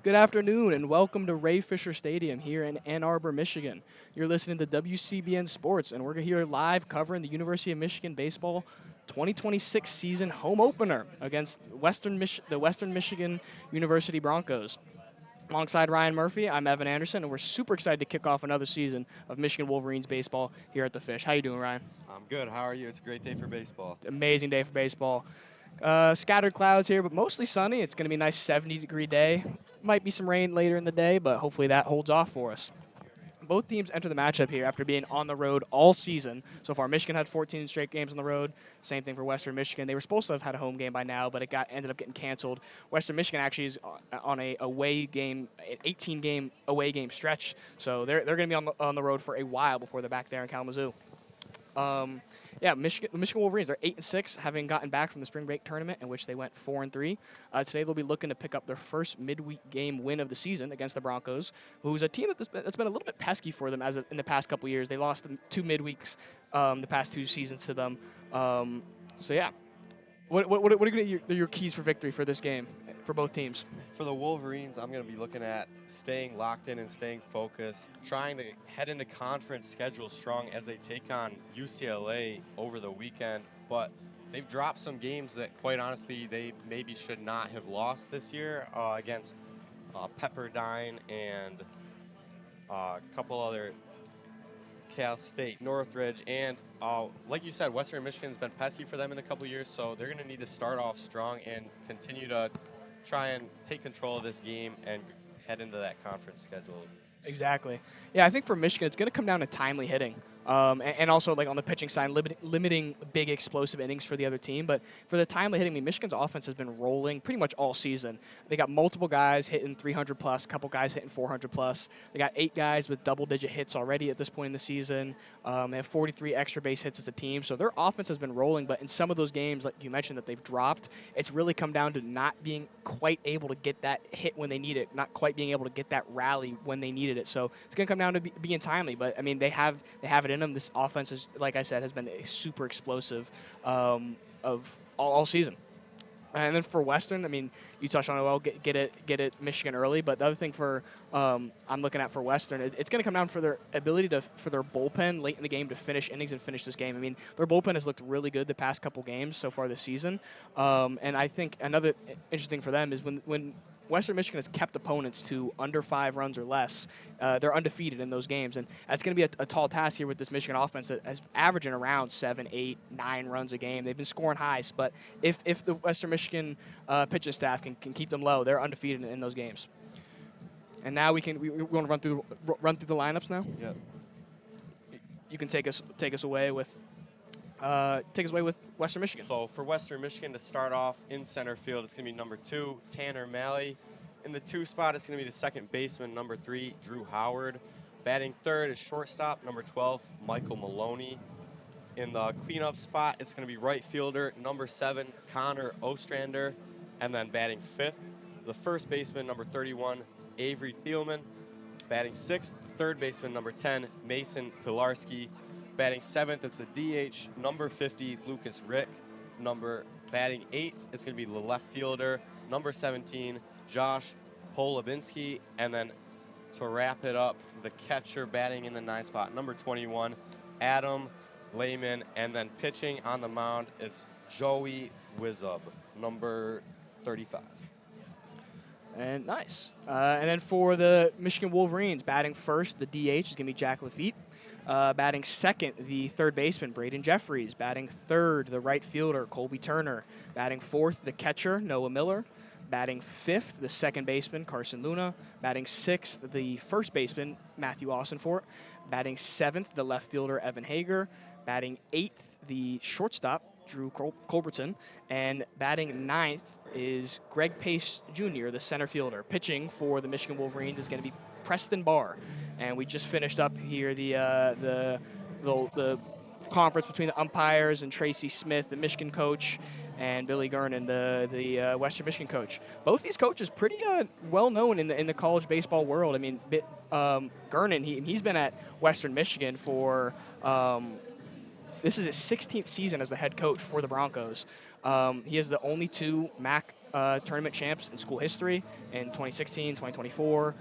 Good afternoon and welcome to Ray Fisher Stadium here in Ann Arbor, Michigan. You're listening to WCBN Sports and we're here live covering the University of Michigan baseball 2026 season home opener against the Western Michigan University Broncos. Alongside Ryan Murphy, I'm Evan Anderson, and we're super excited to kick off another season of Michigan Wolverines baseball here at the Fish. How you doing, Ryan? I'm good. How are you? It's a great day for baseball. Amazing day for baseball. Scattered clouds here, but mostly sunny. It's going to be a nice 70-degree day. Might be some rain later in the day, but hopefully that holds off for us. Both teams enter the matchup here after being on the road all season. So far, Michigan had 14 straight games on the road. Same thing for Western Michigan. They were supposed to have had a home game by now, but it ended up getting canceled. Western Michigan actually is on a away game, an 18-game away game stretch. So they're going to be on the road for a while before they're back there in Kalamazoo. The Michigan Wolverines are 8-6, having gotten back from the spring break tournament in which they went 4-3. Today they'll be looking to pick up their first midweek game win of the season against the Broncos, who's a team that's been a little bit pesky for them in the past couple years. They lost two midweeks the past two seasons to them. What are your keys for victory for this game for both teams? For the Wolverines, I'm going to be looking at staying locked in and staying focused, trying to head into conference schedule strong as they take on UCLA over the weekend. But they've dropped some games that, quite honestly, they maybe should not have lost this year against Pepperdine and a couple other Cal State, Northridge, and like you said, Western Michigan's been pesky for them in a couple years, so they're going to need to start off strong and continue to try and take control of this game and head into that conference schedule. Exactly. Yeah, I think for Michigan, it's going to come down to timely hitting. And also, like on the pitching side, limiting big explosive innings for the other team. But for the timely hitting, I mean, Michigan's offense has been rolling pretty much all season. They got multiple guys hitting 300 plus, a couple guys hitting 400 plus. They got 8 guys with double-digit hits already at this point in the season. They have 43 extra base hits as a team. So their offense has been rolling. But in some of those games, like you mentioned, that they've dropped, it's really come down to not being quite able to get that hit when they need it, not quite being able to get that rally when they needed it. So it's going to come down to being timely. But I mean, they have it in them. This offense, is, like I said, has been super explosive of all season. And then for Western, I mean, you touched on it well. Get it Michigan early. But the other thing for I'm looking at for Western, it's going to come down for their ability for their bullpen late in the game to finish innings and finish this game. I mean, their bullpen has looked really good the past couple games so far this season. And I think another interesting for them is when Western Michigan has kept opponents to under 5 runs or less. They're undefeated in those games, and that's going to be a tall task here with this Michigan offense that is averaging around 7, 8, 9 runs a game. They've been scoring highs, but if the Western Michigan pitching staff can keep them low, they're undefeated in those games. And now we want to run through the lineups now. Yeah. You can take us away with. Western Michigan. So for Western Michigan to start off in center field, it's going to be number 2, Tanner Malley. In the 2 spot, it's going to be the second baseman, number 3, Drew Howard. Batting third is shortstop, number 12, Michael Maloney. In the cleanup spot, it's going to be right fielder, number 7, Connor Ostrander. And then batting fifth, the first baseman, number 31, Avery Thielman. Batting sixth, third baseman, number 10, Mason Pilarski. Batting 7th, it's the DH, number 50, Lucas Rick. Batting 8th, it's going to be the left fielder, number 17, Josh Polabinski. And then to wrap it up, the catcher batting in the 9th spot, number 21, Adam Lehman. And then pitching on the mound is Joey Wizub, number 35. And nice. And then for the Michigan Wolverines, batting first, the DH is going to be Jack Lafitte. Batting second, the third baseman, Braden Jeffries. Batting third, the right fielder, Colby Turner. Batting fourth, the catcher, Noah Miller. Batting fifth, the second baseman, Carson Luna. Batting sixth, the first baseman, Matthew Austinfort. Batting seventh, the left fielder, Evan Hager. Batting eighth, the shortstop, Drew Culbertson. And batting ninth is Greg Pace Jr., the center fielder. Pitching for the Michigan Wolverines is going to be Preston Barr. And we just finished up here the conference between the umpires and Tracy Smith, the Michigan coach, and Billy Gernon, the Western Michigan coach. Both these coaches pretty well known in the college baseball world. I mean, Gernon, he's been at Western Michigan for this is his 16th season as the head coach for the Broncos. He is the only 2 MAC tournament champs in school history in 2016, 2024.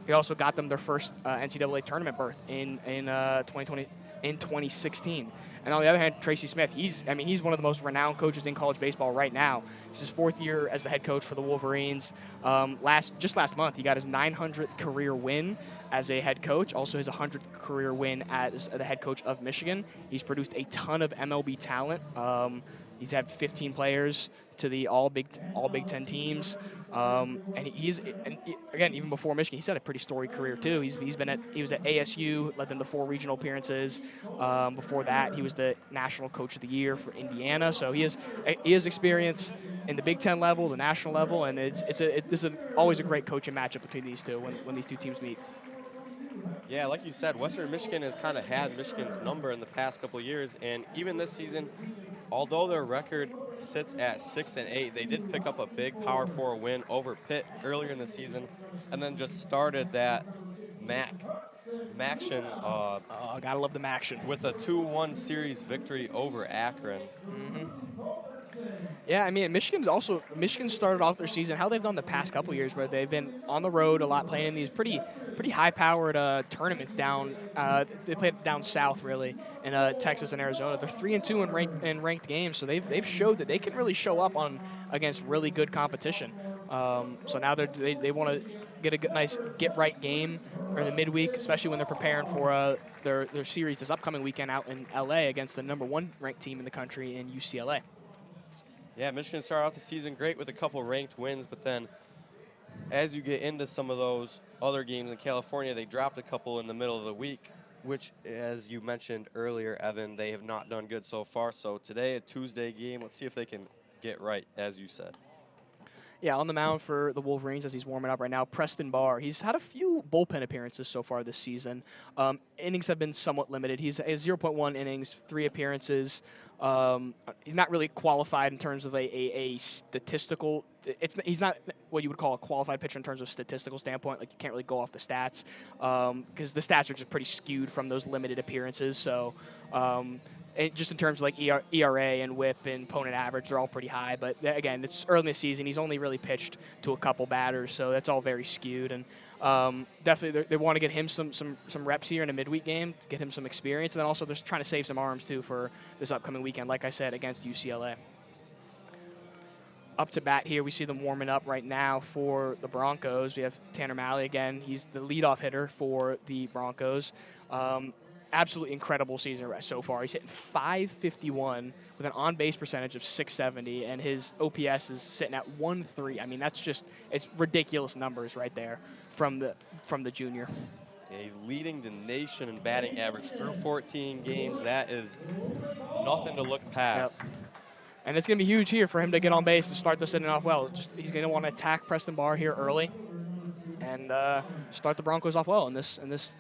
He also got them their first NCAA tournament berth in 2020 in 2016. And on the other hand, Tracy Smith, he's one of the most renowned coaches in college baseball right now. It's his 4th year as the head coach for the Wolverines. Just last month, he got his 900th career win as a head coach, also his 100th career win as the head coach of Michigan. He's produced a ton of MLB talent. He's had 15 players to the all Big Ten teams, and again, even before Michigan, he's had a pretty storied career too. He was at ASU, led them to 4 regional appearances. Before that, he was the National Coach of the Year for Indiana. So he has experience in the Big Ten level, the national level, and this is always a great coaching matchup between these two when these two teams meet. Yeah, like you said, Western Michigan has kind of had Michigan's number in the past couple of years, and even this season, although their record sits at 6-8, they did pick up a big Power 4 win over Pitt earlier in the season, and then just started that Maction Gotta love the Maction with a 2-1 series victory over Akron. Yeah, I mean, Michigan started off their season how they've done the past couple years, where they've been on the road a lot, playing in these pretty high-powered tournaments down. They played down south, really, in Texas and Arizona. They're 3-2 in ranked games, so they've showed that they can really show up against really good competition. So now they want to get a nice get-right game in the midweek, especially when they're preparing for their series this upcoming weekend out in LA against the #1 ranked team in the country in UCLA. Yeah, Michigan started off the season great with a couple ranked wins, but then as you get into some of those other games in California, they dropped a couple in the middle of the week, which, as you mentioned earlier, Evan, they have not done good so far. So today, a Tuesday game, let's see if they can get right, as you said. Yeah, on the mound for the Wolverines as he's warming up right now, Preston Barr. He's had a few bullpen appearances so far this season. Innings have been somewhat limited. He's 0.1 innings, 3 appearances. He's not really qualified in terms of a statistical. He's not what you would call a qualified pitcher in terms of statistical standpoint. Like, you can't really go off the stats because the stats are just pretty skewed from those limited appearances. So. Just in terms of like ERA and WHIP and opponent average, they're all pretty high. But again, it's early in the season. He's only really pitched to a couple batters, so that's all very skewed. And definitely, they want to get him some reps here in a midweek game to get him some experience. And then also, they're trying to save some arms too for this upcoming weekend. Like I said, against UCLA. Up to bat here, we see them warming up right now for the Broncos. We have Tanner Malley again. He's the leadoff hitter for the Broncos. Absolutely incredible season so far. He's hitting .551 with an on-base percentage of .670, and his OPS is sitting at 1.3. I mean, it's ridiculous numbers right there from the junior. Yeah, he's leading the nation in batting average through 14 games. That is nothing to look past. Yep. And it's going to be huge here for him to get on base and start this inning off well. He's going to want to attack Preston Barr here early and start the Broncos off well in this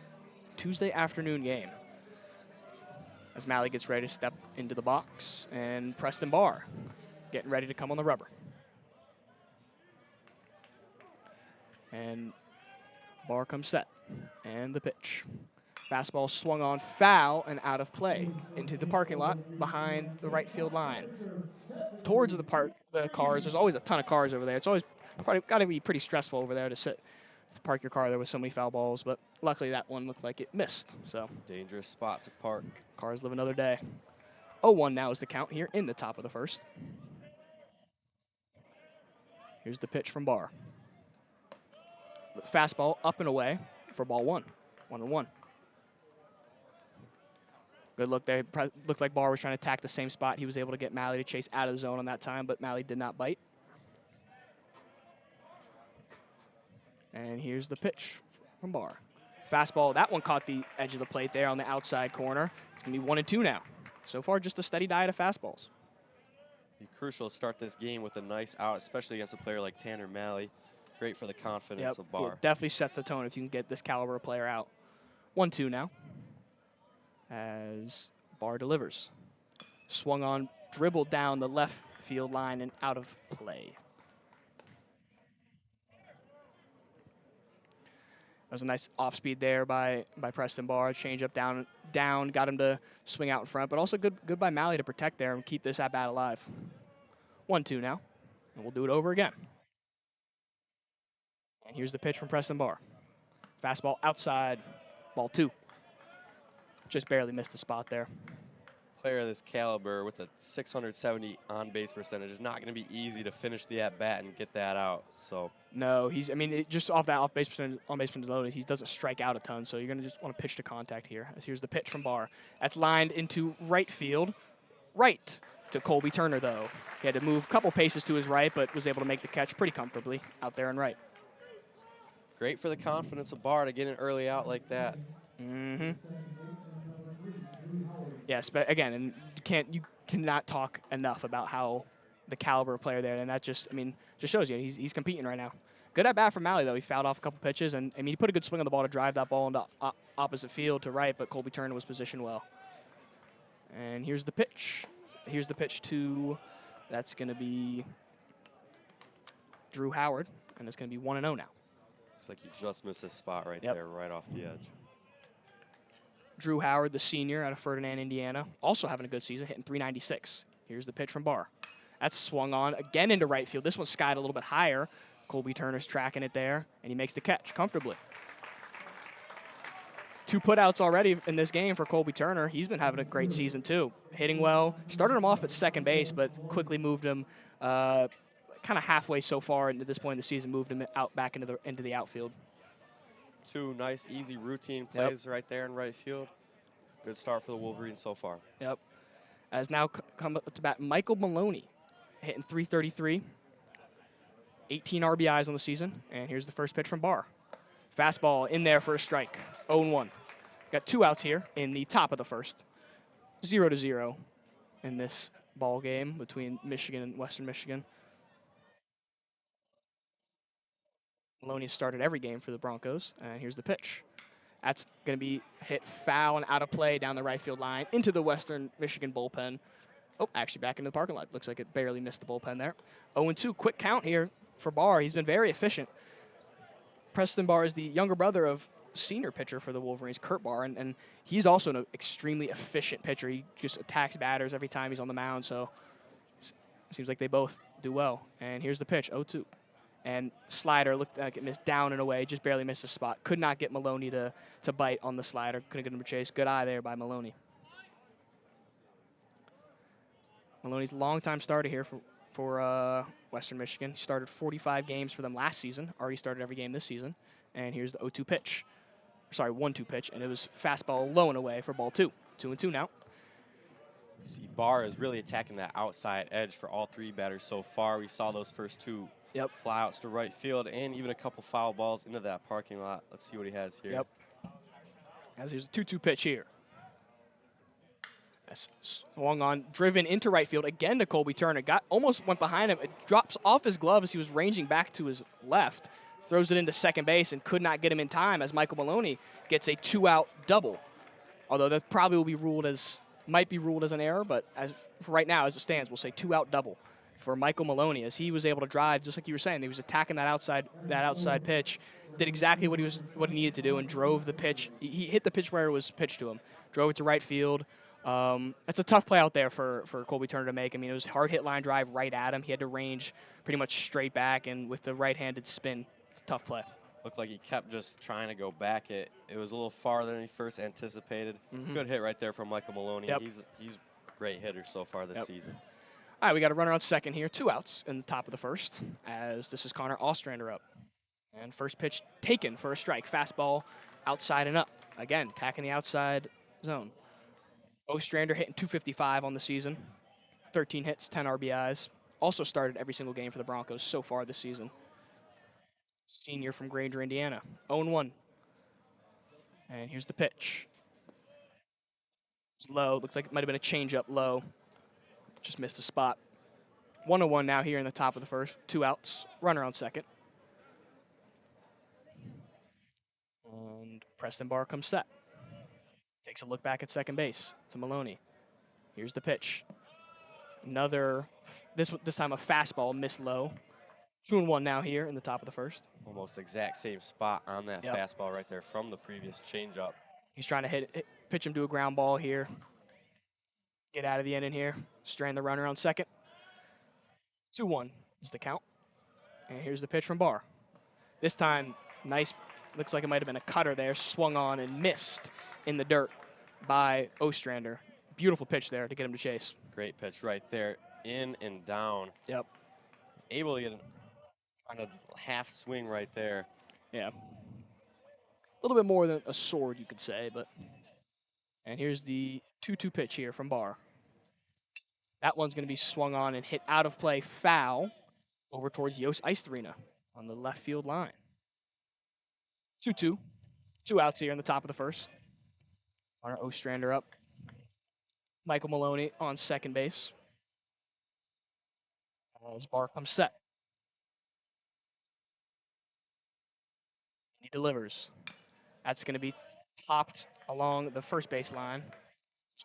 Tuesday afternoon game. As Malley gets ready to step into the box, and Preston Barr getting ready to come on the rubber. And Barr comes set, and the pitch. Fastball swung on, foul, and out of play into the parking lot behind the right field line. Towards the cars, there's always a ton of cars over there. It's always probably got to be pretty stressful over there to park your car there with so many foul balls, but luckily that one looked like it missed. So dangerous spot to park. Cars live another day. 0-1 now is the count here in the top of the first. Here's the pitch from Barr. The fastball up and away for ball 1. 1-1. Good look there. Looked like Barr was trying to attack the same spot. He was able to get Malley to chase out of the zone on that time, but Malley did not bite. And here's the pitch from Barr. Fastball, that one caught the edge of the plate there on the outside corner. It's going to be 1-2 now. So far, just a steady diet of fastballs. Be crucial to start this game with a nice out, especially against a player like Tanner Malley. Great for the confidence of Barr. Definitely sets the tone if you can get this caliber of player out. 1-2 now. As Barr delivers. Swung on, dribbled down the left field line and out of play. That was a nice off speed there by Preston Barr. Change up down, got him to swing out in front, but also good by Malley to protect there and keep this at bat alive. 1-2 now. And we'll do it over again. And here's the pitch from Preston Barr. Fastball outside, ball 2. Just barely missed the spot there. Player of this caliber with a 670 on-base percentage is not going to be easy to finish the at-bat and get that out. So no, just off that on-base percentage loaded, he doesn't strike out a ton, so you're going to just want to pitch to contact here. As here's the pitch from Barr. That's lined into right field. Right to Colby Turner, though. He had to move a couple paces to his right, but was able to make the catch pretty comfortably out there and right. Great for the confidence of Barr to get an early out like that. Mm-hmm. Yes, but again, and you cannot talk enough about how the caliber of player there, and that just shows you he's competing right now. Good at bat from Malley though. He fouled off a couple pitches, and he put a good swing on the ball to drive that ball into opposite field to right, but Colby Turner was positioned well. And here's the pitch. Here's the pitch to, that's going to be Drew Howard, and it's going to be 1-0 now. Looks like he just missed his spot right there, right off the edge. Drew Howard, the senior out of Ferdinand, Indiana, also having a good season, hitting .396. Here's the pitch from Barr. That's swung on again into right field. This one skied a little bit higher. Colby Turner's tracking it there, and he makes the catch comfortably. 2 putouts already in this game for Colby Turner. He's been having a great season too, hitting well. Started him off at second base, but quickly moved him kind of halfway so far into this point in the season, moved him out back into the outfield. 2 nice, easy routine plays right there in right field. Good start for the Wolverines so far. Yep. As now come up to bat Michael Maloney, hitting .333, 18 RBIs on the season. And here's the first pitch from Barr. Fastball in there for a strike, 0-1. Got 2 outs here in the top of the first. 0-0 in this ball game between Michigan and Western Michigan. Maloney started every game for the Broncos, and here's the pitch. That's going to be hit foul and out of play down the right field line into the Western Michigan bullpen. Oh, actually back into the parking lot. Looks like it barely missed the bullpen there. 0-2, quick count here for Barr. He's been very efficient. Preston Barr is the younger brother of senior pitcher for the Wolverines, Kurt Barr, and he's also an extremely efficient pitcher. He just attacks batters every time he's on the mound, so it seems like they both do well. And here's the pitch, 0-2. And slider looked like it missed down and away, just barely missed a spot. Could not get Maloney to bite on the slider. Couldn't get him to chase. Good eye there by Maloney. Maloney's a long-time starter here for Western Michigan. He started 45 games for them last season. Already started every game this season. And here's the 0-2 pitch. Sorry, 1-2 pitch, and it was fastball low and away for ball 2. 2-2 now. See, Barr is really attacking that outside edge for all 3 batters so far. We saw those first 2 flyouts to right field and even a couple foul balls into that parking lot. Let's see what he has here. Yep. As here's a 2-2 pitch here. That's swung on, driven into right field again to Colby Turner. Almost went behind him. It drops off his glove as he was ranging back to his left. Throws it into second base and could not get him in time as Michael Maloney gets a 2-out double. Although that probably will be might be ruled as an error, but as for right now, as it stands, we'll say 2-out double for Michael Maloney as he was able to drive, just like you were saying. He was attacking that outside pitch, did exactly what he needed to do, and drove the pitch. He hit the pitch where it was pitched to him, drove it to right field. That's a tough play out there for Colby Turner to make. It was a hard hit line drive right at him. He had to range pretty much straight back, and with the right-handed spin, it's a tough play. Looked like he kept just trying to go back it. It was a little farther than he first anticipated. Good hit right there from Michael Maloney. Yep. He's a great hitter so far this season. All right, we got a runner on second here. 2 outs in the top of the first as this is Connor Ostrander up. And first pitch taken for a strike. Fastball outside and up. Again, attacking the outside zone. Ostrander hitting .255 on the season. 13 hits, 10 RBIs. Also started every single game for the Broncos so far this season. Senior from Granger, Indiana. 0-1. And here's the pitch. It's low. Looks like it might have been a changeup low. Just missed a spot. 1-1 now here in the top of the first. 2 outs. Runner on second. And Preston Barr comes set. Takes a look back at second base to Maloney. Here's the pitch. Another, this time a fastball, missed low. 2-1 now here in the top of the first. Almost exact same spot on that fastball right there from the previous changeup. He's trying to pitch him to a ground ball here. Get out of the inning here. Strand the runner on second. 2-1. Is the count. And here's the pitch from Barr. This time, nice. Looks like it might have been a cutter there. Swung on and missed in the dirt by Ostrander. Beautiful pitch there to get him to chase. Great pitch right there, in and down. Yep. Able to get on a half swing right there. Yeah. A little bit more than a sword, you could say, but. And here's the 2-2 pitch here from Barr. That one's going to be swung on and hit out of play, foul, over towards Yost Ice Arena on the left field line. 2-2. 2 outs here in the top of the first. Connor Ostrander up. Michael Maloney on second base. As Barr comes set. He delivers. That's going to be topped along the first base line.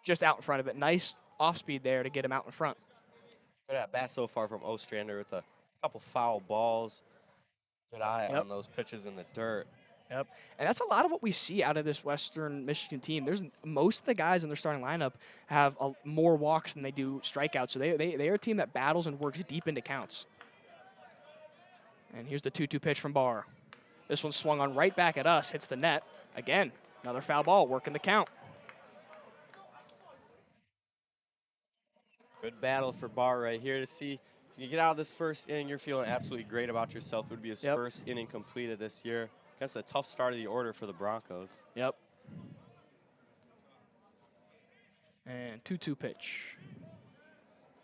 Just out in front of it. Nice off speed there to get him out in front. Good at bat so far from Ostrander with a couple foul balls. Good eye on those pitches in the dirt. Yep, and that's a lot of what we see out of this Western Michigan team. There's most of the guys in their starting lineup have more walks than they do strikeouts, so they are a team that battles and works deep into counts. And here's the 2-2 pitch from Barr. This one swung on right back at us, hits the net. Again, another foul ball, working the count. Good battle for Barr right here to see. You get out of this first inning, you're feeling absolutely great about yourself. It would be his first inning completed this year. That's a tough start of the order for the Broncos. Yep. And 2-2 pitch.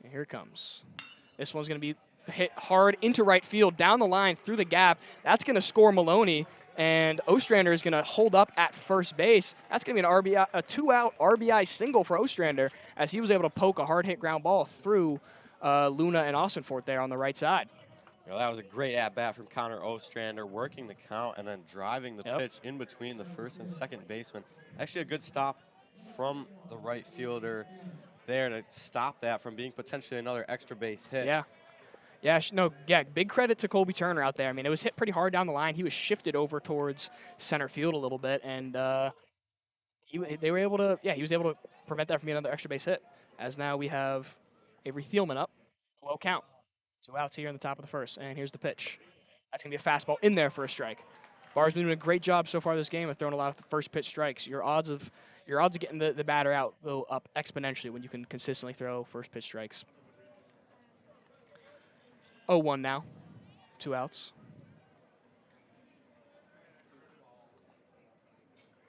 And here it comes. This one's going to be hit hard into right field, down the line, through the gap. That's going to score Maloney, and Ostrander is going to hold up at first base. That's going to be an RBI, a 2-out RBI single for Ostrander, as he was able to poke a hard-hit ground ball through Luna and Austinfort there on the right side. Well, that was a great at-bat from Connor Ostrander, working the count and then driving the pitch in between the first and second baseman. Actually a good stop from the right fielder there to stop that from being potentially another extra base hit. Yeah, big credit to Colby Turner out there. I mean, it was hit pretty hard down the line. He was shifted over towards center field a little bit, and he was able to prevent that from being another extra base hit. As now we have Avery Thielman up, low count. 2 outs here in the top of the first, and here's the pitch. That's going to be a fastball in there for a strike. Barr's been doing a great job so far this game of throwing a lot of first pitch strikes. Your odds of getting the batter out go up exponentially when you can consistently throw first pitch strikes. 0-1 now, 2 outs.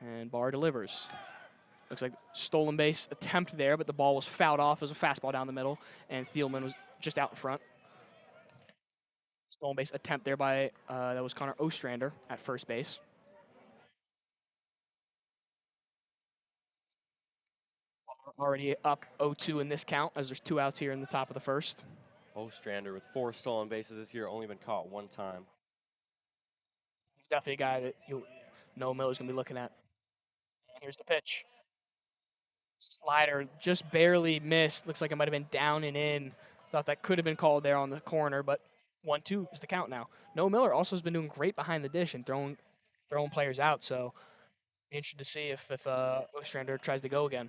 And Barr delivers. Looks like stolen base attempt there, but the ball was fouled off as a fastball down the middle, and Thielman was just out in front. Stolen base attempt there by, that was Connor Ostrander at first base. Already up 0-2 in this count, as there's 2 outs here in the top of the first. Ostrander with 4 stolen bases this year, only been caught 1 time. He's definitely a guy that Noah Miller's going to be looking at. And here's the pitch. Slider just barely missed. Looks like it might have been down and in. Thought that could have been called there on the corner, but 1-2 is the count now. Noah Miller also has been doing great behind the dish and throwing players out, so interested to see if Ostrander tries to go again.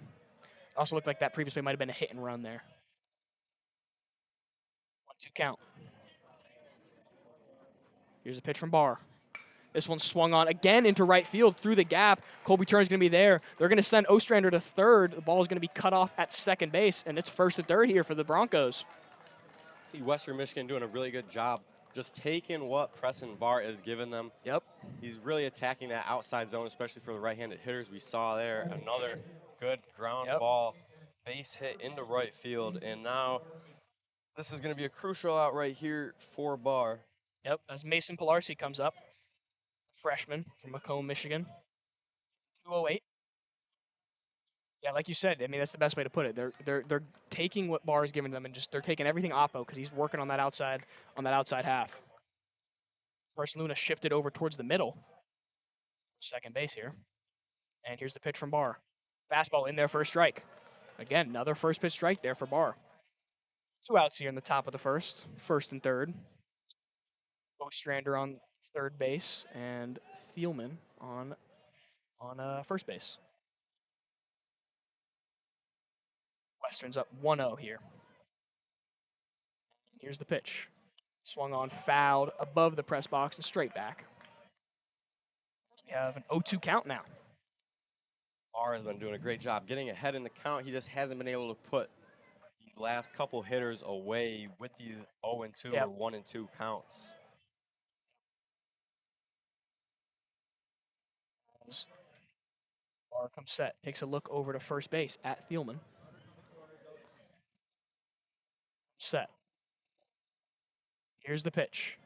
Also looked like that previous play might have been a hit and run there. 1-2 count. Here's a pitch from Barr. This one swung on again into right field through the gap. Colby Turner's going to be there. They're going to send Ostrander to third. The ball is going to be cut off at second base, and it's first and third here for the Broncos. See Western Michigan doing a really good job just taking what Preston Barr has given them. Yep. He's really attacking that outside zone, especially for the right-handed hitters. We saw there another good ground ball, base hit into right field, and now this is going to be a crucial out right here for Barr. Yep, as Mason Pilarsi comes up, freshman from Macomb, Michigan. 208. Yeah, like you said, I mean that's the best way to put it. They're taking what Barr is giving them and they're taking everything Oppo because he's working on that outside half. First Luna shifted over towards the middle. Second base here. And here's the pitch from Barr. Fastball in there for a strike. Again, another first pitch strike there for Barr. 2 outs here in the top of the first and third. Ostrander on third base and Thielman on first base. Western's up 1-0 here. Here's the pitch. Swung on, fouled above the press box and straight back. We have an 0-2 count now. Barr has been doing a great job getting ahead in the count. He just hasn't been able to put these last couple hitters away with these 0-2 or 1-2 counts. Barr comes set, takes a look over to first base at Thielman. Set. Here's the pitch.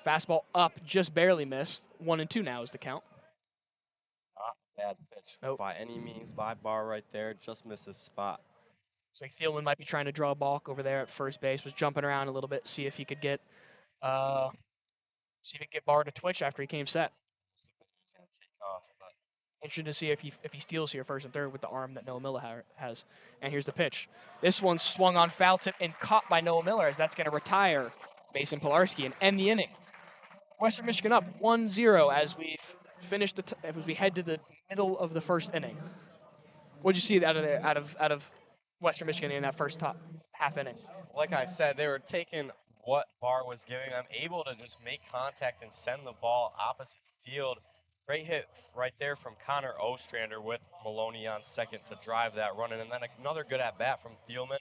Fastball up, just barely missed. 1-2 now is the count. Not a bad pitch by any means by Barr right there. Just missed his spot. Looks like Thielman might be trying to draw a balk over there at first base. Was jumping around a little bit, see if he could get Barr to twitch after he came set. He's gonna take off, but interested to see if he steals here first and third with the arm that Noah Miller has. And here's the pitch. This one swung on foul tip and caught by Noah Miller, as that's going to retire Mason Pilarski and end the inning. Western Michigan up 1-0 as we finish as we head to the middle of the first inning. What did you see out of Western Michigan in that first half inning? Like I said, they were taking what Barr was giving them, able to just make contact and send the ball opposite field. Great hit right there from Connor Ostrander with Maloney on second to drive that run in. And then another good at-bat from Thielman.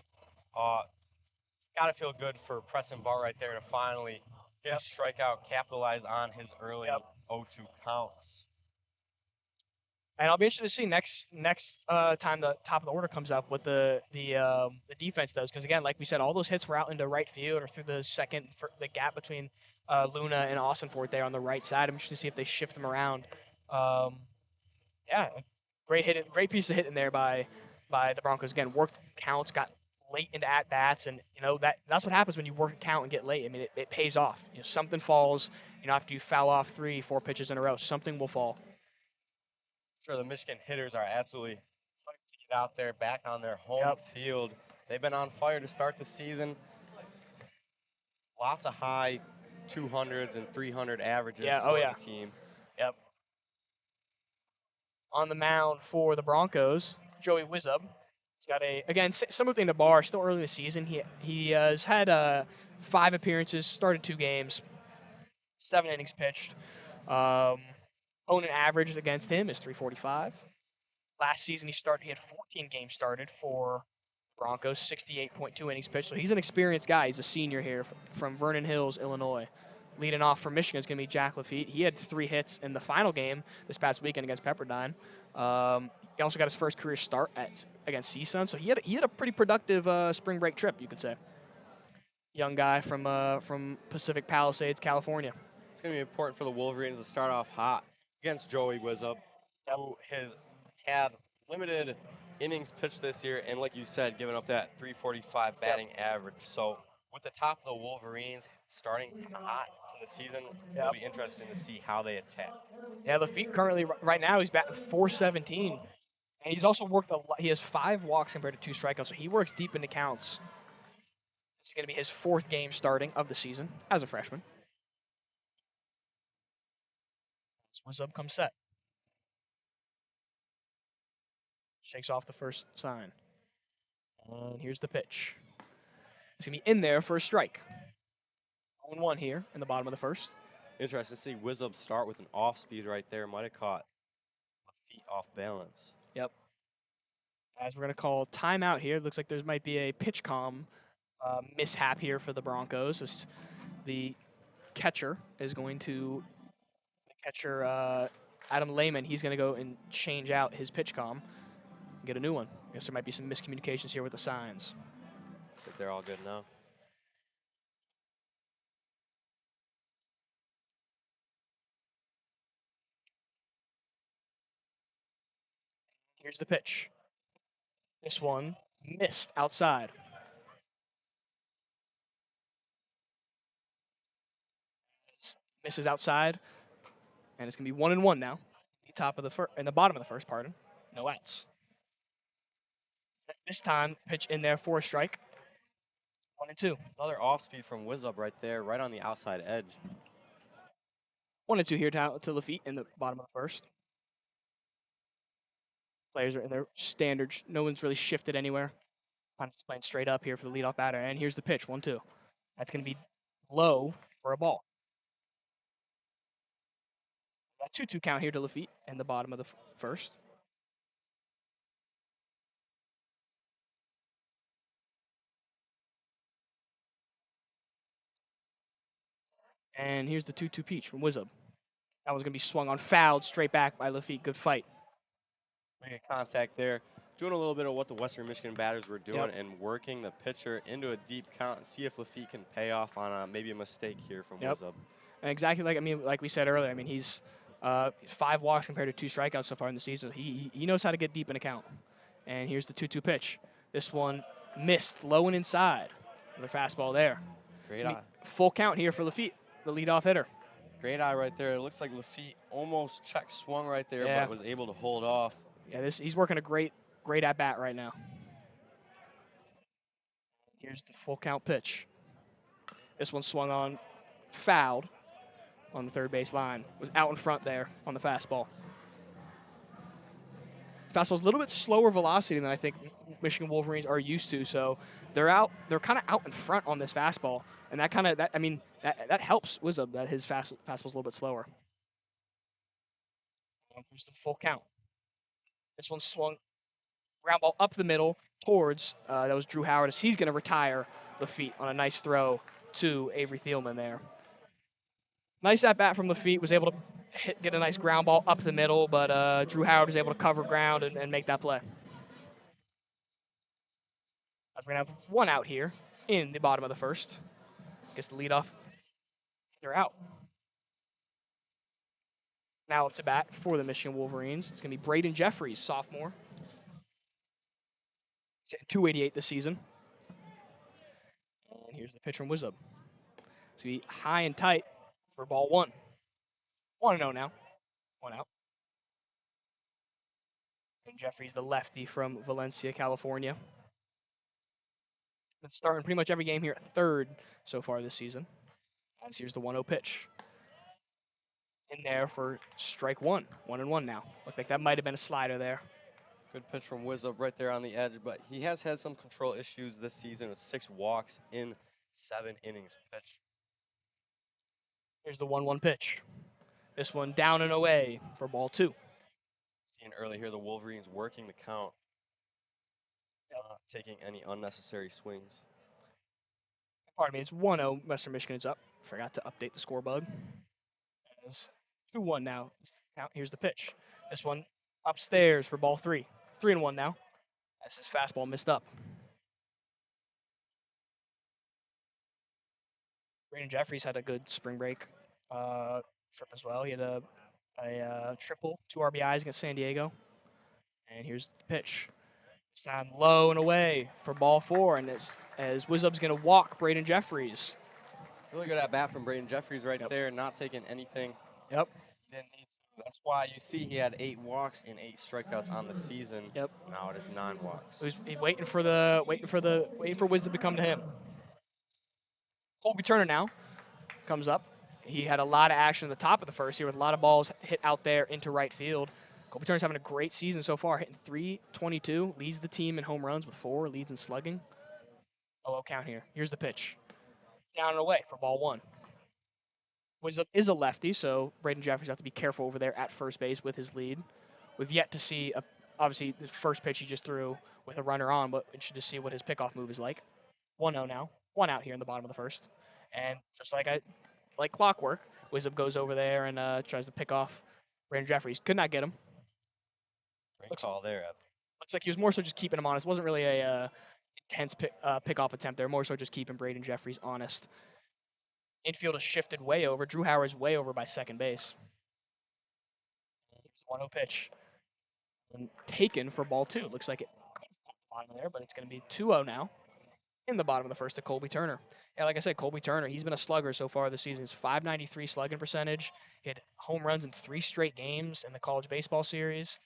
Got to feel good for Preston Barr right there to finally get a strikeout, capitalize on his early 0-2 counts. And I'll be interested to see next time the top of the order comes up what the defense does, because again, like we said, all those hits were out into right field or through the gap between Luna and Austin Ford there on the right side. I'm interested to see if they shift them around. Great piece of hit in there by the Broncos. Again, worked counts, got late into at bats, and that's what happens when you work a count and get late. I mean, it pays off. Something falls. After you foul off 3-4 pitches in a row, something will fall. Sure, the Michigan hitters are absolutely hyped to get out there, back on their home field. They've been on fire to start the season. Lots of high 200s and 300 averages for the team. Yep. On the mound for the Broncos, Joey Wizub. He's got similar thing to Barr. Still early in the season. He has had 5 appearances, started 2 games, 7 innings pitched. Opponent average against him is 345. Last season he had 14 games started for Broncos, 68.2 innings pitched. So he's an experienced guy. He's a senior here from Vernon Hills, Illinois. Leading off for Michigan is going to be Jack Lafitte. He had 3 hits in the final game this past weekend against Pepperdine. He also got his first career start against CSUN. So he had a pretty productive spring break trip, you could say. Young guy from Pacific Palisades, California. It's going to be important for the Wolverines to start off hot against Joey Wizub, who has had limited innings pitched this year, and like you said, giving up that 345 batting average. So with the top of the Wolverines starting hot to the season, it'll be interesting to see how they attack. Yeah, Lafitte currently, right now, he's batting .417, and he's also worked he has 5 walks compared to 2 strikeouts, so he works deep into counts. This is going to be his 4th game starting of the season as a freshman. Wizub comes set. Shakes off the first sign. And here's the pitch. It's going to be in there for a strike. 0-1 here in the bottom of the first. Interesting to see Wizub start with an off speed right there. Might have caught Lafitte off balance. Yep. As we're going to call timeout here, it looks like there might be a pitch comm mishap here for the Broncos. The catcher is going to Adam Lehman, he's going to go and change out his pitch comm and get a new one. I guess there might be some miscommunications here with the signs. Looks like they're all good now. Here's the pitch. This one missed outside. Misses outside. And it's going to be 1-1 now. The bottom of the first, pardon. No outs. This time, pitch in there for a strike. 1-2. Another off speed from Wizub right there, right on the outside edge. 1-2 here to Lafitte in the bottom of the first. Players are in their standard. No one's really shifted anywhere. Kind of just playing straight up here for the leadoff batter. And here's the pitch, 1-2. That's going to be low for a ball. A 2-2 count here to Lafitte in the bottom of the first. And here's the 2-2 pitch from Wizub. That was going to be swung on, fouled straight back by Lafitte. Good fight. Making contact there. Doing a little bit of what the Western Michigan batters were doing Yep. and working the pitcher into a deep count and see if Lafitte can pay off on maybe a mistake here from Yep. Wizub. And exactly like we said earlier, he's 5 walks compared to 2 strikeouts so far in the season. He knows how to get deep in a count. And here's the 2-2 pitch. This one missed, low and inside. Another fastball there. Great eye. Full count here for Lafitte, the leadoff hitter. Great eye right there. It looks like Lafitte almost check swung right there, Yeah. but was able to hold off. Yeah, he's working a great at bat right now. Here's the full count pitch. This one swung on, fouled on the third base line. Was out in front there on the fastball. Fastball's a little bit slower velocity than I think Michigan Wolverines are used to, so they're kind of out in front on this fastball, and that helps Wizub that his fastball's a little bit slower. And here's the full count. This one swung ground ball up the middle towards that was Drew Howard. As he's going to retire Lafitte on a nice throw to Avery Thielman there. Nice at bat from Lafitte, was able to get a nice ground ball up the middle, but Drew Howard was able to cover ground and make that play. We're going to have 1 out here in the bottom of the first. Gets the leadoff. They're out. Now up to bat for the Michigan Wolverines. It's going to be Braden Jeffries, sophomore. He's at 288 this season. And here's the pitch from Wizub. It's going to be high and tight for ball 1. 1-0 now. 1 out. And Jeffries, the lefty from Valencia, California. Been starting pretty much every game here at third so far this season. As here's the 1-0 pitch. In there for strike 1. 1-1 now. Looked like that might have been a slider there. Good pitch from Wizub right there on the edge, but he has had some control issues this season with 6 walks in 7 innings pitched. Here's the 1-1 pitch. This one down and away for ball 2. Seeing early here the Wolverines working the count, not taking any unnecessary swings. Pardon me, it's 1-0. Western Michigan is up. Forgot to update the score bug. It's 2-1 now. Here's the pitch. This one upstairs for ball 3. 3-1 now. As his fastball missed up. Braden Jeffries had a good spring break trip as well. He had a triple, 2 RBIs against San Diego. And here's the pitch. This time low and away for ball 4. And as Wizub's going to walk Braden Jeffries. Really good at bat from Braden Jeffries right there, not taking anything. Yep. Didn't need to. That's why you see he had 8 walks and 8 strikeouts on the season. Yep. Now it is 9 walks. He's waiting for Wizub to come to him. Colby Turner now comes up. He had a lot of action at the top of the first here with a lot of balls hit out there into right field. Colby Turner's having a great season so far, hitting .322, leads the team in home runs with 4, leads in slugging. 0-0 count here. Here's the pitch. Down and away for ball 1. Wizub is a lefty, so Braden Jeffries has to be careful over there at first base with his lead. We've yet to see, obviously, the first pitch he just threw with a runner on, but we should just see what his pickoff move is like. 1-0 now. 1 out here in the bottom of the first. And just like clockwork, Wizub goes over there and tries to pick off Braden Jeffries. Could not get him. Great call there, Ev. Looks like he was more so just keeping him honest. Wasn't really a intense pickoff attempt there. More so just keeping Braden Jeffries honest. Infield has shifted way over. Drew Howard's way over by second base. It's 1-0 pitch. And taken for ball 2. Looks like it could have come bottom there, but it's going to be 2-0 now in the bottom of the first to Colby Turner. Yeah, like I said, Colby Turner, he's been a slugger so far this season. He's .593 slugging percentage. He had home runs in 3 straight games in the college baseball series.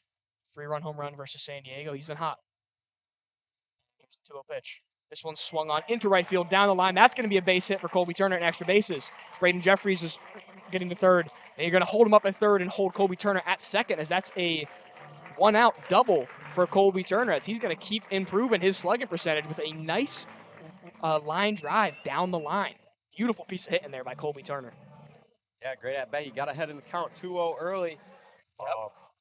3-run home run versus San Diego. He's been hot. Here's the 2-0 pitch. This one swung on into right field down the line. That's going to be a base hit for Colby Turner and extra bases. Braden Jeffries is getting to third. And you're going to hold him up at third and hold Colby Turner at second, as that's a 1-out double for Colby Turner, as he's going to keep improving his slugging percentage with a nice line drive down the line. Beautiful piece of hit in there by Colby Turner. Yeah, great at bat. He got ahead in the count 2-0 early.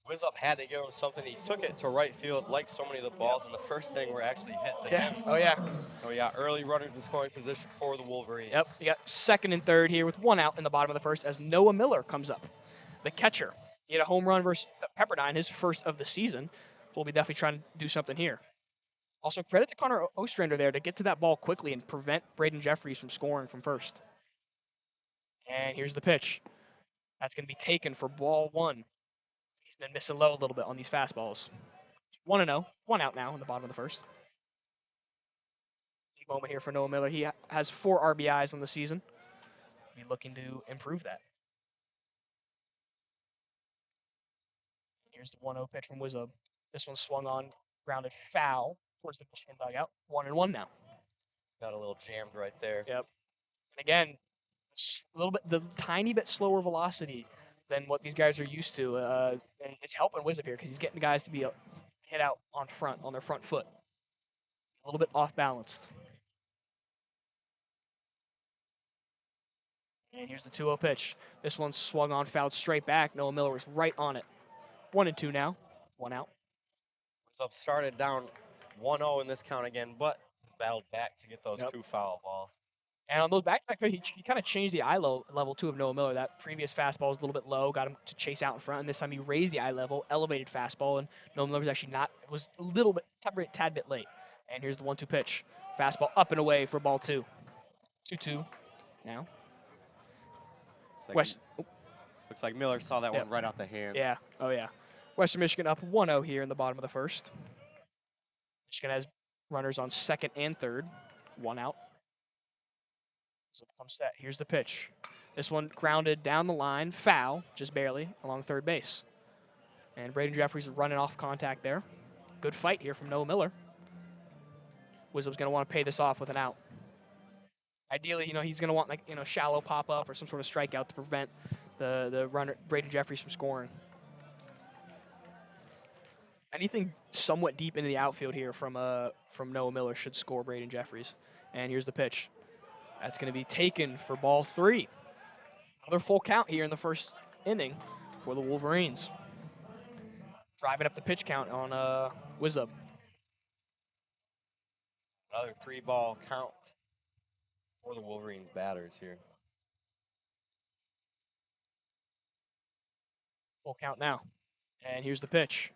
Whiz up had to give him something. He took it to right field like so many of the balls, and the first thing were actually hit to him. Oh, yeah. Oh, yeah, early runners in scoring position for the Wolverines. Yep, you got second and third here with one out in the bottom of the first as Noah Miller comes up, the catcher. He had a home run versus Pepperdine, his first of the season. We'll be definitely trying to do something here. Also, credit to Connor Ostrander there to get to that ball quickly and prevent Braden Jeffries from scoring from first. And here's the pitch. That's going to be taken for ball one. He's been missing low a little bit on these fastballs. 1-0, one out now in the bottom of the first. Big moment here for Noah Miller. He has 4 RBIs on the season. Be looking to improve that. Here's the 1-0 pitch from Wizzo. This one swung on, grounded foul towards the Michigan dugout. 1-1 now. Got a little jammed right there. Yep. And again, the tiny bit slower velocity than what these guys are used to. And it's helping Wizzo here because he's getting the guys to be hit out on their front foot. A little bit off balanced. And here's the 2-0 pitch. This one swung on, fouled straight back. Noah Miller was right on it. 1-2 now. 1 out. So started down 1-0 in this count again, but he's battled back to get those 2 foul balls. And on those back-to-back pitches, he kind of changed the eye level, too, of Noah Miller. That previous fastball was a little bit low, got him to chase out in front. And this time he raised the eye level, elevated fastball, and Noah Miller was actually was a little bit, tad bit late. And here's the 1-2 pitch. Fastball up and away for ball 2. 2-2 now. Looks like Miller saw that one right out the hand. Yeah, oh yeah. Western Michigan up 1-0 here in the bottom of the first. Michigan has runners on second and third. 1 out. So comes set. Here's the pitch. This one grounded down the line, foul, just barely, along third base. And Braden Jeffries is running off contact there. Good fight here from Noah Miller. Wisdom's going to want to pay this off with an out. Ideally, he's going to want shallow pop-up or some sort of strikeout to prevent the runner Braden Jeffries from scoring. Anything somewhat deep into the outfield here from Noah Miller should score Braden Jeffries. And here's the pitch. That's going to be taken for ball 3. Another full count here in the first inning for the Wolverines. Driving up the pitch count on Wizub. Another 3-ball count for the Wolverines batters here. Full count now. And here's the pitch.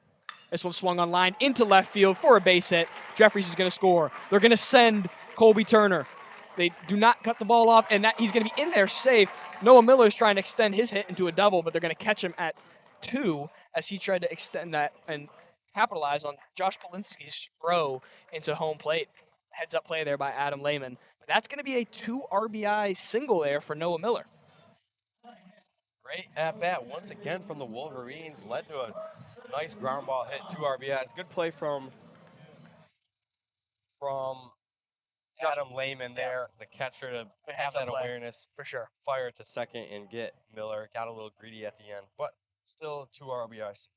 This one swung on line into left field for a base hit. Jeffries is going to score. They're going to send Colby Turner. They do not cut the ball off, and he's going to be in there safe. Noah Miller is trying to extend his hit into a double, but they're going to catch him at 2 as he tried to extend that and capitalize on Josh Polinsky's throw into home plate. Heads-up play there by Adam Lehman. But that's going to be a 2 RBI single there for Noah Miller. Great at-bat once again from the Wolverines. Led to a nice ground ball hit, 2 RBIs. Good play from Adam Lehman there, the catcher, to have that awareness. For sure. Fire it to second and get Miller. Got a little greedy at the end, but still 2 RBIs.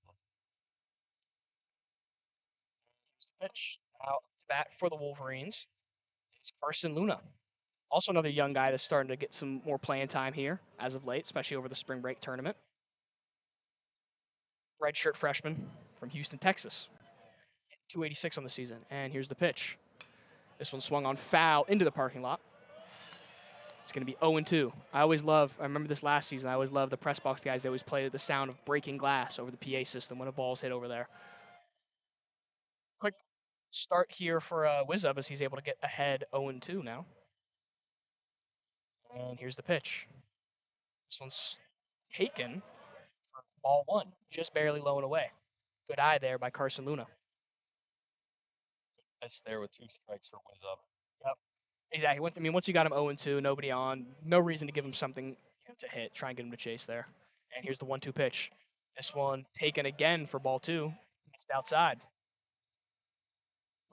Here's the pitch. Out to bat for the Wolverines. It's Carson Luna. Also another young guy that's starting to get some more playing time here as of late, especially over the spring break tournament. Redshirt freshman from Houston, Texas. 286 on the season. And here's the pitch. This one swung on foul into the parking lot. It's going to be 0-2. I remember this last season, I always loved the press box guys. They always played the sound of breaking glass over the PA system when a ball's hit over there. Quick start here for Wizub as he's able to get ahead 0-2 now. And here's the pitch. This one's taken for ball 1, just barely low and away. Good eye there by Carson Luna. Pitch there with 2 strikes for Wizub. Yep, exactly. Once you got him 0-2, nobody on, no reason to give him something to hit. Try and get him to chase there. And here's the 1-2 pitch. This one taken again for ball 2. Missed outside.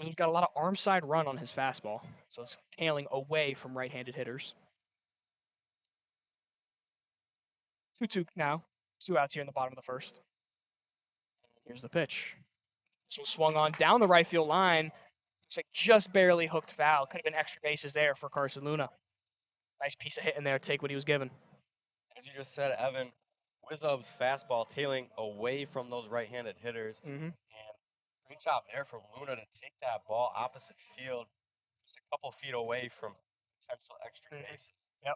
Wizub's got a lot of arm side run on his fastball, so it's tailing away from right-handed hitters. 2-2 now. 2 outs here in the bottom of the first. Here's the pitch. This one swung on down the right field line. Looks like just barely hooked foul. Could have been extra bases there for Carson Luna. Nice piece of hit in there. Take what he was given. As you just said, Evan, Wizub's fastball tailing away from those right-handed hitters. Mm-hmm. And great job there from Luna to take that ball opposite field, just a couple feet away from potential extra bases. Yep.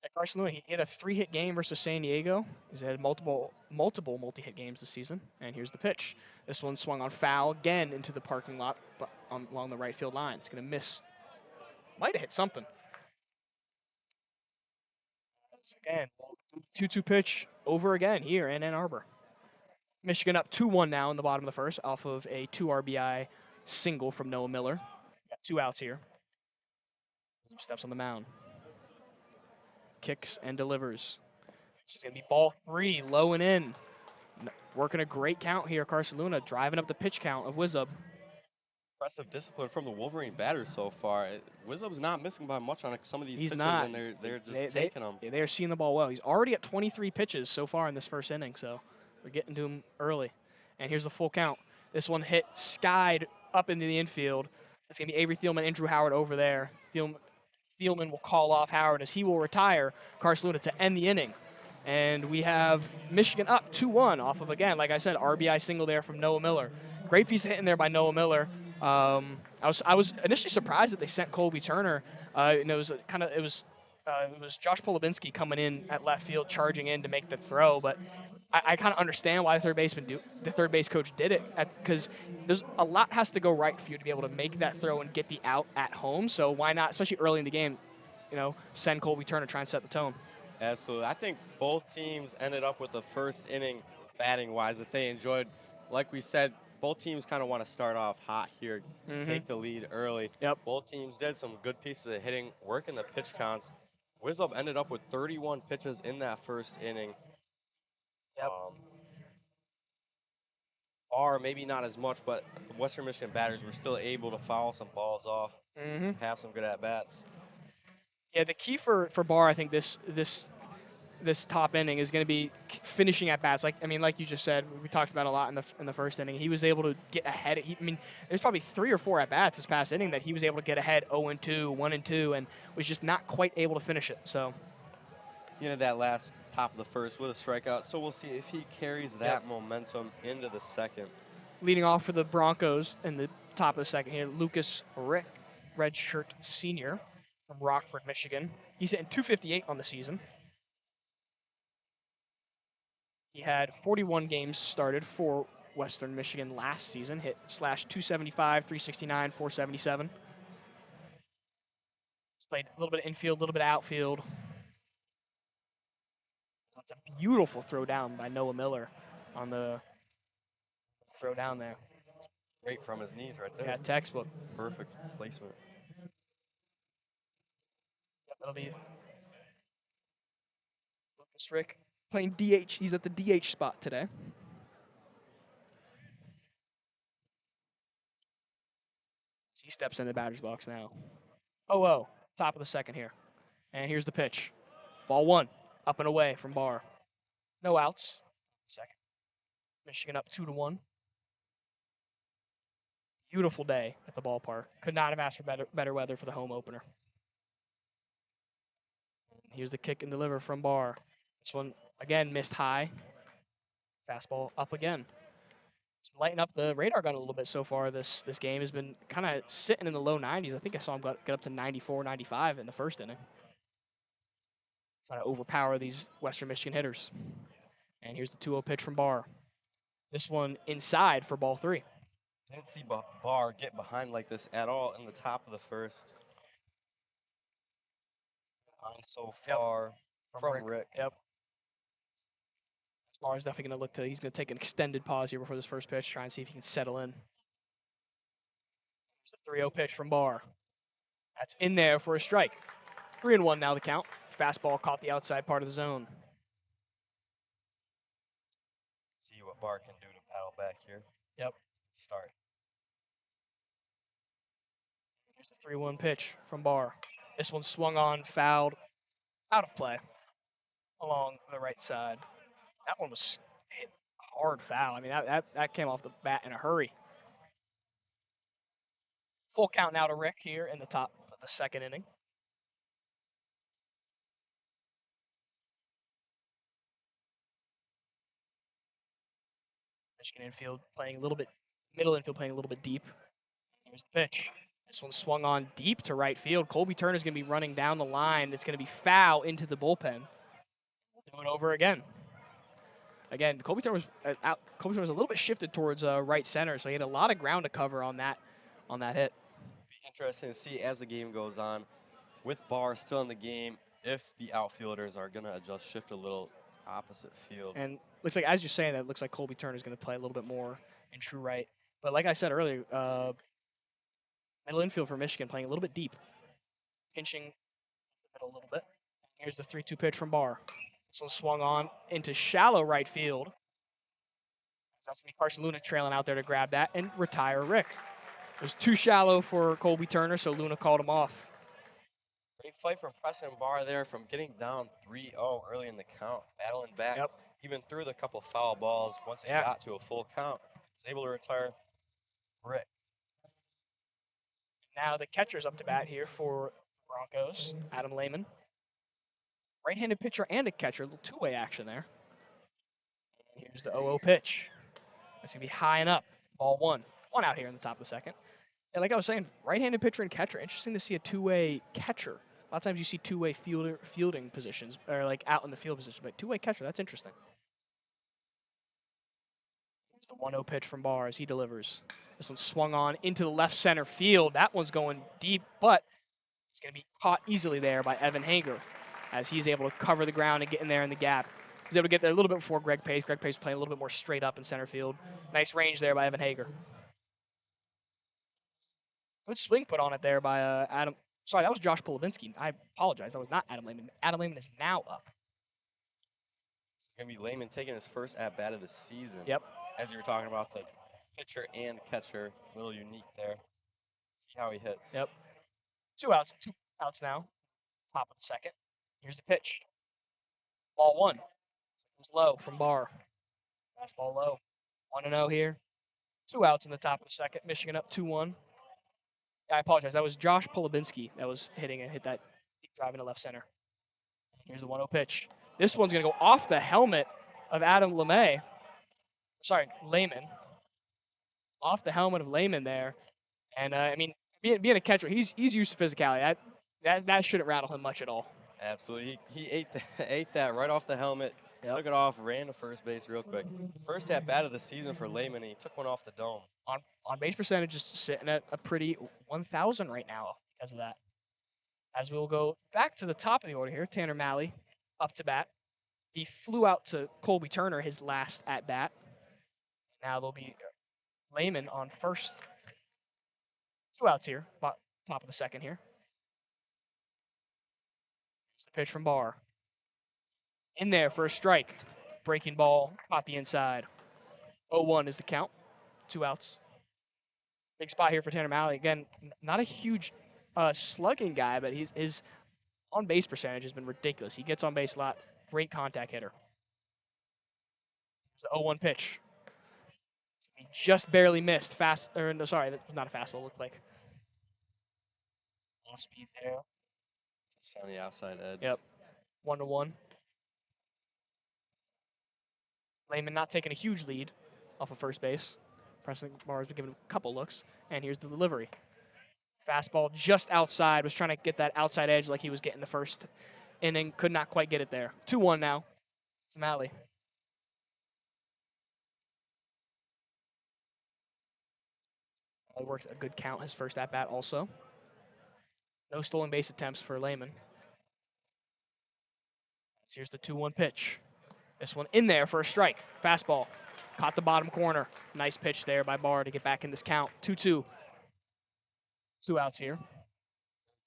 At Carson Luna, he had a 3-hit game versus San Diego. He's had multiple multi-hit games this season. And here's the pitch. This one swung on foul again into the parking lot, but along the right field line. It's going to miss. Might have hit something. Again, 2-2 pitch over again here in Ann Arbor. Michigan up 2-1 now in the bottom of the first off of a 2 RBI single from Noah Miller. Got 2 outs here. Steps on the mound. Kicks and delivers. This is going to be ball 3, low and in. Working a great count here, Carson Luna, driving up the pitch count of Wizub. Impressive discipline from the Wolverine batters so far. Wizub's not missing by much on some of these pitches, not. And they're just taking them. They're seeing the ball well. He's already at 23 pitches so far in this first inning, so they're getting to him early. And here's the full count. This one hit skied up into the infield. It's going to be Avery Thielman and Drew Howard over there. Thielman will call off Howard as he will retire Carson Luna to end the inning. And we have Michigan up 2-1 off of, again, like I said, RBI single there from Noah Miller. Great piece of hit in there by Noah Miller. I was initially surprised that they sent Colby Turner, and it was Josh Polubinski coming in at left field, charging in to make the throw. But I kind of understand why the third base coach did it, because there's a lot has to go right for you to be able to make that throw and get the out at home. So why not, especially early in the game, send Colby Turner, try and set the tone. Absolutely. I think both teams ended up with the first inning batting-wise that they enjoyed. Like we said, both teams kind of want to start off hot here, take the lead early. Yep. Both teams did some good pieces of hitting, working the pitch counts. Wizub ended up with 31 pitches in that first inning. Yep. Or maybe not as much, but the Western Michigan batters were still able to foul some balls off, have some good at-bats. Yeah, the key for Barr, I think this top inning is going to be finishing at bats. Like you just said, we talked about a lot in the first inning. He was able to get ahead. There's probably 3 or 4 at bats this past inning that he was able to get ahead 0-2, 1-2, and was just not quite able to finish it. So, That last top of the first with a strikeout. So we'll see if he carries that momentum into the second. Leading off for the Broncos in the top of the second here, Lucas Rick, redshirt senior from Rockford, Michigan. He's hitting .258 on the season. He had 41 games started for Western Michigan last season, hit /275, 369, 477. He's played a little bit of infield, a little bit of outfield. That's a beautiful throw down by Noah Miller on the throw down there. Great from his knees right there. Yeah, textbook. Perfect placement. Yep, that'll be Lucas Rick playing DH. He's at the DH spot today. He steps in the batter's box now. 0-0, top of the second here. And here's the pitch. Ball 1, up and away from Barr. No outs. Second. Michigan up 2-1. Beautiful day at the ballpark. Could not have asked for better weather for the home opener. Here's the kick and deliver from Barr. This one, again, missed high. Fastball up again. It's lighting up the radar gun a little bit so far. This game has been kind of sitting in the low 90s. I think I saw him get up to 94, 95 in the first inning. Trying to overpower these Western Michigan hitters. And here's the 2-0 pitch from Barr. This one inside for ball 3. Didn't see Barr get behind like this at all in the top of the first. Behind so far from Rick. Yep. Barr's definitely going to he's going to take an extended pause here before this first pitch, try and see if he can settle in. Here's the 3-0 pitch from Barr. That's in there for a strike. 3-1 now the count. Fastball caught the outside part of the zone. See what Barr can do to paddle back here. Yep. Start. Here's the 3-1 pitch from Barr. This one swung on, fouled, out of play along the right side. That one was hit hard foul. I mean, that came off the bat in a hurry. Full count now to Rick here in the top of the second inning. Michigan infield playing a little bit, middle infield playing a little bit deep. Here's the pitch. This one swung on deep to right field. Colby Turner's going to be running down the line. It's going to be foul into the bullpen. Do it over again. Again, Colby Turner was Colby Turner was a little bit shifted towards right center, so he had a lot of ground to cover on that hit. Be interesting to see as the game goes on, with Barr still in the game, if the outfielders are going to adjust, shift a little opposite field. And looks like, as you're saying that, it looks like Colby Turner is going to play a little bit more in true right. But like I said earlier, middle infield for Michigan playing a little bit deep, pinching the middle a little bit. Here's the 3-2 pitch from Barr. This one swung on into shallow right field. That's going to be Carson Luna trailing out there to grab that and retire Rick. It was too shallow for Colby Turner, so Luna called him off. Great fight from Preston Barr there, from getting down 3-0 early in the count, battling back, even through the couple foul balls. Once it got to a full count, was able to retire Rick. Now the catcher's up to bat here for Broncos, Adam Lehman. Right-handed pitcher and a catcher, a little two-way action there. And here's the 0-0 pitch. That's going to be high and up. Ball one. One out here in the top of the second. And like I was saying, right-handed pitcher and catcher. Interesting to see a two-way catcher. A lot of times you see two-way fielding positions, or like out in the field position, but two-way catcher, that's interesting. Here's the 1-0 pitch from Barr as he delivers. This one swung on into the left center field. That one's going deep, but it's going to be caught easily there by Evan Hager as he's able to cover the ground and get in there in the gap. He's able to get there a little bit before Greg Pace. Greg Pace playing a little bit more straight up in center field. Nice range there by Evan Hager. Good swing put on it there by Adam. Sorry, that was Josh Polowinski. I apologize. That was not Adam Lehman. Adam Lehman is now up. This is going to be Lehman taking his first at-bat of the season. Yep. As you were talking about, the pitcher and catcher, a little unique there. See how he hits. Yep. Two outs now. Top of the second. Here's the pitch. Ball one. It was low from Barr. Fastball low. 1-0 here. 2 outs in the top of the second. Michigan up 2-1. I apologize. That was Josh Polowinski that was hitting and hit that deep drive into left center. Here's the 1-0 pitch. This one's going to go off the helmet of Adam Lehman. Off the helmet of Lehman there. And, I mean, being a catcher, he's used to physicality. That shouldn't rattle him much at all. Absolutely. He ate that right off the helmet, took it off, ran to first base real quick. First at-bat of the season for Lehman, and he took one off the dome. On-base percentage is sitting at a pretty 1,000 right now because of that. As we'll go back to the top of the order here, Tanner Malley up to bat. He flew out to Colby Turner his last at-bat. Now there'll be Lehman on first. 2 outs here, top of the second here. Here's the pitch from Barr. In there for a strike. Breaking ball, caught the inside. 0-1 is the count. 2 outs. Big spot here for Tanner Malley. Again, not a huge slugging guy, but his on-base percentage has been ridiculous. He gets on base a lot. Great contact hitter. Here's the 0-1 pitch. He just barely missed. That was not a fastball. Looked like off speed there. Just on the outside edge. Yep. 1-1. Lehman not taking a huge lead off of first base. Preston Barr has been given a couple looks. And here's the delivery. Fastball just outside. Was trying to get that outside edge like he was getting the first inning. Could not quite get it there. 2-1 now. It's Malley. He worked a good count his first at-bat also. No stolen base attempts for Lehman. Here's the 2-1 pitch. This one in there for a strike. Fastball. Caught the bottom corner. Nice pitch there by Barr to get back in this count. 2-2. 2 outs here.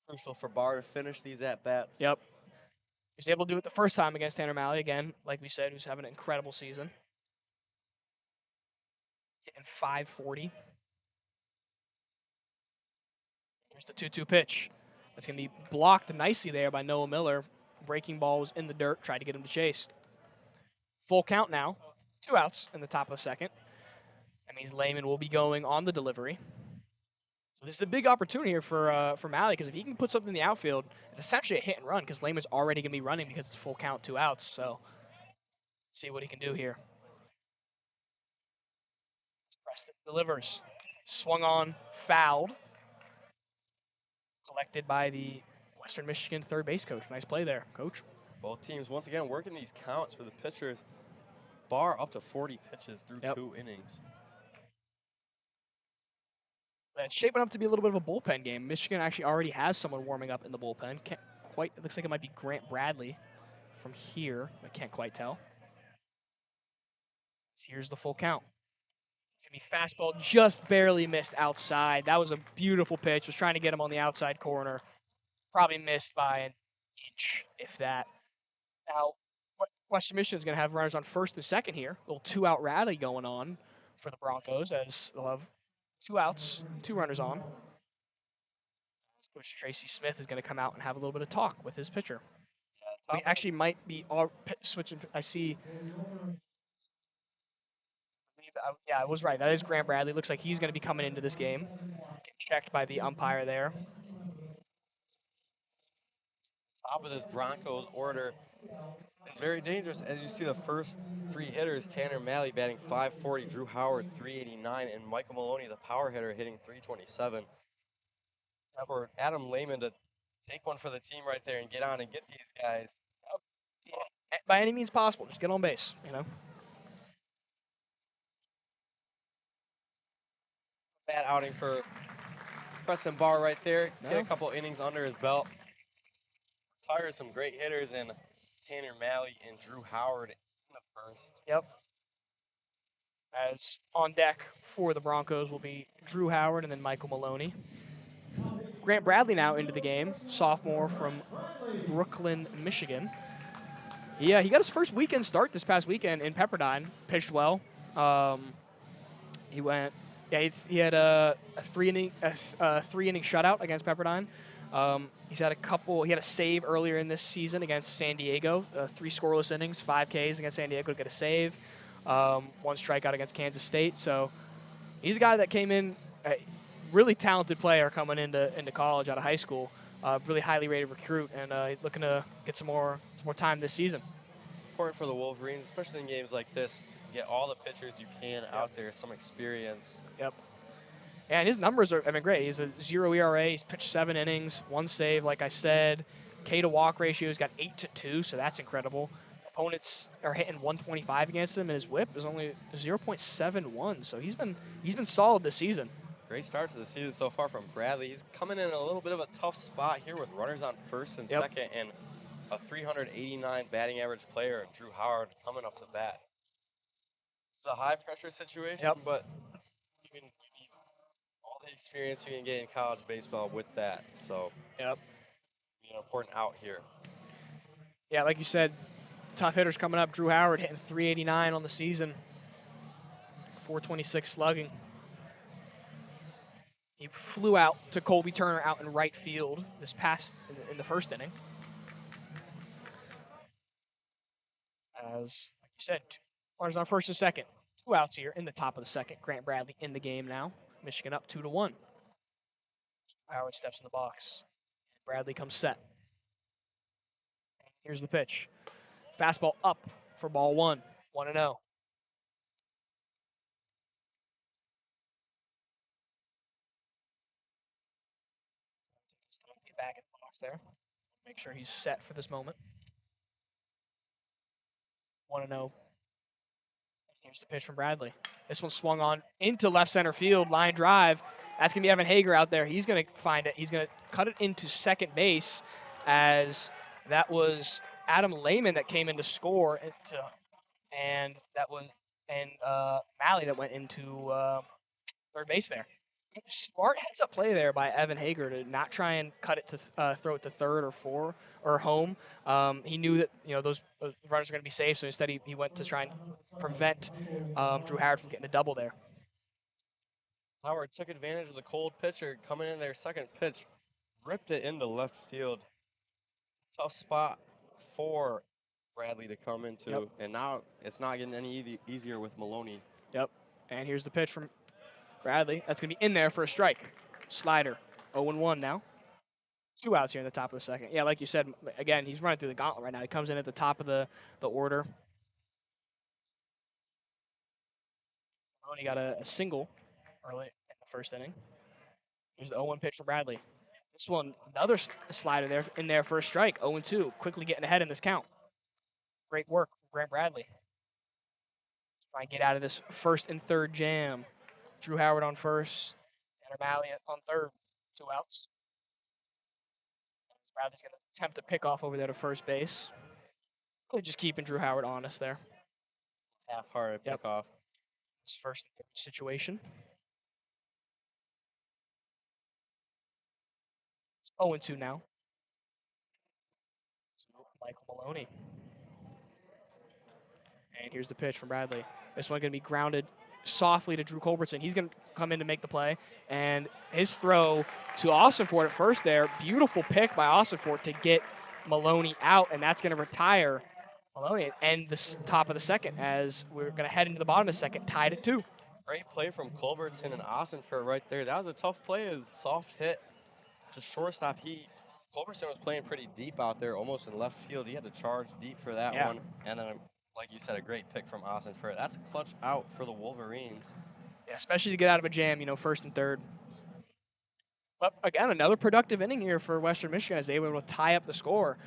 Crucial for Barr to finish these at-bats. Yep. He was able to do it the first time against Tanner Malley. Again, like we said, who's having an incredible season. Hitting .540. Here's the 2-2 pitch. That's going to be blocked nicely there by Noah Miller. Breaking ball was in the dirt. Tried to get him to chase. Full count now. 2 outs in the top of the second. That means Lehman will be going on the delivery. So this is a big opportunity here for Malley, because if he can put something in the outfield, it's essentially a hit and run because Lehman's already going to be running because it's full count, 2 outs. So see what he can do here. Preston delivers. Swung on, fouled. Collected by the Western Michigan third base coach. Nice play there, coach. Both teams, once again, working these counts for the pitchers. Bar up to 40 pitches through 2 innings. It's shaping up to be a little bit of a bullpen game. Michigan actually already has someone warming up in the bullpen. Can't quite. It looks like it might be Grant Bradley from here. I can't quite tell. Here's the full count. It's going to be fastball just barely missed outside. That was a beautiful pitch. Was trying to get him on the outside corner. Probably missed by an inch, if that. Now, Western Michigan's going to have runners on first and second here. A little two-out rally going on for the Broncos as they'll have 2 outs, 2 runners on. Coach Tracy Smith is going to come out and have a little bit of talk with his pitcher. Yeah, we actually might be all switching. I see. Yeah, I was right. That is Grant Bradley. Looks like he's going to be coming into this game. Getting checked by the umpire there. Top of this Broncos order is very dangerous. As you see, the first 3 hitters, Tanner Malley batting .540, Drew Howard .389, and Michael Maloney, the power hitter, hitting .327. For Adam Lehman to take one for the team right there and get on and get these guys. Yeah, by any means possible, just get on base, you know. Bad outing for Preston Barr right there. Get a couple innings under his belt. Retired some great hitters in Tanner Malley and Drew Howard in the first. Yep. As on deck for the Broncos will be Drew Howard and then Michael Maloney. Grant Bradley now into the game, sophomore from Brooklyn, Michigan. Yeah, he got his first weekend start this past weekend in Pepperdine. Pitched well. He went. Yeah, he had a 3-inning shutout against Pepperdine. He's had a couple. He had a save earlier in this season against San Diego. 3 scoreless innings, 5 Ks against San Diego to get a save. 1 strikeout against Kansas State. So he's a guy that came in. Really talented player coming into college out of high school. Really highly rated recruit, and looking to get some more time this season. Important for the Wolverines, especially in games like this, get all the pitchers you can out there, some experience. Yep. And his numbers have been great. He's a 0 ERA. He's pitched 7 innings, 1 save, like I said. K to walk ratio, he's got 8-2, so that's incredible. Opponents are hitting 125 against him, and his WHIP is only 0.71. So he's been solid this season. Great start to the season so far from Bradley. He's coming in a little bit of a tough spot here with runners on first and second, and a 389 batting average player, Drew Howard, coming up to bat. It's a high pressure situation, but you can all the experience you can get in college baseball with that. So, an important out here. Yeah, like you said, tough hitters coming up. Drew Howard hitting 389 on the season, 426 slugging. He flew out to Colby Turner out in right field this past in the first inning. As, like you said, runners on first and second. 2 outs here in the top of the second. Grant Bradley in the game now. Michigan up 2-1. Howard steps in the box. Bradley comes set. Here's the pitch. Fastball up for ball 1. 1-0. Get back in the box there. Make sure he's set for this moment. 1-0. Here's the pitch from Bradley. This one swung on into left center field, line drive. That's going to be Evan Hager out there. He's going to find it. He's going to cut it into second base, as that was Adam Lehman that came in to score, and Malley that went into third base there. Smart heads-up play there by Evan Hager to not try and cut it to throw it to third or home. He knew that those runners are going to be safe, so instead he went to try and prevent Drew Howard from getting a double there. Howard took advantage of the cold pitcher coming in their second pitch, ripped it into left field. Tough spot for Bradley to come into, and now it's not getting any easier with Maloney. Yep, and here's the pitch from Bradley. That's going to be in there for a strike. Slider, 0-1 now. 2 outs here in the top of the second. Yeah, like you said, again, he's running through the gauntlet right now. He comes in at the top of the order. Maloney got a single early in the first inning. Here's the 0-1 pitch from Bradley. This one, another slider there in there for a strike. 0-2, quickly getting ahead in this count. Great work from Grant Bradley. Try and get out of this first and third jam. Drew Howard on first, Tanner Malley on third. 2 outs. Bradley's going to attempt to pick off over there to first base. Really just keeping Drew Howard honest there. Half-hearted pickoff. This first and third situation. It's 0-2 now. Michael Maloney. And here's the pitch from Bradley. This one going to be grounded softly to Drew Culbertson. He's going to come in to make the play. And his throw to Ossenfort at first there. Beautiful pick by Ossenfort to get Maloney out, and that's going to retire Maloney and end the top of the second as we're going to head into the bottom of the second, tied at 2. Great play from Culbertson and Ossenfort right there. That was a tough play. It was a soft hit to shortstop. Culbertson was playing pretty deep out there, almost in left field. He had to charge deep for that one. And then, like you said, a great pick from Ossenfort. That's a clutch out for the Wolverines. Yeah, especially to get out of a jam, first and third. But again, another productive inning here for Western Michigan as they were able to tie up the score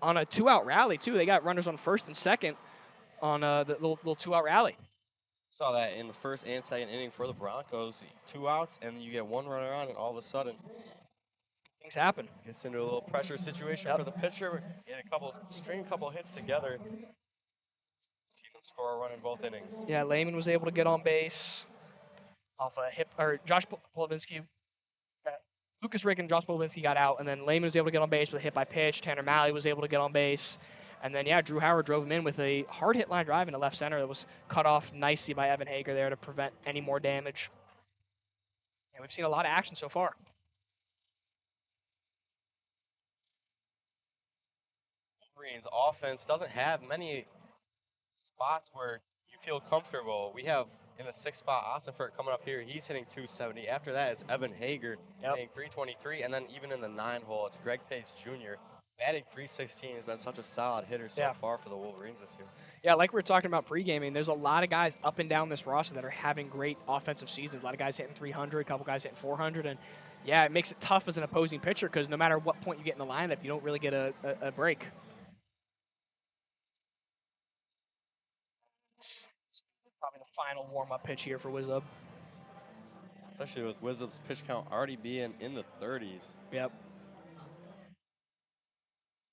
on a 2-out rally, too. They got runners on first and second on the little 2-out rally. Saw that in the first and second inning for the Broncos. 2 outs, and you get 1 runner on, and all of a sudden, things happen. Gets into a little pressure situation for the pitcher. Get string a couple hits together. See them score a run in both innings. Yeah, Lehman was able to get on base off a hip, or Josh Polovinsky. Lucas Rick and Josh Polovinsky got out, and then Lehman was able to get on base with a hit by pitch. Tanner Malley was able to get on base. And then, Drew Howard drove him in with a hard hit line drive into left center that was cut off nicely by Evan Hager there to prevent any more damage. And we've seen a lot of action so far. Wolverines offense doesn't have many spots where you feel comfortable. We have in the 6th spot Ossenfort coming up here. He's hitting 270. After that, it's Evan Hager hitting 323. And then even in the 9 hole, it's Greg Pace Jr. Batting 316 has been such a solid hitter so far for the Wolverines this year. Yeah, like we were talking about pre-gaming, there's a lot of guys up and down this roster that are having great offensive seasons. A lot of guys hitting 300, a couple guys hitting 400. And, it makes it tough as an opposing pitcher because no matter what point you get in the lineup, you don't really get a break. It's probably the final warm-up pitch here for Wizub. Especially with Wizub's pitch count already being in the 30s. Yep.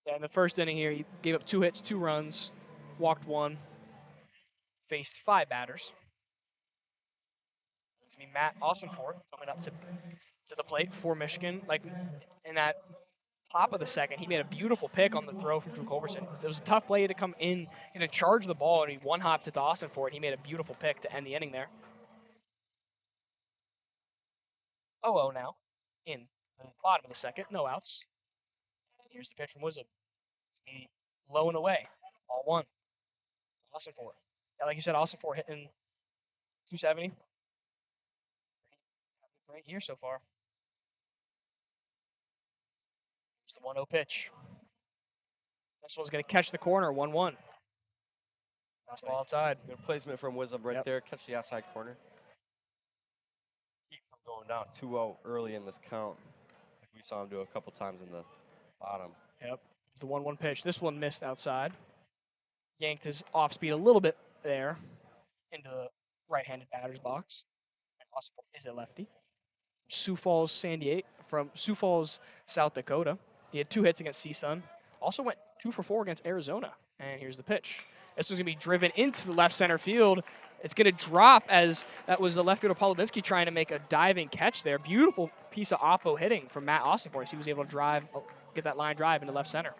Yeah, in the first inning here, he gave up 2 hits, 2 runs, walked 1, faced 5 batters. It's going to be Matt Ossenfort coming up to the plate for Michigan. Like, in that top of the second, he made a beautiful pick on the throw from Drew Culbertson. It was a tough play to come in and to charge the ball, and he one-hopped it to Ossenfort. He made a beautiful pick to end the inning there. 0-0 now in the bottom of the second, no outs. Here's the pitch from Wizard. It's going to be low and away. Ball 1. Ossenfort. Yeah, like you said, Ossenfort hitting 270. Great year so far. Here's the 1-0 pitch. This one's going to catch the corner, 1-1. Fastball outside. Good placement from Wizard right there. Catch the outside corner. Keep from going down 2-0 early in this count. Like we saw him do a couple times in the bottom. Yep. The 1-1 pitch. This one missed outside. Yanked his off speed a little bit there into the right-handed batter's box. And Ossenfort is a lefty. Sioux Falls, South Dakota. He had 2 hits against CSUN. Also went 2 for 4 against Arizona. And here's the pitch. This was going to be driven into the left center field. It's going to drop as that was the left fielder Polovinsky trying to make a diving catch there. Beautiful piece of oppo hitting from Matt Ossenfort. He was able to get that line drive into left center.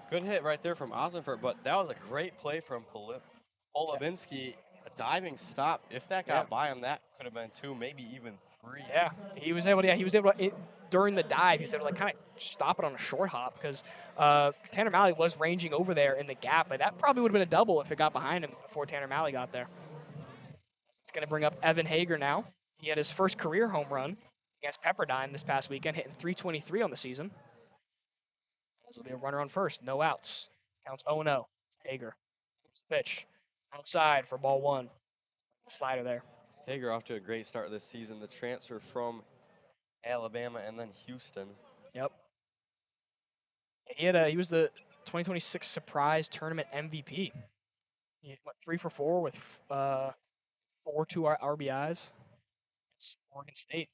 Good hit right there from Ossenfort, but that was a great play from Polovinsky. A diving stop. If that got by him, that could have been 2, maybe even 3. Yeah, he was able to, during the dive, he was able to kind of stop it on a short hop because Tanner Malley was ranging over there in the gap, but that probably would have been a double if it got behind him before Tanner Malley got there. It's going to bring up Evan Hager now. He had his first career home run against Pepperdine this past weekend, hitting 323 on the season. This will be a runner on first, no outs. Counts 0-0. Hager. Here's the pitch. Outside for ball 1. Slider there. Hager off to a great start this season. The transfer from Alabama and then Houston. Yep. He was the 2026 surprise tournament MVP. He went 3 for 4 with 4 RBIs. It's Oregon State.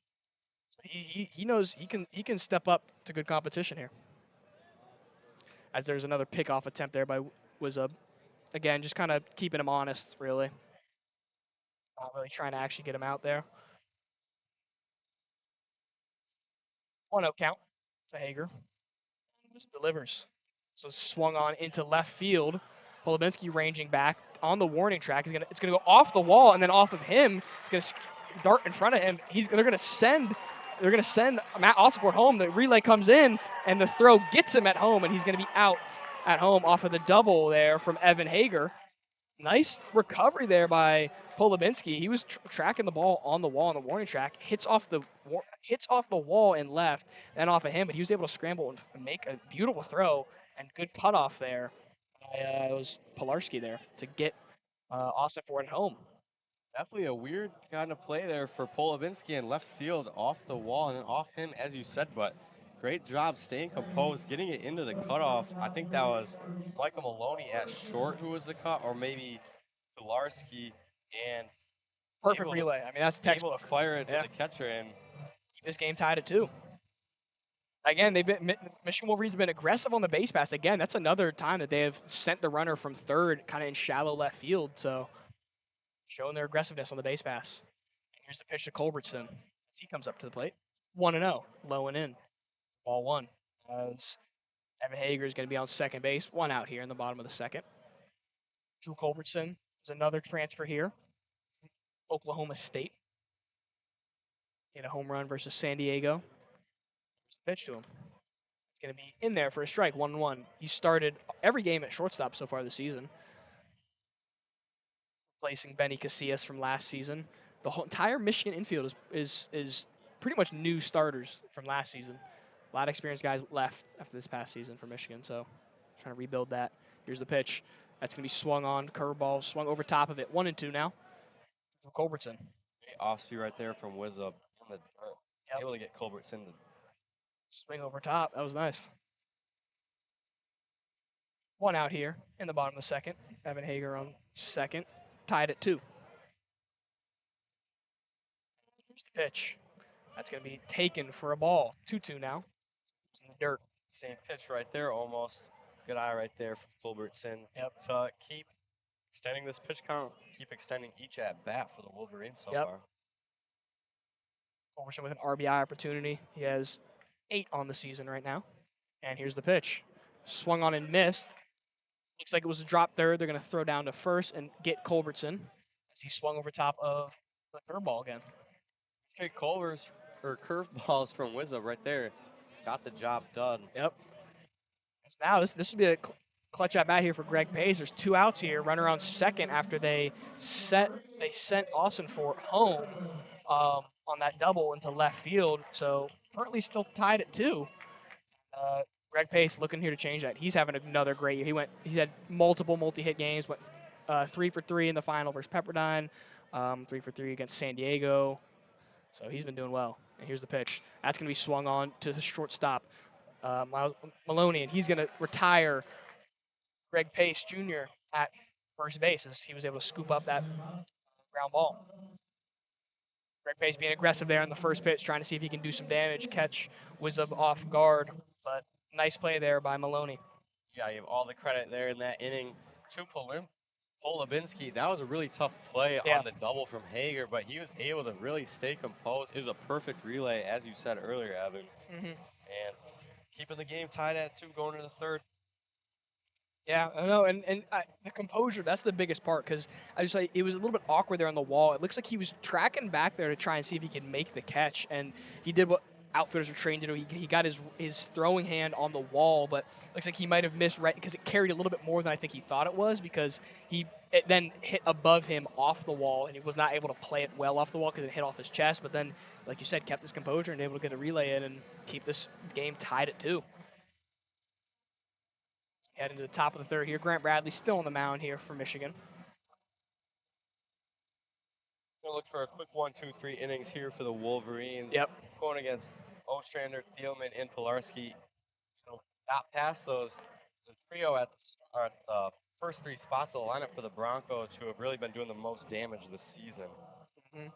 So he knows he can step up to good competition here. As there's another pickoff attempt there by Wizub. Again, just kind of keeping him honest, really. Not really trying to actually get him out there. 1-0 count to Hager. Just delivers. So swung on into left field. Polubinski ranging back on the warning track. It's gonna go off the wall and then off of him. It's gonna dart in front of him. They're gonna send Matt Osborne home. The relay comes in and the throw gets him at home, and he's gonna be out at home off of the double there from Evan Hager. Nice recovery there by Polubinski. He was tracking the ball on the wall on the warning track, hits off the wall and left, then off of him, but he was able to scramble and make a beautiful throw and good cutoff there. It was Pilarski there to get Austin Ford at home. Definitely a weird kind of play there for Polubinski in left field off the wall and then off him, as you said, but great job staying composed, getting it into the cutoff. I think that was Michael Maloney at short who was the cut, or maybe Pilarski, and Perfect relay. I mean, that's textbook. Able to fire it to the catcher and keep this game tied at 2. Again, Michigan Wolverines have been aggressive on the base pass. Again, that's another time that they have sent the runner from third kind of in shallow left field. So showing their aggressiveness on the base pass. Here's the pitch to Culbertson as he comes up to the plate. 1-0, low and in. Ball 1. As Evan Hager is going to be on second base. 1 out here in the bottom of the second. Drew Culbertson is another transfer here. Oklahoma State. Hit a home run versus San Diego. Here's the pitch to him. It's going to be in there for a strike, 1-1. He started every game at shortstop so far this season. Replacing Benny Casillas from last season. The whole entire Michigan infield is pretty much new starters from last season. A lot of experienced guys left after this past season for Michigan, so trying to rebuild that. Here's the pitch. That's going to be swung on, curveball, swung over top of it. 1-2 now for Culbertson. great off speed right there from Wizzup in the dirt. Able to get Culbertson to swing over top. That was nice. 1 out here in the bottom of the second. Evan Hager on second. Tied at 2. Here's the pitch. That's going to be taken for a ball. 2-2 now. It's in the dirt. Same pitch right there almost. Good eye right there from Culbertson. To keep extending this pitch count, keep extending each at bat for the Wolverines so far. Culbertson with an RBI opportunity. He has 8 on the season right now. And here's the pitch. Swung on and missed. Looks like it was a drop third. They're going to throw down to first and get Culbertson as he swung over top of the third ball again. Straight curveballs from Wizzup right there. Got the job done. Yep. So now this would be a clutch at bat here for Greg Pace. There's 2 outs here. Runner on second after they sent Austin Fort home on that double into left field. So currently still tied at 2. Greg Pace looking here to change that. He's having another great year. He's had multiple multi-hit games. Went 3 for 3 in the final versus Pepperdine. 3 for 3 against San Diego. So he's been doing well. And here's the pitch. That's going to be swung on to the shortstop, Maloney, and he's going to retire Greg Pace Jr. at first base as he was able to scoop up that ground ball. Greg Pace being aggressive there in the first pitch, trying to see if he can do some damage, catch Wizub off guard, but nice play there by Maloney. Yeah, you have all the credit there in that inning to Polubinski. That was a really tough play on the double from Hager, but he was able to really stay composed. It was a perfect relay, as you said earlier, Evan. And keeping the game tied at 2 going to the third. Yeah, I know, and the composure, that's the biggest part, because it was a little bit awkward there on the wall. It looks like he was tracking back there to try and see if he could make the catch, and he did what outfielders are trained to do. He got his throwing hand on the wall, but looks like he might have missed right because it carried a little bit more than I think he thought it was, because it then hit above him off the wall, and he was not able to play it well off the wall because it hit off his chest, but then, like you said, kept his composure and able to get a relay in and keep this game tied at 2. Heading to the top of the third here. Grant Bradley still on the mound here for Michigan. Gonna look for a quick 1-2-3 innings here for the Wolverines. Yep. Going against Ostrander, Thielman, and Pilarski. Got past the trio at the first three spots of the lineup for the Broncos, who have really been doing the most damage this season. Mm-hmm.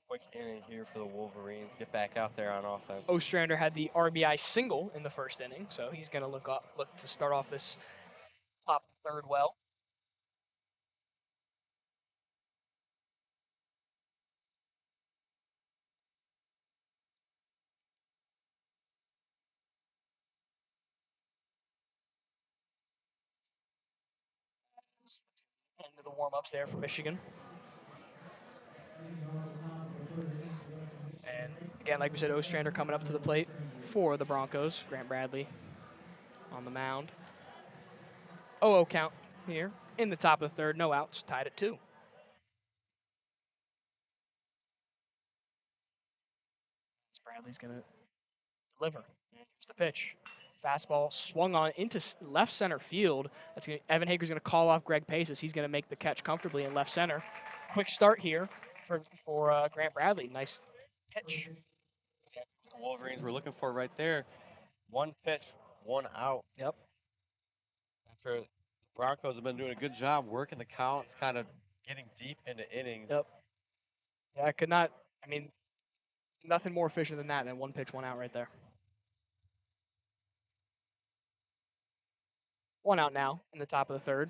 Quick inning here for the Wolverines. Get back out there on offense. Ostrander had the RBI single in the first inning, so he's going to look to start off this top third well. End of the warm-ups there for Michigan. And again, like we said, Ostrander coming up to the plate for the Broncos. Grant Bradley on the mound. 0-0 count here in the top of the third. No outs, tied at 2. Bradley's going to deliver. Here's the pitch. Fastball swung on into left center field. Evan Hager's going to call off Greg Paces. He's going to make the catch comfortably in left center. Quick start here for Grant Bradley. Nice pitch. The Wolverines were looking for right there. 1 pitch, 1 out. Yep. After the Broncos have been doing a good job working the counts, kind of getting deep into innings. Yep. Yeah, I could not. I mean, nothing more efficient than that, than 1 pitch, 1 out right there. 1 out now in the top of the third.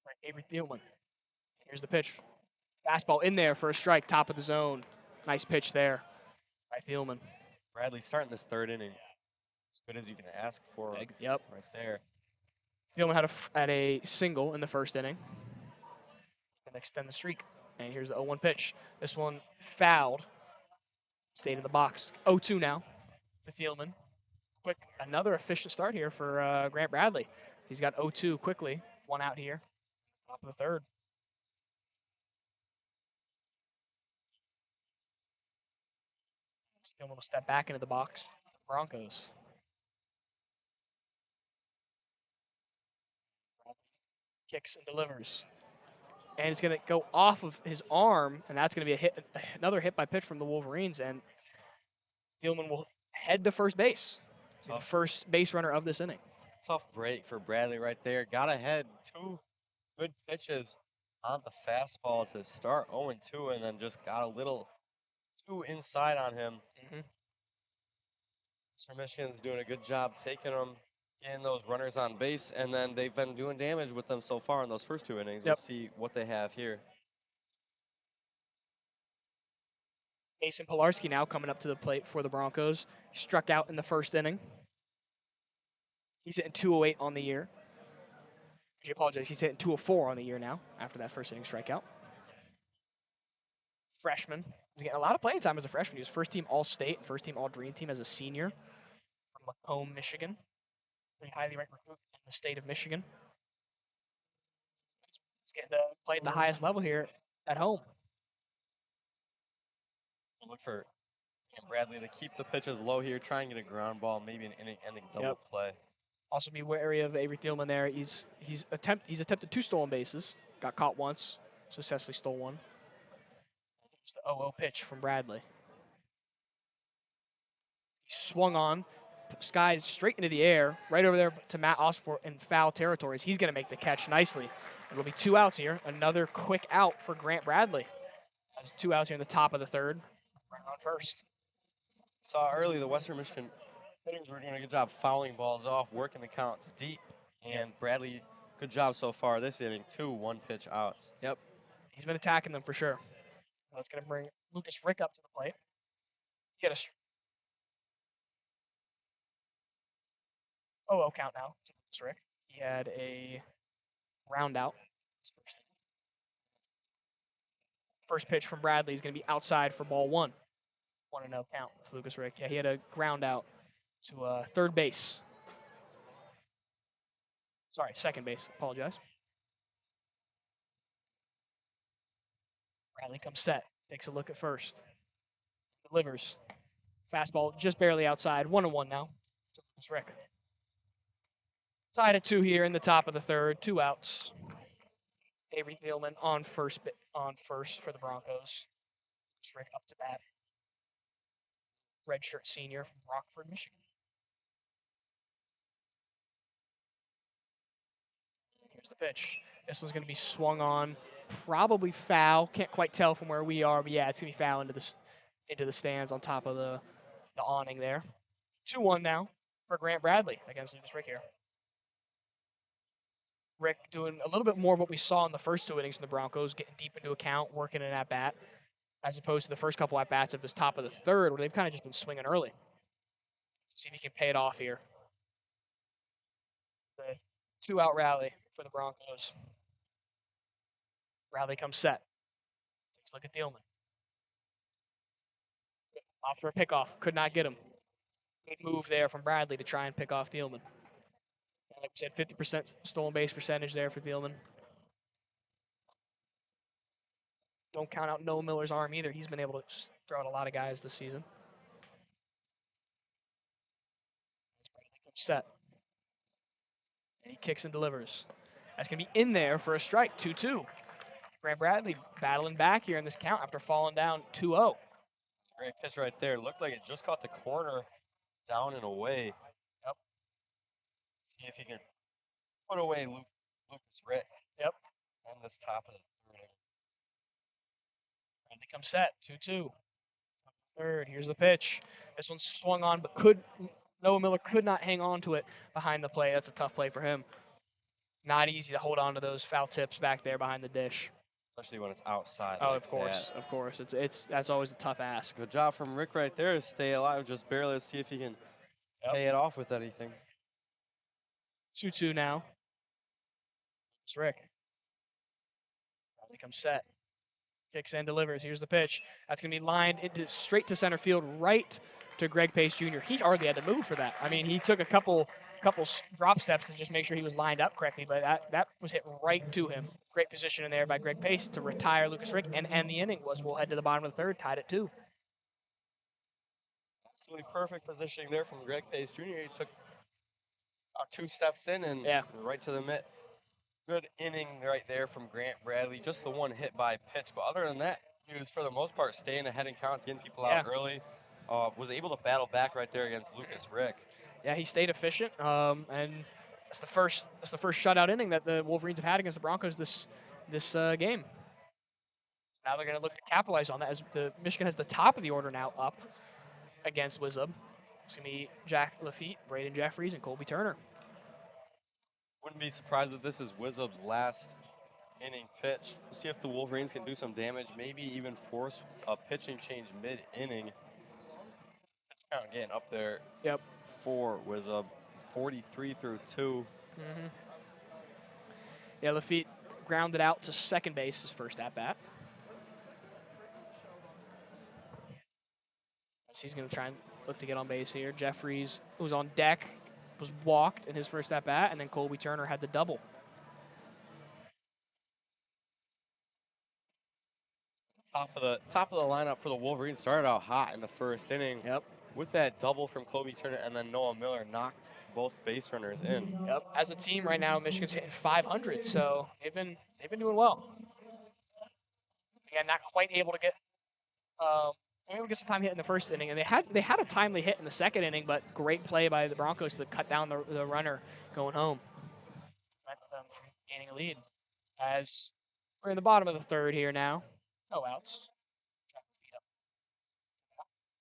Right, Avery Thielman. Here's the pitch. Fastball in there for a strike, top of the zone. Nice pitch there by Thielman. Bradley starting this third inning as good as you can ask for. Yep. Right there. Thielman had a single in the first inning. And extend the streak. And here's the 0-1 pitch. This one fouled. Stayed in the box. 0-2 now to Thielman. Quick, another efficient start here for Grant Bradley. He's got 0-2 quickly. 1 out here. Top of the third. Thielman will step back into the box for the Broncos. Kicks and delivers. And it's going to go off of his arm, and that's going to be another hit by pitch from the Wolverines, and Thielman will head to first base. The first base runner of this inning. Tough break for Bradley right there. Got ahead 2 good pitches on the fastball to start 0-2, and then just got a little too inside on him. Western Michigan's doing a good job taking them, getting those runners on base, and then they've been doing damage with them so far in those first 2 innings. We'll see what they have here. Mason Pilarski now coming up to the plate for the Broncos. Struck out in the first inning. He's hitting 208 on the year. I apologize. He's hitting 204 on the year now after that first inning strikeout. Freshman. He's getting a lot of playing time as a freshman. He was first team All-State, first team All-Dream Team as a senior from Macomb, Michigan. Pretty highly ranked recruit in the state of Michigan. He's getting to play at the highest level here at home. Look for Bradley to keep the pitches low here, try and get a ground ball, maybe an inning-ending double play. Also be wary of Avery Thielman there. He's attempted 2 stolen bases. Got caught once, successfully stole 1. It's the 0-0 pitch from Bradley. He swung on, skied straight into the air, right over there to Matt Osborne in foul territories. He's going to make the catch nicely. It'll be 2 outs here. Another quick out for Grant Bradley. Has 2 outs here in the top of the third. Right on first. Saw early the Western Michigan hitters were doing a good job fouling balls off, working the counts deep. And Bradley, good job so far this inning. 2 1-pitch outs. Yep. He's been attacking them for sure. That's going to bring Lucas Rick up to the plate. He had a 0-0 count now to Lucas Rick. He had a round out. First pitch from Bradley is going to be outside for ball 1. 1-0 count to Lucas Rick. Yeah, he had a ground out to third base. Sorry, second base. Apologize. Bradley comes set. Takes a look at first. Delivers. Fastball just barely outside. 1-1 now to Lucas Rick. Tied at 2 here in the top of the third. 2 outs. Avery Thielman on first for the Broncos. Rick up to bat. Redshirt senior from Rockford, Michigan. Here's the pitch. This one's going to be swung on, probably foul. Can't quite tell from where we are, but yeah, it's going to be foul into the stands on top of the awning there. 2-1 now for Grant Bradley against Lucas Rick here. Rick doing a little bit more of what we saw in the first 2 innings from the Broncos, getting deep into account, working an at-bat, as opposed to the first couple at-bats of this top of the third, where they've kind of just been swinging early. See if he can pay it off here. The 2-out rally for the Broncos. Rally comes set. Takes a look at Thielman. Off for a pickoff. Could not get him. Good move there from Bradley to try and pick off Thielman. Like we said, 50% stolen base percentage there for Thielman. Don't count out Noah Miller's arm either. He's been able to throw out a lot of guys this season. Set. And he kicks and delivers. That's going to be in there for a strike, 2-2. Grant Bradley battling back here in this count after falling down 2-0. Great pitch right there. Looked like it just caught the corner down and away. Yep. See if he can put away Lucas Rick. Yep. On this top of the third. Bradley comes set, 2-2. Third, here's the pitch. This one swung on, but Noah Miller could not hang on to it behind the play. That's a tough play for him. Not easy to hold on to those foul tips back there behind the dish. Especially when it's outside. Oh, like of course, that. of course. That's always a tough ask. Good job from Rick right there to stay alive just barely. Let's see if he can pay it off with anything. 2-2 now. It's Rick. Bradley comes set. Kicks and delivers. Here's the pitch. That's going to be lined straight to center field, right to Greg Pace Jr. He hardly had to move for that. I mean, he took a couple drop steps to just make sure he was lined up correctly, but that was hit right to him. Great position in there by Greg Pace to retire Lucas Rick, and end the inning. We'll head to the bottom of the third, tied at 2. Absolutely perfect positioning there from Greg Pace Jr. He took 2 steps in and right to the mitt. Good inning right there from Grant Bradley. Just the one hit by pitch, but other than that, he was for the most part staying ahead in counts, getting people out early. Was able to battle back right there against Lucas Rick. Yeah, he stayed efficient, and that's the first shutout inning that the Wolverines have had against the Broncos this game. Now they're going to look to capitalize on that as Michigan has the top of the order now up against Wizub. It's going to be Jack Lafitte, Braden Jeffries, and Colby Turner. Wouldn't be surprised if this is Wizub's last inning pitch. We'll see if the Wolverines can do some damage, maybe even force a pitching change mid-inning. Pitch count getting up there. Yep. For Wizub, 43 through 2. Mm-hmm. Yeah, Lafitte grounded out to second base his first at-bat. He's going to try and look to get on base here. Jeffries, who's on deck, was walked in his first at-bat, and then Colby Turner had the double. Top of the lineup for the Wolverines started out hot in the first inning. Yep. With that double from Colby Turner, and then Noah Miller knocked both base runners in. Yep. As a team right now, Michigan's hitting 500, so they've been doing well. Again, not quite able to get some time hit in the first inning, and they had a timely hit in the second inning, but great play by the Broncos to cut down the runner going home. Gaining a lead as we're in the bottom of the third here now. No outs.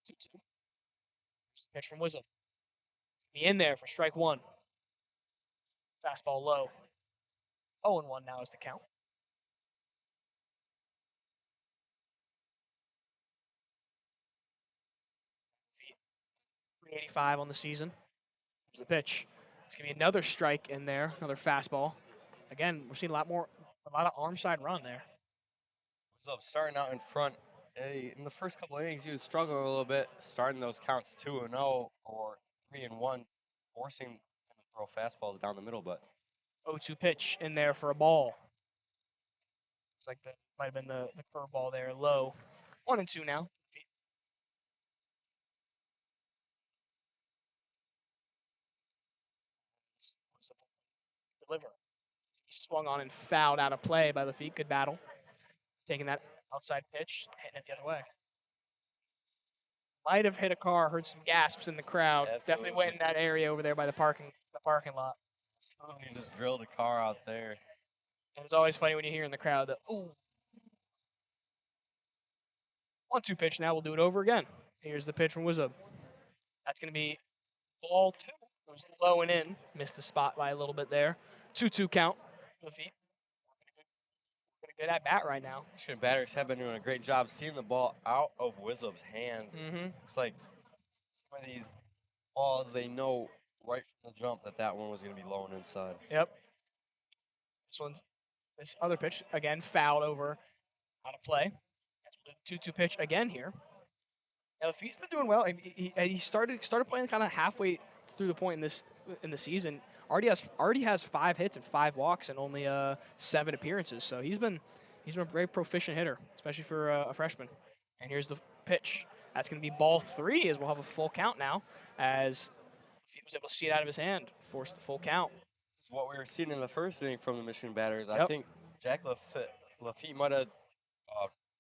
2-2. Here's the pitch from Wizard. Be in there for strike 1. Fastball low. 0-1 now is the count. 385 on the season. Here's the pitch. It's going to be another strike in there, another fastball. Again, we're seeing a lot of arm side run there. Wizard starting out in front. In the first couple of innings, he was struggling a little bbit, starting those counts 2-0 or 3-1, forcing him to throw fastballs down the middle. But 0-2 pitch in there for a ball. Looks like that might have been the curveball there, low. 1-2 now. Deliver. Swung on and fouled out of play by Lafitte. Good battle. Taking that outside pitch, hitting it the other way. Might have hit a car, heard some gasps in the crowd. Absolutely. Definitely went in that area over there by the parking lot. Absolutely, just drilled a car out there. And it's always funny when you hear in the crowd that, ooh. 1-2 pitch now. We'll do it over again. Here's the pitch from Wizzo. That's going to be ball 2. It was low and in. Missed the spot by a little bit there. 2-2 count. Lafitte. Pretty good at bat right now. Michigan batters have been doing a great job seeing the ball out of Wizzup's hand. It's like some of these balls, they know right from the jump that one was going to be low and inside. Yep. This other pitch, again, fouled over out of play. 2-2 pitch again here. Now, Lafitte's been doing well. He started playing kind of halfway through the point in the season. Already has 5 hits and 5 walks and only 7 appearances. So he's been a very proficient hitter, especially for a freshman. And here's the pitch. That's going to be ball 3, as we'll have a full count now, as Lafitte was able to see it out of his hand, force the full count. This is what we were seeing in the first inning from the Michigan batters. Yep. I think Jack Lafitte might have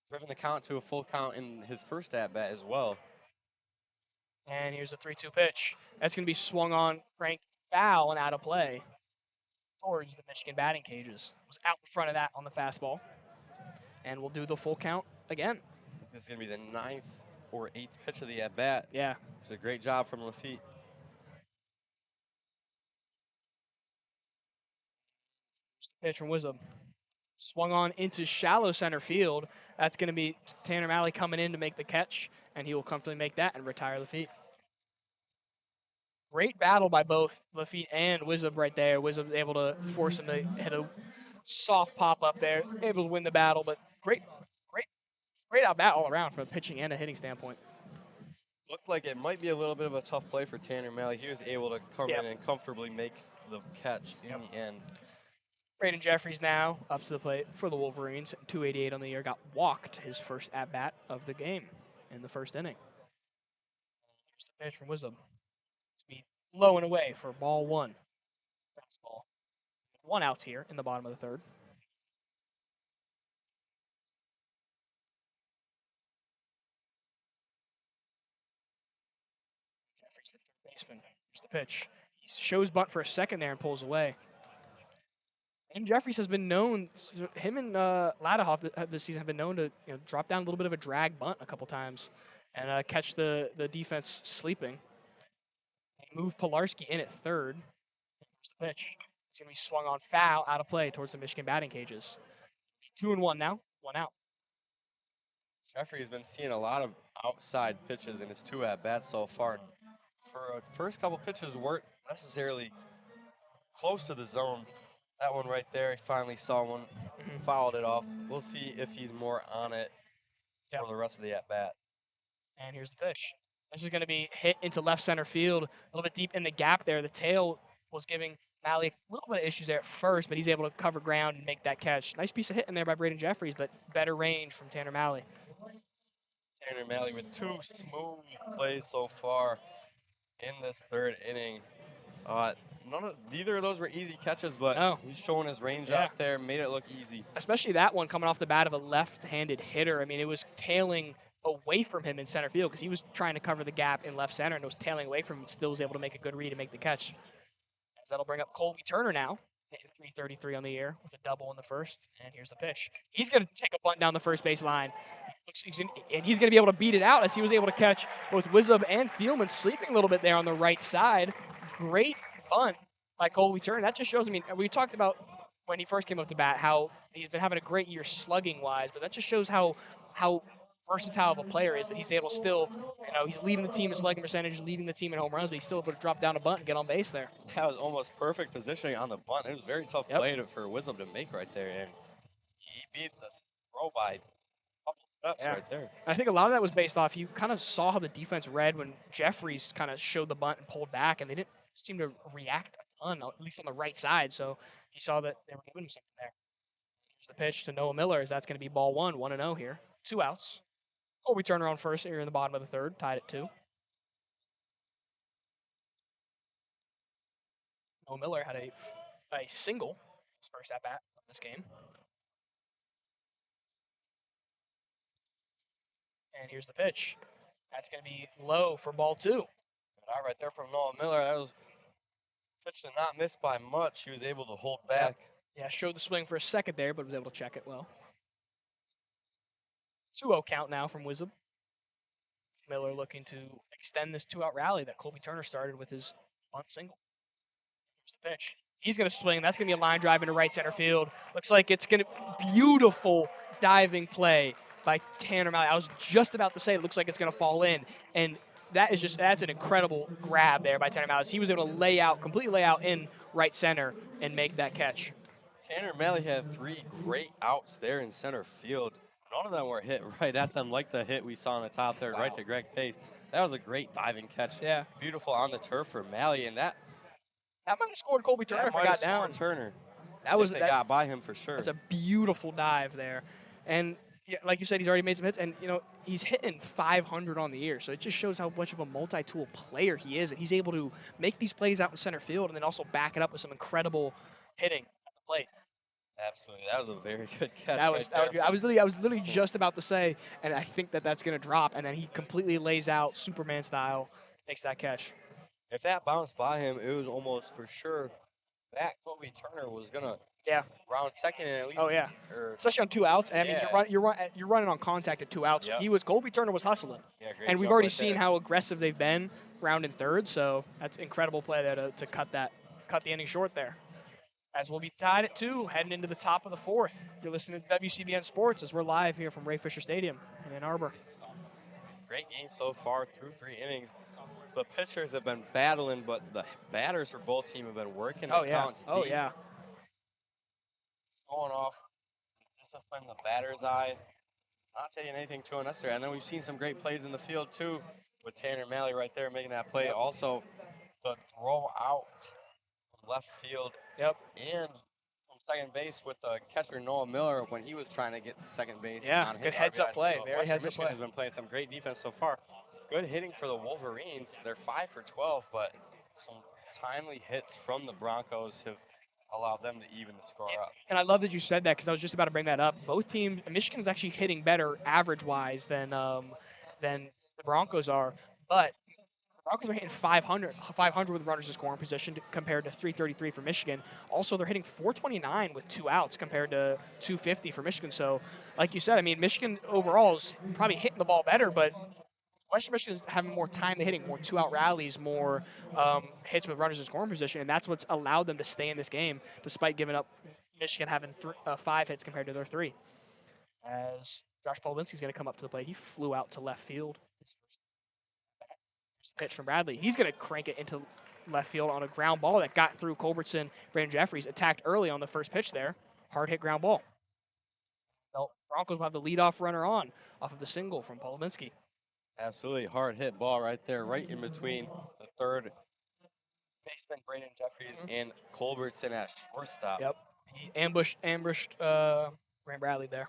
driven the count to a full count in his first at-bat as well. And here's the 3-2 pitch. That's going to be swung on, cranked foul, and out of play towards the Michigan batting cages. Was out in front of that on the fastball. And we'll do the full count again. This is going to be the 9th or 8th pitch of the at-bat. Yeah. It's a great job from Lafitte. Pitch from Wisdom. Swung on into shallow center field. That's going to be Tanner Malley coming in to make the catch, and he will comfortably make that and retire Lafitte. Great battle by both Lafitte and Wizub right there. Wizub able to force him to hit a soft pop up there, able to win the battle, but great out bat all around from a pitching and a hitting standpoint. Looked like it might be a little bit of a tough play for Tanner Malley. He was able to come in and comfortably make the catch in the end. Braden Jeffries now up to the plate for the Wolverines. 288 on the year. Got walked his first at-bat of the game in the first inning. Here's the pitch from Wisdom. It's be low and away for ball 1. Fastball. 1 out here in the bottom of the 3rd. Jeffries, the 3rd baseman. Here's the pitch. He shows bunt for a second there and pulls away. And Jeffries has been known, him and Ladahoff this season have been known to drop down a little bit of a drag bunt a couple times and catch the defense sleeping. Move Pilarski in at 3rd. Here's the pitch. It's going to be swung on foul out of play towards the Michigan batting cages. 2-1 now, 1 out. Jeffrey has been seeing a lot of outside pitches in his 2 at-bats so far. For first couple pitches weren't necessarily close to the zone. That one right there, he finally saw one, fouled it off. We'll see if he's more on it for the rest of the at-bat. And here's the pitch. This is going to be hit into left center field, a little bit deep in the gap there. The tail was giving Malley a little bit of issues there at first, but he's able to cover ground and make that catch. Nice piece of hitting there by Braden Jeffries, but better range from Tanner Malley. Tanner Malley with 2 smooth plays so far in this 3rd inning. Neither of those were easy catches, but he's showing his range out there, made it look easy. Especially that one coming off the bat of a left-handed hitter. I mean, it was tailing away from him in center field because he was trying to cover the gap in left center and it was tailing away from him, still was able to make a good read and make the catch. As that'll bring up Colby Turner now, hitting 333 on the year with a double in the 1st. And here's the pitch. He's going to take a bunt down the first base line. And he's going to be able to beat it out as he was able to catch both Wizub and Thielman sleeping a little bit there on the right side. Great bunt by Colby Turner. That just shows, I mean, we talked about when he first came up to bat how he's been having a great year slugging-wise, but that just shows how versatile of a player is that he's able to still, he's leading the team in slugging percentage, leading the team in home runs, but he's still able to drop down a bunt and get on base there. That was almost perfect positioning on the bunt. It was a very tough play for Wisdom to make right there, and he beat the throw by a couple steps right there. I think a lot of that was based off, you kind of saw how the defense read when Jeffries kind of showed the bunt and pulled back, and they didn't seem to react a ton, at least on the right side, so he saw that they were giving him something there. Here's the pitch to Noah Miller, as that's going to be ball 1, 1-0 here. 2 outs. Colby Turner on first here in the bottom of the 3rd, tied at 2. Noah Miller had a single His first at bat of this game. And here's the pitch. That's going to be low for ball 2. Good eye right there from Noah Miller. That was pitch to not miss by much. He was able to hold back. Yeah, showed the swing for a second there, but was able to check it well. 2-0 count now from Wizard. Miller looking to extend this 2-out rally that Colby Turner started with his bunt single. Here's the pitch. He's going to swing. That's going to be a line drive into right center field. Looks like it's going to beautiful diving play by Tanner Malley. I was just about to say it looks like it's going to fall in, and that's an incredible grab there by Tanner Malley. He was able to completely lay out in right center and make that catch. Tanner Malley had 3 great outs there in center field. None of them were hit right at them like the hit we saw in the top third, right to Greg Pace. That was a great diving catch. Yeah. Beautiful on the turf for Malley, and that might have scored Colby Turner if it got down. Turner. They got by him for sure. That's a beautiful dive there. And yeah, like you said, he's already made some hits, and he's hitting 500 on the year. So it just shows how much of a multi-tool player he is. And he's able to make these plays out in center field and then also back it up with some incredible hitting at the plate. Absolutely, that was a very good catch. That was good. I was literally just about to say, and I think that's going to drop, and then he completely lays out Superman style, makes that catch. If that bounced by him, it was almost for sure that Colby Turner was gonna round second and at least. Oh yeah, especially on 2 outs. I mean, you're running on contact at 2 outs. Yep. Colby Turner was hustling, and we've already seen how aggressive they've been rounding third. So that's incredible play there to cut the inning short there. As we'll be tied at 2, heading into the top of the 4th. You're listening to WCBN Sports as we're live here from Ray Fisher Stadium in Ann Arbor. Great game so far through 3 innings. The pitchers have been battling, but the batters for both teams have been working. Counts deep. Yeah. Going off, discipline the batter's eye, not taking anything too unnecessary. And then we've seen some great plays in the field too, with Tanner Malley right there making that play. Also, the throw out from left field. And from second base with the catcher Noah Miller when he was trying to get to second base. Yeah, good heads-up play. Very heads-up play. Has been playing some great defense so far. Good hitting for the Wolverines. They're 5 for 12, but some timely hits from the Broncos have allowed them to even the score up. And I love that you said that because I was just about to bring that up. Both teams, Michigan's actually hitting better average-wise than the Broncos are, but the Broncos are hitting 500 with runners in scoring position compared to 333 for Michigan. Also, they're hitting 429 with 2 outs compared to 250 for Michigan. So, like you said, I mean, Michigan overall is probably hitting the ball better, but Western Michigan is having more time to hitting, more 2-out rallies, more hits with runners in scoring position, and that's what's allowed them to stay in this game despite giving up Michigan having 5 hits compared to their 3. As Josh Polowinski's going to come up to the plate, he flew out to left field. His first pitch from Bradley. He's going to crank it into left field on a ground ball that got through Culbertson. Brandon Jeffries attacked early on the first pitch there. Hard hit ground ball. The Broncos will have the leadoff runner on off of the single from Polowinski. Absolutely hard hit ball right there, right in between the third baseman Brandon Jeffries and Culbertson at shortstop. Yep, he ambushed Grant Bradley there.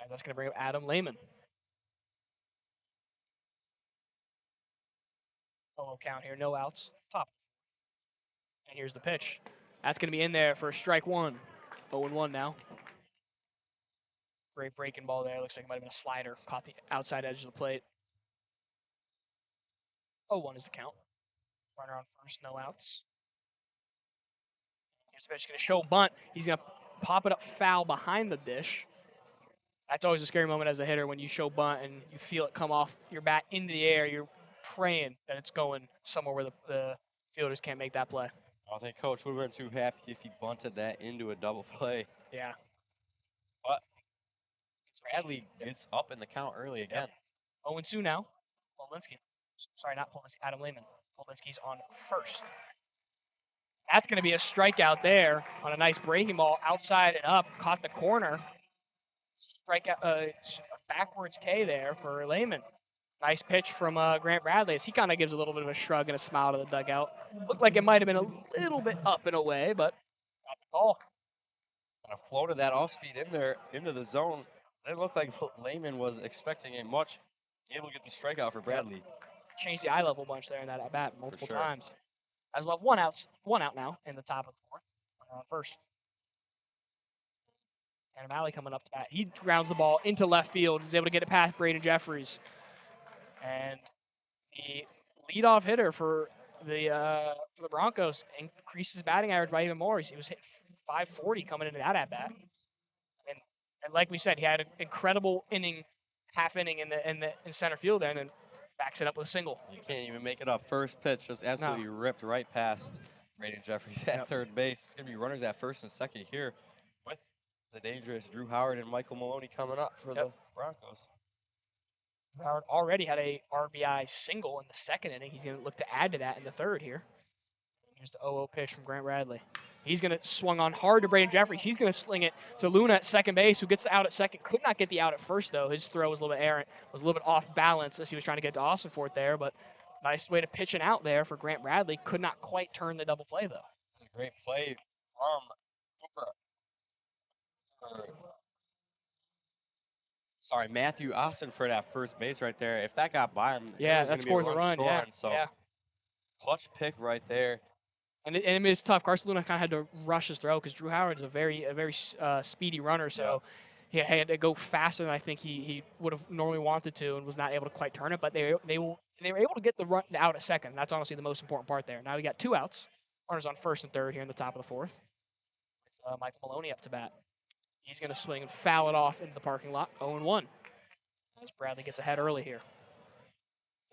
And that's going to bring up Adam Lehman. Solo count here, no outs, top. And here's the pitch. That's going to be in there for strike 1. 0-1 now. Great breaking ball there. Looks like it might have been a slider. Caught the outside edge of the plate. 0-1 is the count. Runner on first, no outs. Here's the pitch. Going to show bunt. He's going to pop it up foul behind the dish. That's always a scary moment as a hitter when you show bunt and you feel it come off your bat into the air. You're praying that it's going somewhere where the fielders can't make that play. I think Coach would have been too happy if he bunted that into a double play. Yeah. But Bradley gets up in the count early again. 0-2 now. Polowinski. Sorry, not Polowinski. Adam Lehman. Polowinski's on first. That's going to be a strikeout there on a nice breaking ball outside and up. Caught the corner. Strikeout, backwards K there for Lehman. Nice pitch from Grant Bradley as he kind of gives a little bit of a shrug and a smile to the dugout. Looked like it might have been a little bit up and away, but got the call. And I floated that off speed in there into the zone. It looked like Lehman was expecting a much able to get the strikeout for Bradley. Changed the eye level bunch there in that at bat multiple times. As well, one out now in the top of the 4th. On first. And Malley coming up to bat. He grounds the ball into left field. He's able to get it past Braden Jeffries. And the leadoff hitter for the Broncos increases batting average by even more. He was hitting 540 coming into that at bat. And like we said, he had an incredible inning, half inning in center field there, and then backs it up with a single. You can't even make it up. First pitch just absolutely ripped right past Braden Jeffries at third base. It's going to be runners at first and second here with the dangerous Drew Howard and Michael Maloney coming up for the Broncos. Drew Howard already had a RBI single in the second inning. He's going to look to add to that in the third here. Here's the 0-0 pitch from Grant Bradley. He's going to swung on hard to Braden Jeffries. He's going to sling it to Luna at second base, who gets the out at second. Could not get the out at first, though. His throw was a little bit errant, was a little bit off balance as he was trying to get to Austin for it there. But nice way to pitch it out there for Grant Bradley. Could not quite turn the double play, though. Great play from Cooper. Sorry, Matthew Austinford at first base right there. If that got by him, that scores a run. So clutch pick right there. And it's tough. Carson Luna kind of had to rush his throw because Drew Howard is a very speedy runner. So he had to go faster than I think he would have normally wanted to, and was not able to quite turn it. But they were able to get the run out at second. That's honestly the most important part there. Now we got 2 outs. Runners on first and third here in the top of the fourth. With Michael Maloney up to bat. He's going to swing and foul it off into the parking lot. 0-1. As Bradley gets ahead early here.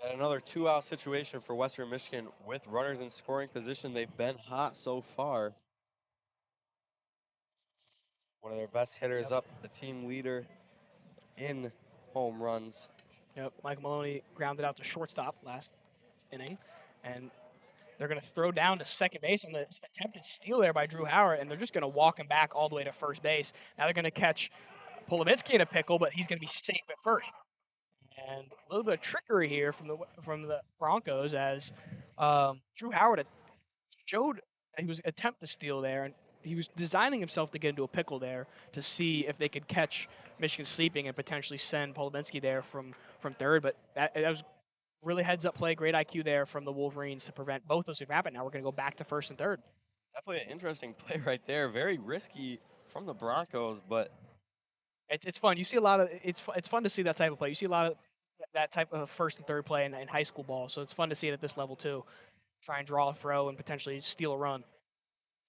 And another 2-out situation for Western Michigan with runners in scoring position. They've been hot so far. One of their best hitters up, the team leader in home runs. Michael Maloney grounded out to shortstop last inning. And they're going to throw down to second base on the attempted steal there by Drew Howard, and they're just going to walk him back all the way to first base. Now they're going to catch Polowitsky in a pickle, but he's going to be safe at first. And a little bit of trickery here from the Broncos as Drew Howard showed he was attempt to steal there, and he was designing himself to get into a pickle there to see if they could catch Michigan sleeping and potentially send Polowitsky there from third. But that was really heads-up play, great IQ there from the Wolverines to prevent both those from happening. Now we're going to go back to first and third. Definitely an interesting play right there. Very risky from the Broncos, but it's fun. You see a lot of it's fun to see that type of play. You see a lot of that type of first and third play in high school ball, so it's fun to see it at this level too. Try and draw a throw and potentially steal a run.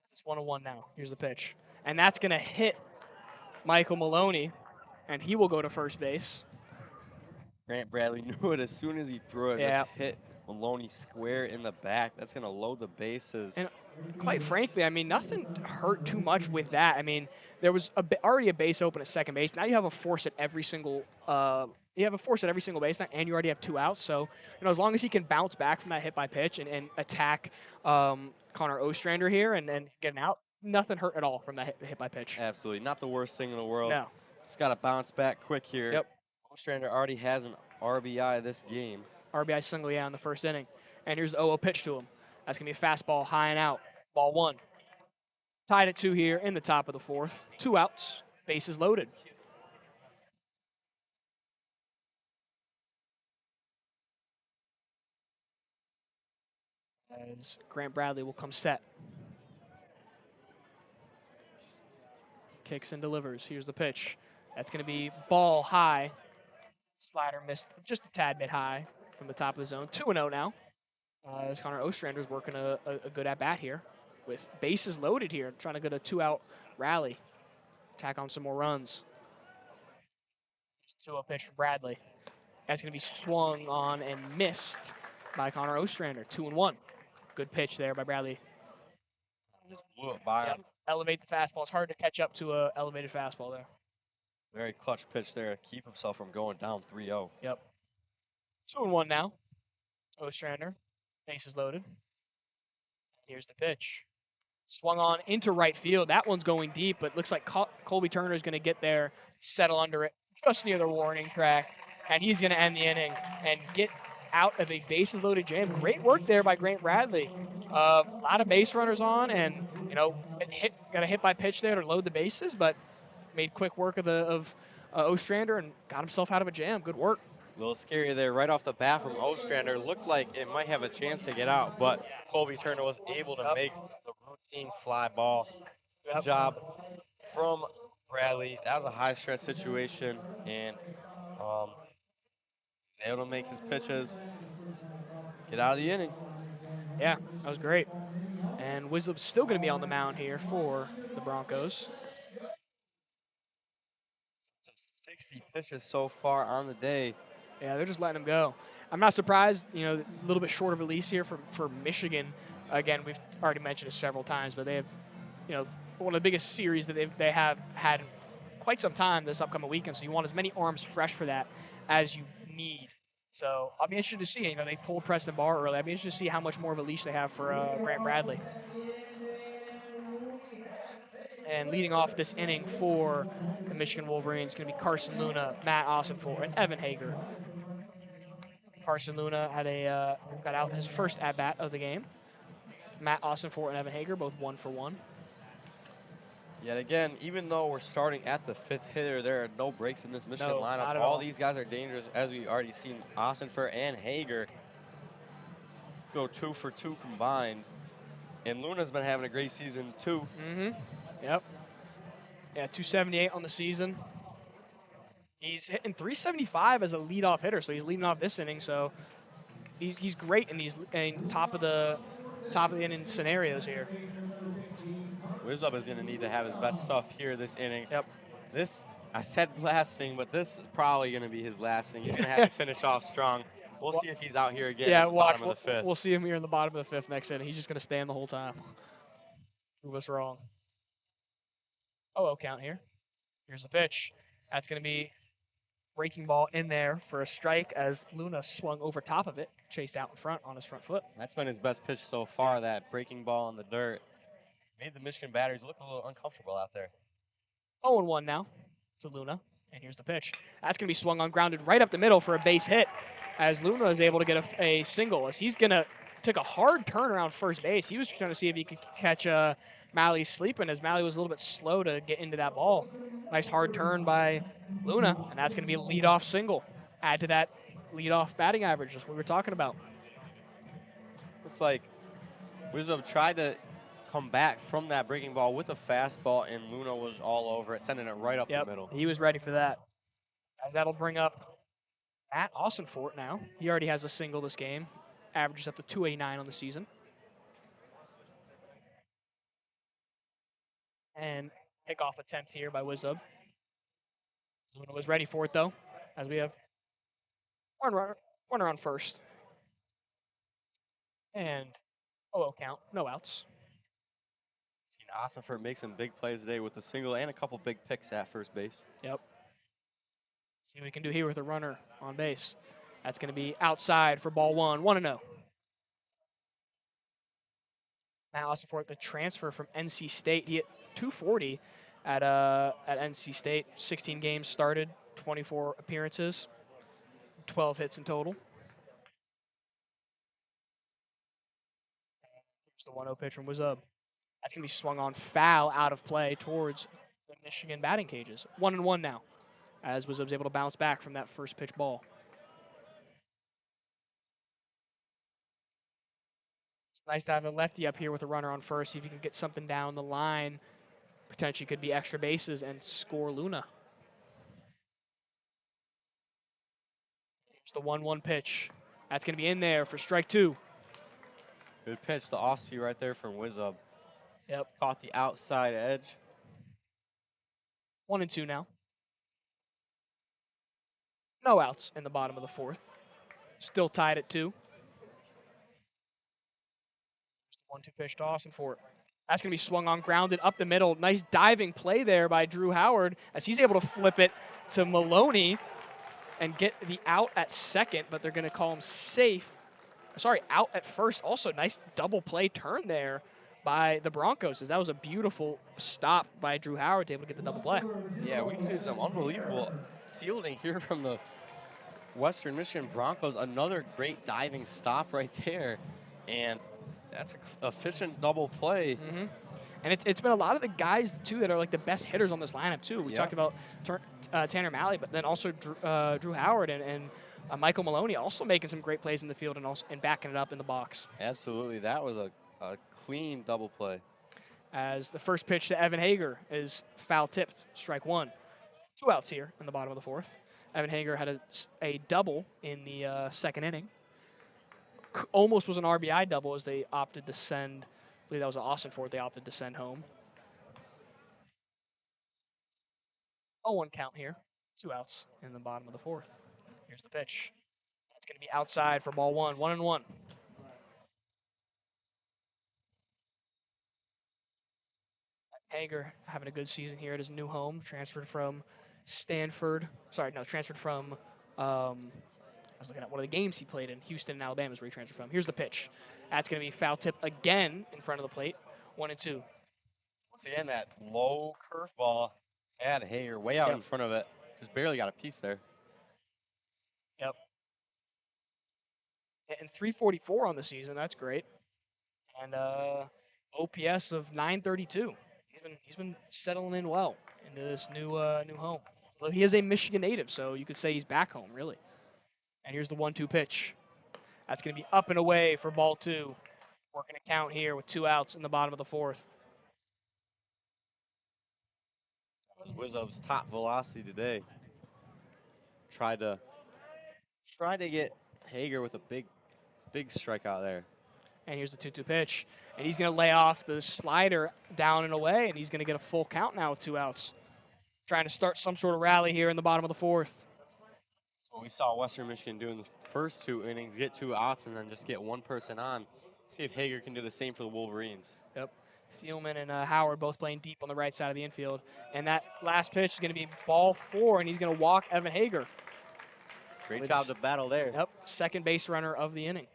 It's 1-1 now. Here's the pitch, and that's going to hit Michael Maloney, and he will go to first base. Grant Bradley knew it as soon as he threw it. Just hit Maloney square in the back. That's going to load the bases. And quite frankly, I mean, nothing hurt too much with that. I mean, there was already a base open at second base. Now you have a force at every single base, and you already have 2 outs. So, as long as he can bounce back from that hit by pitch and attack Connor Ostrander here and get an out, nothing hurt at all from that hit by pitch. Absolutely. Not the worst thing in the world. No. Just got to bounce back quick here. Yep. Ostrander already has an RBI this game. RBI single, in the first inning. And here's the 0-0 pitch to him. That's going to be a fastball high and out. Ball 1. Tied at 2 here in the top of the fourth. 2 outs. Bases loaded. As Grant Bradley will come set. Kicks and delivers. Here's the pitch. That's going to be ball high. Slider missed just a tad bit high from the top of the zone. 2-0 now. As Connor Ostrander's working a good at-bat here with bases loaded here, trying to get a 2-out rally. Tack on some more runs. 2-0 pitch for Bradley. That's going to be swung on and missed by Connor Ostrander. 2-1. Good pitch there by Bradley. Just blew it by him. Elevate the fastball. It's hard to catch up to a elevated fastball there. Very clutch pitch there to keep himself from going down 3-0. Yep. 2-1 now. Ostrander. Bases loaded. Here's the pitch. Swung on into right field. That one's going deep, but looks like Colby Turner is going to get there, settle under it, just near the warning track, and he's going to end the inning and get out of a bases loaded jam. Great work there by Grant Bradley. A lot of base runners on, and got a hit by pitch there to load the bases, but made quick work of Ostrander and got himself out of a jam. Good work. A little scary there right off the bat from Ostrander. Looked like it might have a chance to get out, but Colby Turner was able to make the routine fly ball. Good job from Bradley. That was a high stress situation, and he's able to make his pitches, get out of the inning. Yeah, that was great. And Wisdom's still going to be on the mound here for the Broncos. Just 60 pitches so far on the day. Yeah, they're just letting him go. I'm not surprised, a little bit shorter release here for Michigan. Again, we've already mentioned it several times, but they have, one of the biggest series that they have had in quite some time this upcoming weekend. So you want as many arms fresh for that as you need. So I'll be interested to see. They pulled Preston Barr early. I'll be interested to see how much more of a leash they have for Grant Bradley. And leading off this inning for the Michigan Wolverines is going to be Carson Luna, Matt Ossenfor, and Evan Hager. Carson Luna had got out his first at-bat of the game. Matt Ossenfor and Evan Hager both 1 for 1. Yet again, even though we're starting at the 5th hitter, there are no breaks in this Michigan lineup. Not at all all. these guys are dangerous, as we already seen Ossenfer and Hager go 2 for 2 combined. And Luna's been having a great season too. Mm-hmm. Yep. Yeah, 278 on the season. He's hitting 375 as a leadoff hitter, so he's leading off this inning. So he's great in these top of the inning scenarios here. Wizup is going to need to have his best stuff here this inning. Yep. This, I said last inning, but this is probably going to be his last inning. He's going to have to finish off strong. We'll see if he's out here again at the bottom of the 5th. We'll see him here in the bottom of the 5th next inning. He's just going to stand the whole time. Prove us wrong. 0-0 count here. Here's the pitch. That's going to be breaking ball in there for a strike as Luna swung over top of it, chased out in front on his front foot. That's been his best pitch so far, that breaking ball in the dirt. Made the Michigan batters look a little uncomfortable out there. 0-1 now to Luna. And here's the pitch. That's going to be swung on, grounded right up the middle for a base hit as Luna is able to get a single as he's going to take a hard turn around first base. He was trying to see if he could catch Malley sleeping as Malley was a little bit slow to get into that ball. Nice hard turn by Luna, and that's going to be a leadoff single. Add to that leadoff batting average, as we were talking about. Looks like Wizard tried to come back from that breaking ball with a fastball, and Luna was all over it, sending it right up the middle. He was ready for that. As that'll bring up Matt Ossenfort now. He already has a single this game. Averages up to 289 on the season. And pickoff attempt here by Wizub. Luna was ready for it, though, as we have one runner on first. And 0-0 count, no outs. Seen Ossenfort make some big plays today with a single and a couple big picks at first base. Yep. See what we can do here with a runner on base. That's going to be outside for ball 1, 1-0. Matt Ossenfort, the transfer from NC State. He hit 240 at NC State. 16 games started, 24 appearances, 12 hits in total. Here's the 1-0 pitch from Wizub. That's going to be swung on foul out of play towards the Michigan batting cages. 1-1 now, as Wizub's able to bounce back from that first pitch ball. It's nice to have a lefty up here with a runner on first. See if you can get something down the line. Potentially could be extra bases and score Luna. Here's the 1-1 pitch. That's going to be in there for strike 2. Good pitch to Ospey right there from Wizub. Yep. Caught the outside edge. 1-2 now. No outs in the bottom of the 4th. Still tied at 2. 1-2 pitch to Ossenfort. That's going to be swung on, grounded up the middle. Nice diving play there by Drew Howard as he's able to flip it to Maloney and get the out at second, but they're going to call him safe. Sorry, out at first. Also, nice double play turn there by the Broncos, as that was a beautiful stop by Drew Howard to able to get the double play. Yeah, we've seen some unbelievable fielding here from the Western Michigan Broncos. Another great diving stop right there. And that's an efficient double play. Mm-hmm. And it's been a lot of the guys, too, that are like the best hitters on this lineup, too. We talked about Tanner Malley, but then also Drew Howard and Michael Maloney also making some great plays in the field and backing it up in the box. Absolutely. That was a clean double play. as the first pitch to Evan Hager is foul tipped, strike one. 2 outs here in the bottom of the fourth. Evan Hager had a double in the second inning. Almost was an RBI double as they opted to send, I believe that was Austin Ford, they opted to send home. 0-1 count here. 2 outs in the bottom of the fourth. Here's the pitch. That's going to be outside for ball one. 1-1. Hager having a good season here at his new home. Transferred from transferred from, I was looking at one of the games he played in. Houston and Alabama is where he transferred from. Here's the pitch. That's going to be foul tip again in front of the plate. 1-2. Once again, that low curveball had Hager way out in front of it. Just barely got a piece there. Yep. And 344 on the season. That's great. And OPS of 932. He's been settling in well into this new home. Well, he is a Michigan native, so you could say he's back home, really. And here's the 1-2 pitch. That's going to be up and away for ball two. Working a count here with 2 outs in the bottom of the fourth. That was Wizzov's top velocity today. Tried to get Hager with a big strikeout there. And here's the 2-2 pitch. And he's going to lay off the slider down and away, and he's going to get a full count now with 2 outs. Trying to start some sort of rally here in the bottom of the fourth. So we saw Western Michigan doing the first 2 innings, get 2 outs, and then just get one person on. See if Hager can do the same for the Wolverines. Yep. Thielman and Howard both playing deep on the right side of the infield. And that last pitch is going to be ball 4, and he's going to walk Evan Hager. Great job to battle there. Yep, second base runner of the inning.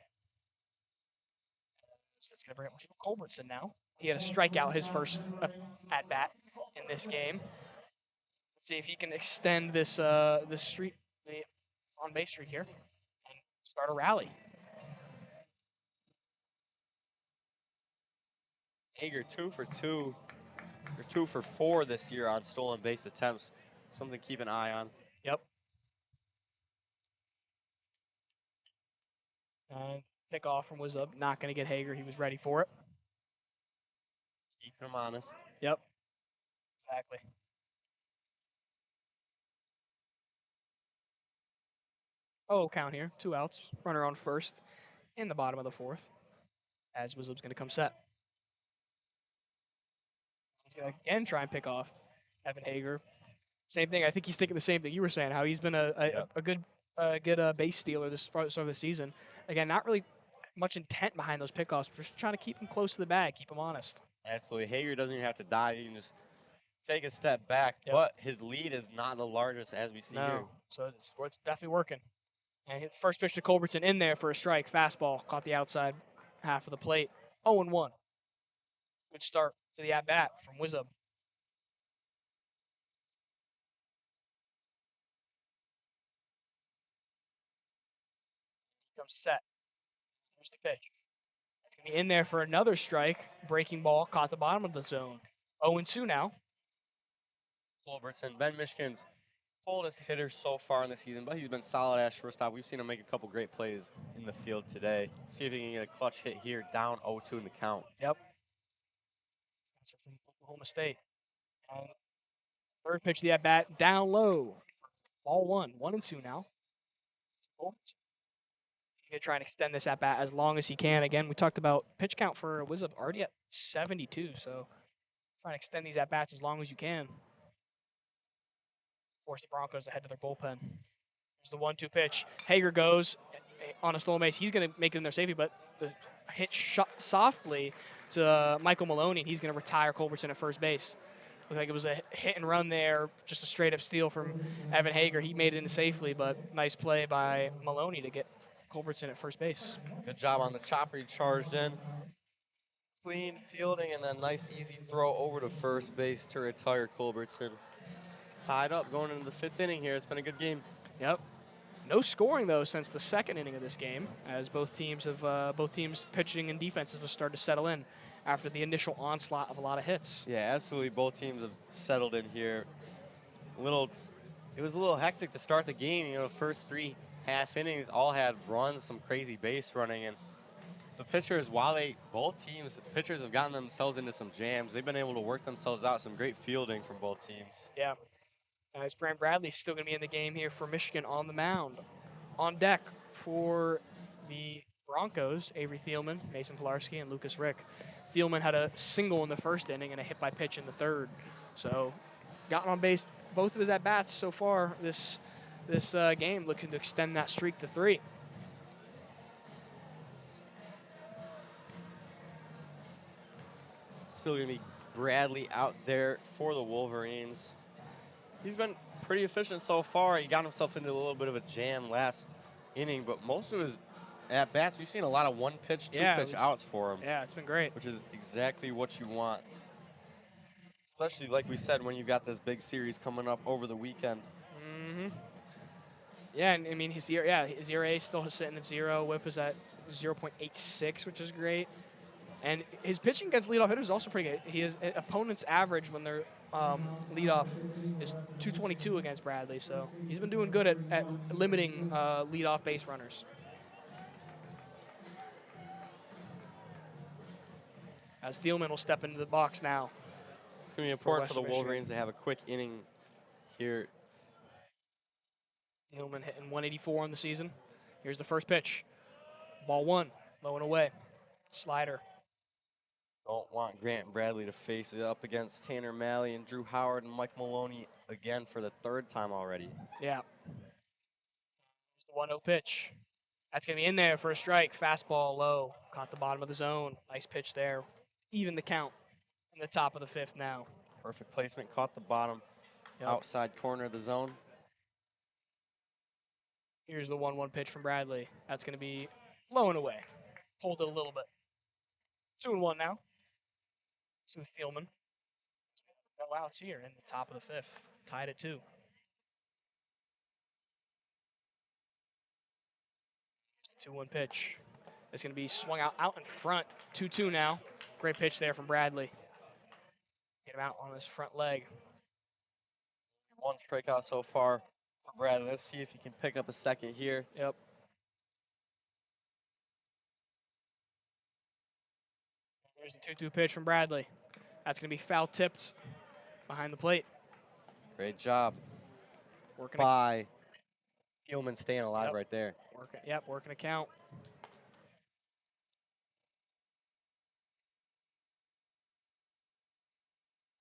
So that's going to bring up Culbertson now. He had a strikeout his first at-bat in this game. Let's see if he can extend this the on-base streak here and start a rally. Hager 2 for 2, or 2 for 4 this year on stolen base attempts. Something to keep an eye on. Yep. And pick off from Wizzub. Not going to get Hager. He was ready for it. Keeping him honest. Yep. Exactly. Oh, count here. 2 outs. Runner on first in the bottom of the fourth. As Wizzub's going to come set. He's going to again try and pick off Evan Hager. Same thing. I think he's thinking the same thing you were saying, how he's been a good base stealer this start of the season. Again, not really much intent behind those pickoffs. Just trying to keep him close to the bag, keep him honest. Absolutely. Hager doesn't even have to dive. He can just take a step back. Yep. But his lead is not the largest as we see here. So it's definitely working. And first pitch to Culbertson in there for a strike. Fastball caught the outside half of the plate. 0-1. Good start to the at-bat from Wizzub. He comes set. Here's the pitch. It's going to be in there for another strike. Breaking ball caught the bottom of the zone. 0-2 now. Culbertson, Ben Michigan's coldest hitter so far in the season, but he's been solid at shortstop. We've seen him make a couple great plays in the field today. See if he can get a clutch hit here, down 0-2 in the count. Yep. That's from Oklahoma State. And third pitch of the at-bat, down low. Ball 1, 1-2 now. He's going to try and extend this at-bat as long as he can. Again, we talked about pitch count for Wizzub already at 72, so try and extend these at-bats as long as you can. Force the Broncos ahead to their bullpen. There's the 1-2 pitch. Hager goes on a stolen base. He's going to make it in there safely, but the hit shot softly to Michael Maloney, and he's going to retire Culbertson at first base. Looked like it was a hit and run there, just a straight-up steal from Evan Hager. He made it in safely, but nice play by Maloney to get Culbertson at first base. Good job on the chopper. He charged in. Clean fielding and then nice easy throw over to first base to retire Culbertson. Tied up going into the 5th inning here. It's been a good game. Yep. No scoring though since the 2nd inning of this game, as both teams pitching and defenses have started to settle in after the initial onslaught of a lot of hits. Yeah, absolutely. Both teams have settled in here. It was a little hectic to start the game. You know, the first 3 half innings all had runs, some crazy base running, and the pitchers, both teams, pitchers have gotten themselves into some jams. They've been able to work themselves out. Some great fielding from both teams. Yeah. As Grant Bradley's still going to be in the game here for Michigan on the mound. On deck for the Broncos, Avery Thielman, Mason Pilarski, and Lucas Rick. Thielman had a single in the first inning and a hit by pitch in the third. So gotten on base both of his at-bats so far this game, looking to extend that streak to 3. Still going to be Bradley out there for the Wolverines. He's been pretty efficient so far. He got himself into a little bit of a jam last inning, but most of his at-bats, we've seen a lot of one-pitch, two-pitch outs for him. Yeah, it's been great. Which is exactly what you want. Especially, like we said, when you've got this big series coming up over the weekend. Mm-hmm. Yeah, and I mean, his ERA is still sitting at 0. Whip is at 0.86, which is great. And his pitching against leadoff hitters is also pretty good. His opponent's average when they're leadoff is 222 against Bradley, so he's been doing good at limiting leadoff base runners. As Thielman will step into the box now. It's going to be important for the Wolverines to have a quick inning here. Thielman hitting 184 on the season. Here's the first pitch. Ball 1, low and away. Slider. Don't want Grant Bradley to face it up against Tanner Malley and Drew Howard and Mike Maloney again for the 3rd time already. Yeah. Here's the 1-0 pitch. That's going to be in there for a strike. Fastball low. Caught the bottom of the zone. Nice pitch there. Even the count in the top of the 5th now. Perfect placement. Caught the bottom outside corner of the zone. Here's the 1-1 pitch from Bradley. That's going to be low and away. Hold it a little bit. 2-1 now. To Thielman. No outs here in the top of the 5th. Tied at 2. Here's the 2-1 pitch. It's going to be swung out in front. 2-2 now. Great pitch there from Bradley. Get him out on his front leg. 1 strikeout so far for Bradley. Let's see if he can pick up a second here. Yep. Here's the 2-2 pitch from Bradley. That's going to be foul tipped behind the plate. Great job by Thielman staying alive right there. Working a count.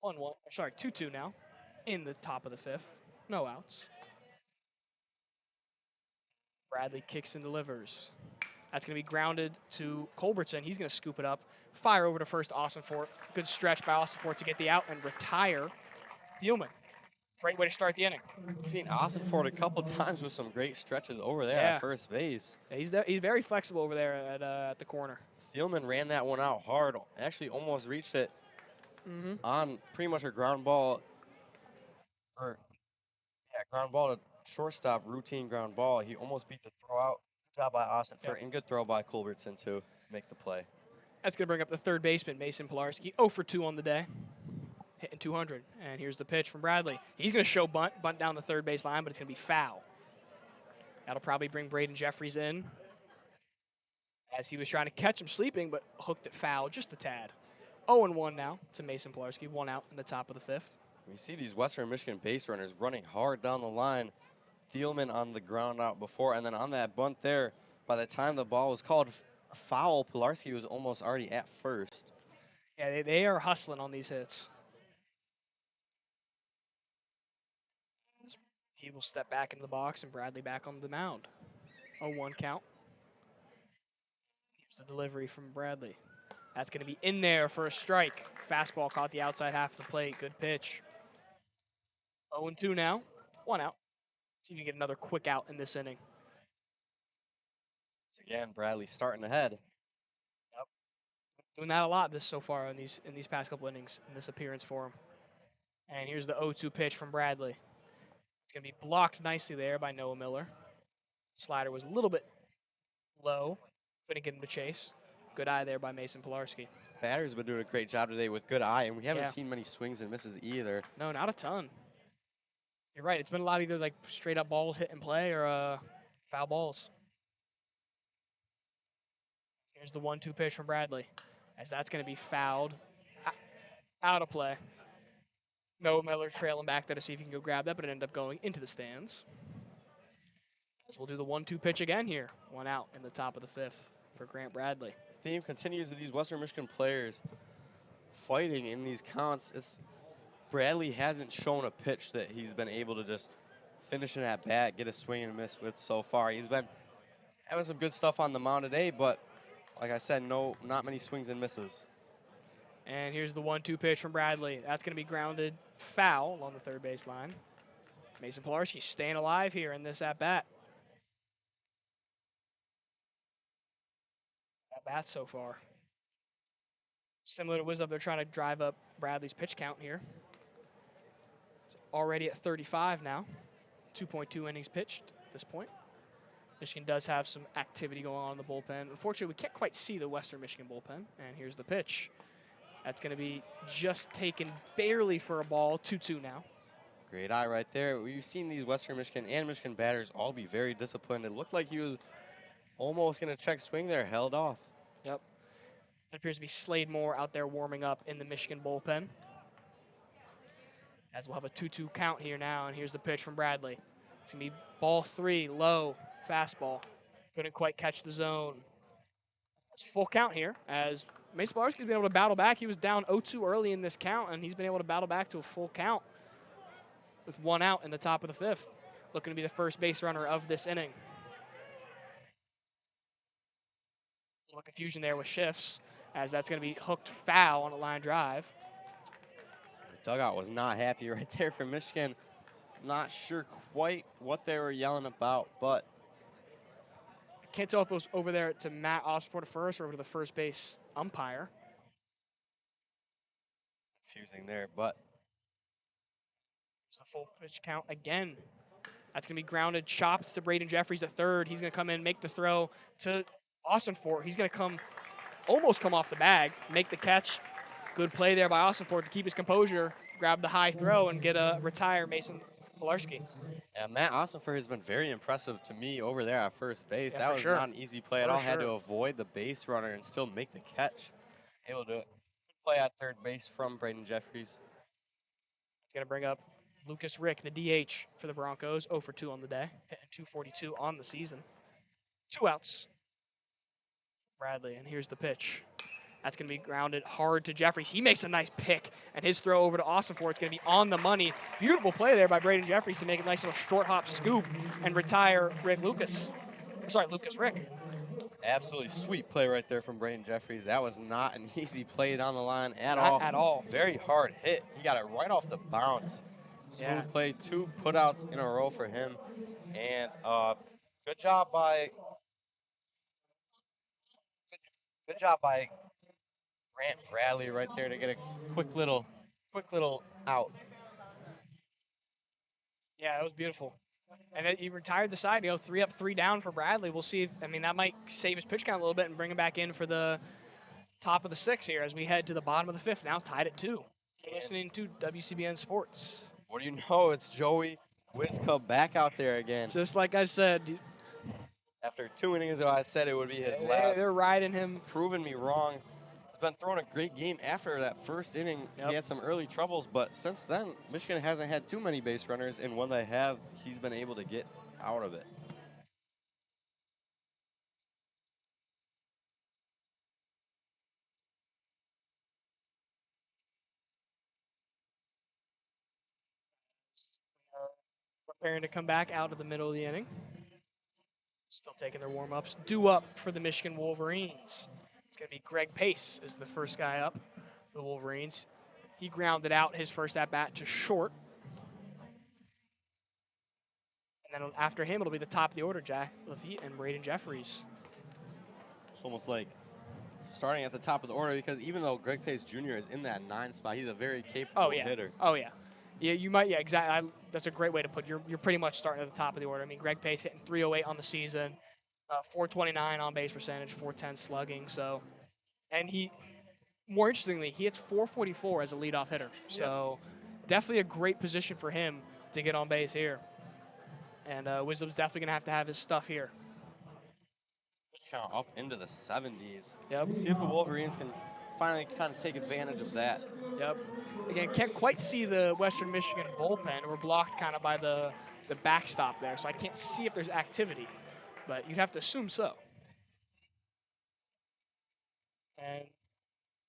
1-1. Sorry, 2-2 now in the top of the 5th. No outs. Bradley kicks and delivers. That's going to be grounded to Culbertson. He's going to scoop it up. Fire over to first, Austin Fort. Good stretch by Austin Fort to get the out and retire Thielman. Great way to start the inning. We've seen Austin Fort a couple times with some great stretches over there at first base. Yeah, he's very flexible over there at the corner. Thielman ran that one out hard. Actually almost reached it on pretty much a ground ball. Ground ball to shortstop, routine ground ball. He almost beat the throw out. Good job by Austin Fort and good throw by Culbertson to make the play. That's going to bring up the 3rd baseman, Mason Pilarski. 0 for 2 on the day. Hitting 200. And here's the pitch from Bradley. He's going to show bunt down the 3rd base line, but it's going to be foul. That'll probably bring Braden Jeffries in, as he was trying to catch him sleeping, but hooked it foul just a tad. 0-1 now to Mason Pilarski. 1 out in the top of the 5th. We see these Western Michigan base runners running hard down the line. Thielman on the ground out before, and then on that bunt there, by the time the ball was called foul, Pilarski was almost already at first. Yeah, they are hustling on these hits. He will step back into the box and Bradley back on the mound. 0-1 count. Here's the delivery from Bradley. That's going to be in there for a strike. Fastball caught the outside half of the plate. Good pitch. 0-2 now. 1 out. See if you can get another quick out in this inning. So again, Bradley starting ahead. Yep. Doing that a lot so far in these past couple innings, in this appearance for him. And here's the 0-2 pitch from Bradley. It's going to be blocked nicely there by Noah Miller. Slider was a little bit low. Couldn't get him to chase. Good eye there by Mason Pilarski. Batter's been doing a great job today with good eye, and we haven't seen many swings and misses either. No, not a ton. You're right. It's been a lot of either like straight up balls hit and play or foul balls. Here's the 1-2 pitch from Bradley, as that's going to be fouled. Out of play. Noah Miller trailing back there to see if he can go grab that, but it ended up going into the stands. So we'll do the 1-2 pitch again here. 1 out in the top of the 5th for Grant Bradley. The theme continues of these Western Michigan players fighting in these counts. Bradley hasn't shown a pitch that he's been able to just finish an at bat, get a swing and a miss with so far. He's been having some good stuff on the mound today, but like I said, not many swings and misses. And here's the 1-2 pitch from Bradley. That's going to be grounded foul along the third base line. Mason Pilarski staying alive here in this at bat. At bat so far. Similar to Wisdom, they're trying to drive up Bradley's pitch count here. It's already at 35 now. 2.2 innings pitched at this point. Michigan does have some activity going on in the bullpen. Unfortunately, we can't quite see the Western Michigan bullpen. And here's the pitch. That's going to be just taken barely for a ball. 2-2 now. Great eye right there. We've seen these Western Michigan and Michigan batters all be very disciplined. It looked like he was almost going to check swing there, held off. Yep. It appears to be Slade Moore out there warming up in the Michigan bullpen. As we'll have a 2-2 count here now, and here's the pitch from Bradley. It's going to be ball 3, low, fastball. Couldn't quite catch the zone. It's full count here, as Mason Pilarski's been able to battle back. He was down 0-2 early in this count, and he's been able to battle back to a full count with 1 out in the top of the 5th. Looking to be the first base runner of this inning. A little confusion there with shifts, as that's going to be hooked foul on a line drive. The dugout was not happy right there for Michigan. Not sure quite what they were yelling about, but I can't tell if it was over there to Matt Osford first or over to the first base umpire. confusing there, but it's the full pitch count again. That's going to be grounded, chopped to Braden Jeffries, the third. He's going to come in, make the throw to Austin Ford. He's going to almost come off the bag, make the catch. Good play there by Austin Ford to keep his composure, grab the high throw, and get a retire Mason Pilarski. Yeah, Matt Ossenfer has been very impressive to me over there at first base. Yeah, that was not an easy play at all. Had to avoid the base runner and still make the catch. Able to do it. Good play at third base from Braden Jeffries. It's going to bring up Lucas Rick, the DH for the Broncos, 0 for 2 on the day, hitting 242 on the season. 2 outs. Bradley, and here's the pitch. That's going to be grounded hard to Jeffries. He makes a nice pick, and his throw over to Austin Ford is going to be on the money. Beautiful play there by Braden Jeffries to make a nice little short hop scoop and retire Lucas Rick. Absolutely sweet play right there from Braden Jeffries. That was not an easy play down the line at all. Not at all. Very hard hit. He got it right off the bounce. Smooth play, 2 putouts in a row for him. And good job by Grant Bradley right there to get a quick little out. Yeah, it was beautiful. And he retired the side, 3 up, 3 down for Bradley. We'll see if, that might save his pitch count a little bit and bring him back in for the top of the 6th here as we head to the bottom of the 5th, now tied at 2. You're listening to WCBN Sports. What do you know? It's Joey Witzka back out there again. Just like I said. After 2 innings ago, I said it would be his last. They're riding him. Proving me wrong. He's been throwing a great game after that first inning. Yep. He had some early troubles, but since then, Michigan hasn't had too many base runners, and when they have, he's been able to get out of it. Preparing to come back out of the middle of the inning. Still taking their warm-ups. Due up for the Michigan Wolverines. It's going to be Greg Pace is the first guy up, the Wolverines. He grounded out his first at-bat to short. And then after him, it'll be the top of the order, Jack Lafitte and Braden Jeffries. It's almost like starting at the top of the order because even though Greg Pace Jr. is in that 9 spot, he's a very capable hitter. Oh, yeah. Yeah, you might. Yeah, exactly. That's a great way to put it. You're pretty much starting at the top of the order. Greg Pace hitting 308 on the season, 429 on base percentage, 410 slugging. So, and more interestingly, he hits 444 as a leadoff hitter. So, definitely a great position for him to get on base here. And Wisdom's definitely going to have his stuff here. pitch count up into the 70s. Yep. See if the Wolverines can finally kind of take advantage of that. Yep. Again, can't quite see the Western Michigan bullpen. We're blocked kind of by the backstop there, so I can't see if there's activity, but you'd have to assume so. And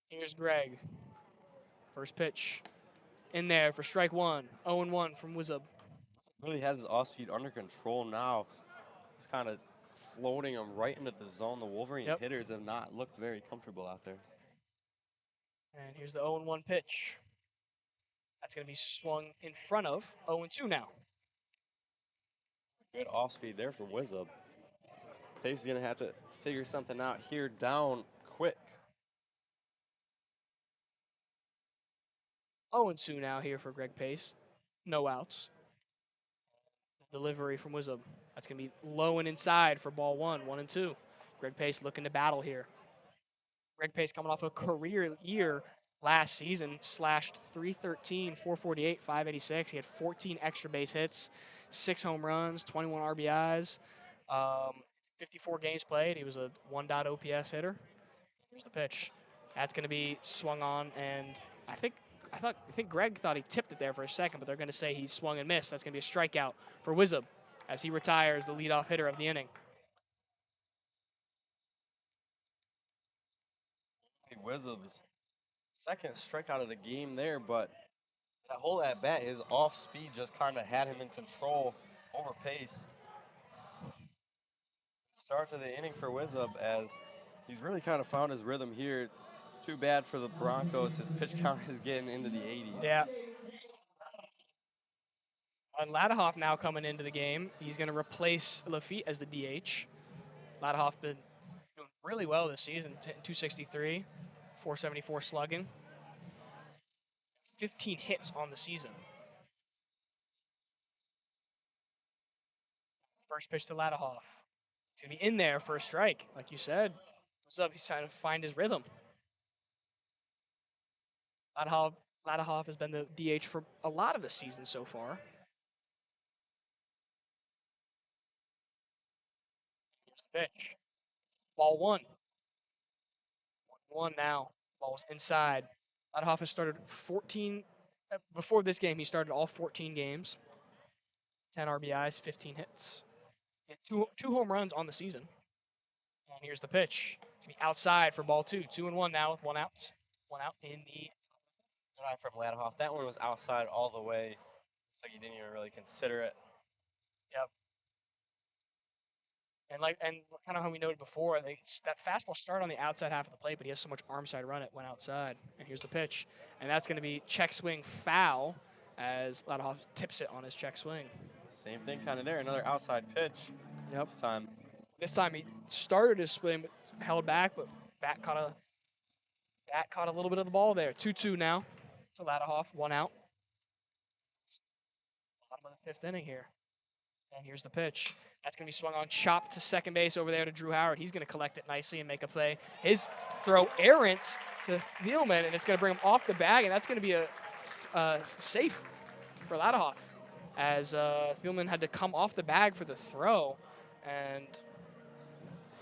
here's Greg. First pitch in there for strike one. 0-1 from Wizub. Really has his off-speed under control now. He's kind of floating him right into the zone. The Wolverine hitters have not looked very comfortable out there. And here's the 0-1 pitch. That's going to be swung in front of 0-2 now. Good off-speed there from Wizub. Pace is going to have to figure something out here down quick. 0-2 now here for Greg Pace. No outs. Delivery from Wizub. That's going to be low and inside for ball one, 1-2. Greg Pace looking to battle here. Greg Pace coming off a career year last season, slashed .313, .448, .586. He had 14 extra base hits, 6 home runs, 21 RBIs, 54 games played. He was a 1. OPS hitter. Here's the pitch. That's going to be swung on, and I think Greg thought he tipped it there for a second, but they're going to say he swung and missed. That's going to be a strikeout for Wizub as he retires the leadoff hitter of the inning. Wizub's second strikeout of the game there, but that whole at bat, his off speed just kind of had him in control over Pace. Start to the inning for Wizub as he's really kind of found his rhythm here. Too bad for the Broncos. His pitch count is getting into the 80s. Yeah. And Ladahoff now coming into the game. He's going to replace Lafitte as the DH. Ladahoff been doing really well this season. 263, 474 slugging. 15 hits on the season. First pitch to Ladahoff. It's going to be in there for a strike. Like you said, what's up? He's trying to find his rhythm. Ladahoff has been the DH for a lot of the season so far. Here's the pitch. Ball one. 1 now. Ball's inside. Ladahoff has started 14. Before this game, he started all 14 games. 10 RBIs, 15 hits. He had two home runs on the season. And here's the pitch. It's going to be outside for ball two. 2-1 now with 1 out. 1 out in the... Good eye from Ladahoff. That one was outside all the way. Looks like he didn't even really consider it. Yep. And kind of how we noted before, that fastball started on the outside half of the plate, but he has so much arm side run, it went outside. And here's the pitch. And that's going to be check swing foul as Ladahoff tips it on his check swing. Same thing kind of there. Another outside pitch. Yep. This time he started his swing, but held back, but bat caught a little bit of the ball there. 2-2 now to Ladahoff, 1 out. Bottom of the 5th inning here. And here's the pitch. That's going to be swung on, chopped to second base over there to Drew Howard. He's going to collect it nicely and make a play. His throw errant to Thielman, and it's going to bring him off the bag, and that's going to be a safe for Ladahoff, as Thielman had to come off the bag for the throw. And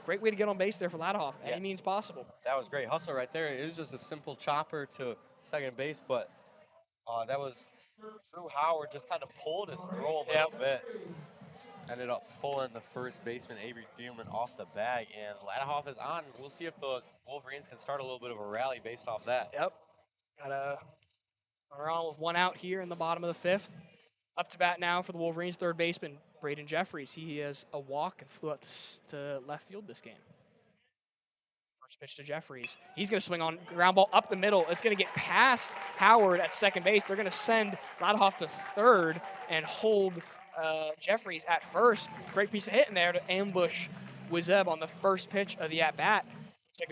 great way to get on base there for Ladahoff. Any means possible. That was great hustle right there. It was just a simple chopper to second base, but that was Drew Howard just kind of pulled his throw a little bit. Ended up pulling the first baseman, Avery Thielman, off the bag, and Ladahoff is on. We'll see if the Wolverines can start a little bit of a rally based off that. Yep. Got a run with 1 out here in the bottom of the 5th. Up to bat now for the Wolverines, third baseman, Braden Jeffries. He has a walk and flew out to left field this game. First pitch to Jeffries. He's going to swing on ground ball up the middle. It's going to get past Howard at second base. They're going to send Ladahoff to third and hold Jeffries at first. Great piece of hit in there to ambush Wizeb on the first pitch of the at-bat. Looks like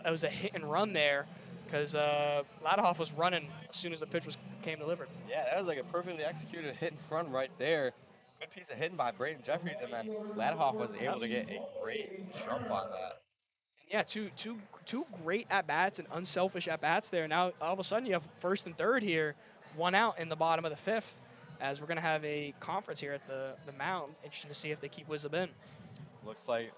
it was a hit and run there because Ladahoff was running as soon as the pitch came delivered. Yeah, that was like a perfectly executed hit and run right there. Good piece of hitting by Braden Jeffries, and then Ladahoff was able to get a great jump on that. Yeah, two great at-bats and unselfish at-bats there. Now, all of a sudden, you have first and third here, 1 out in the bottom of the 5th, as we're going to have a conference here at the mound. Interesting to see if they keep Wizub in. Looks like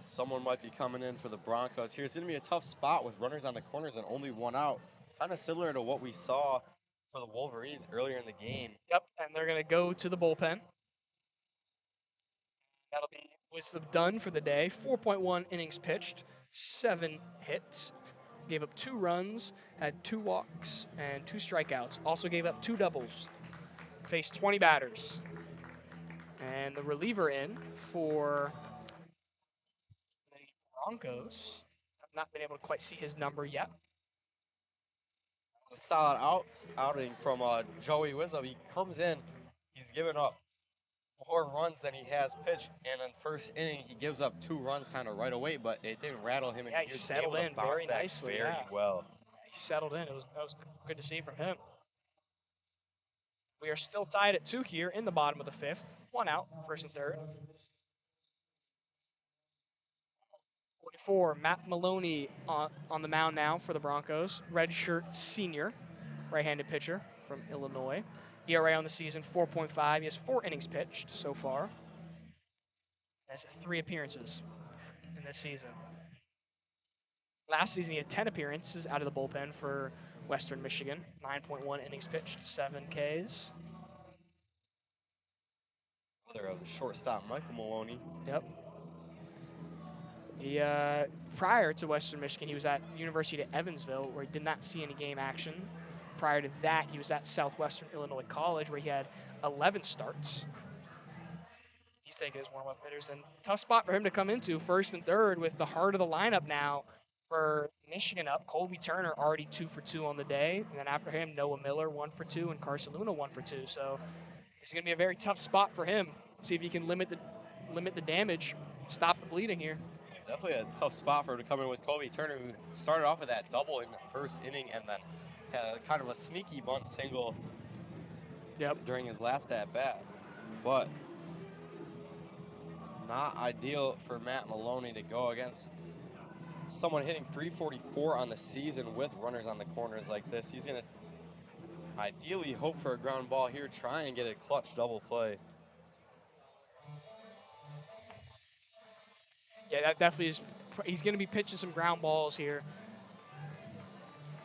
Someone might be coming in for the Broncos here. It's going to be a tough spot with runners on the corners and only one out. Kind of similar to what we saw for the Wolverines earlier in the game. Yep, and they're going to go to the bullpen. That'll be Wisdom done for the day. 4.1 innings pitched, 7 hits. Gave up 2 runs, had 2 walks, and 2 strikeouts. Also gave up 2 doubles. Faced 20 batters. And the reliever in for the Broncos. I've not been able to quite see his number yet. A solid outing from Joey Wisdom. He comes in, he's given up more runs than he has pitched, and in first inning he gives up 2 runs kind of right away, but it didn't rattle him. Yeah, he settled in very nicely. Very well. He settled in. That was good to see from him. We are still tied at 2 here in the bottom of the 5th. 1 out, first and third. 44, Matt Maloney on the mound now for the Broncos. Redshirt senior, right-handed pitcher from Illinois. ERA on the season, 4.5. He has 4 innings pitched so far. Has 3 appearances in this season. Last season, he had 10 appearances out of the bullpen for Western Michigan. 9.1 innings pitched, 7 Ks. Brother of the shortstop, Michael Maloney. Yep. He, prior to Western Michigan, he was at University of Evansville, where he did not see any game action. Prior to that, he was at Southwestern Illinois College, where he had 11 starts. He's taking his warm-up hitters, and tough spot for him to come into, first and third, with the heart of the lineup now for Michigan up. Colby Turner already 2 for 2 on the day, and then after him, Noah Miller 1 for 2, and Carson Luna 1 for 2. So it's going to be a very tough spot for him. See if he can limit the damage, stop the bleeding here. Definitely a tough spot for him to come in with Colby Turner, who started off with that double in the first inning and then had kind of a sneaky bunt single during his last at-bat. But not ideal for Matt Maloney to go against someone hitting 344 on the season with runners on the corners like this. He's going to ideally hope for a ground ball here, try and get a clutch double play. Yeah, that definitely is. He's going to be pitching some ground balls here.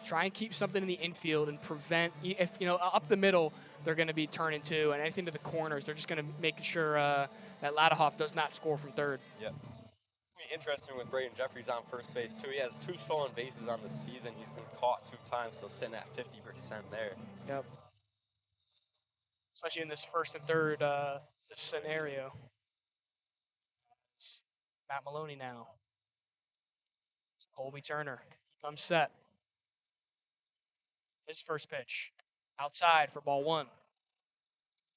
Try and keep something in the infield and prevent, if up the middle, they're going to be turning 2, and anything to the corners, they're just going to make sure that Ladahoff does not score from third. Yep. Interesting with Braden Jeffries on first base too. He has 2 stolen bases on the season. He's been caught 2 times, so sitting at 50% there. Yep. Especially in this first and third scenario. It's Matt Maloney now. It's Colby Turner. He comes set. His first pitch. Outside for ball 1.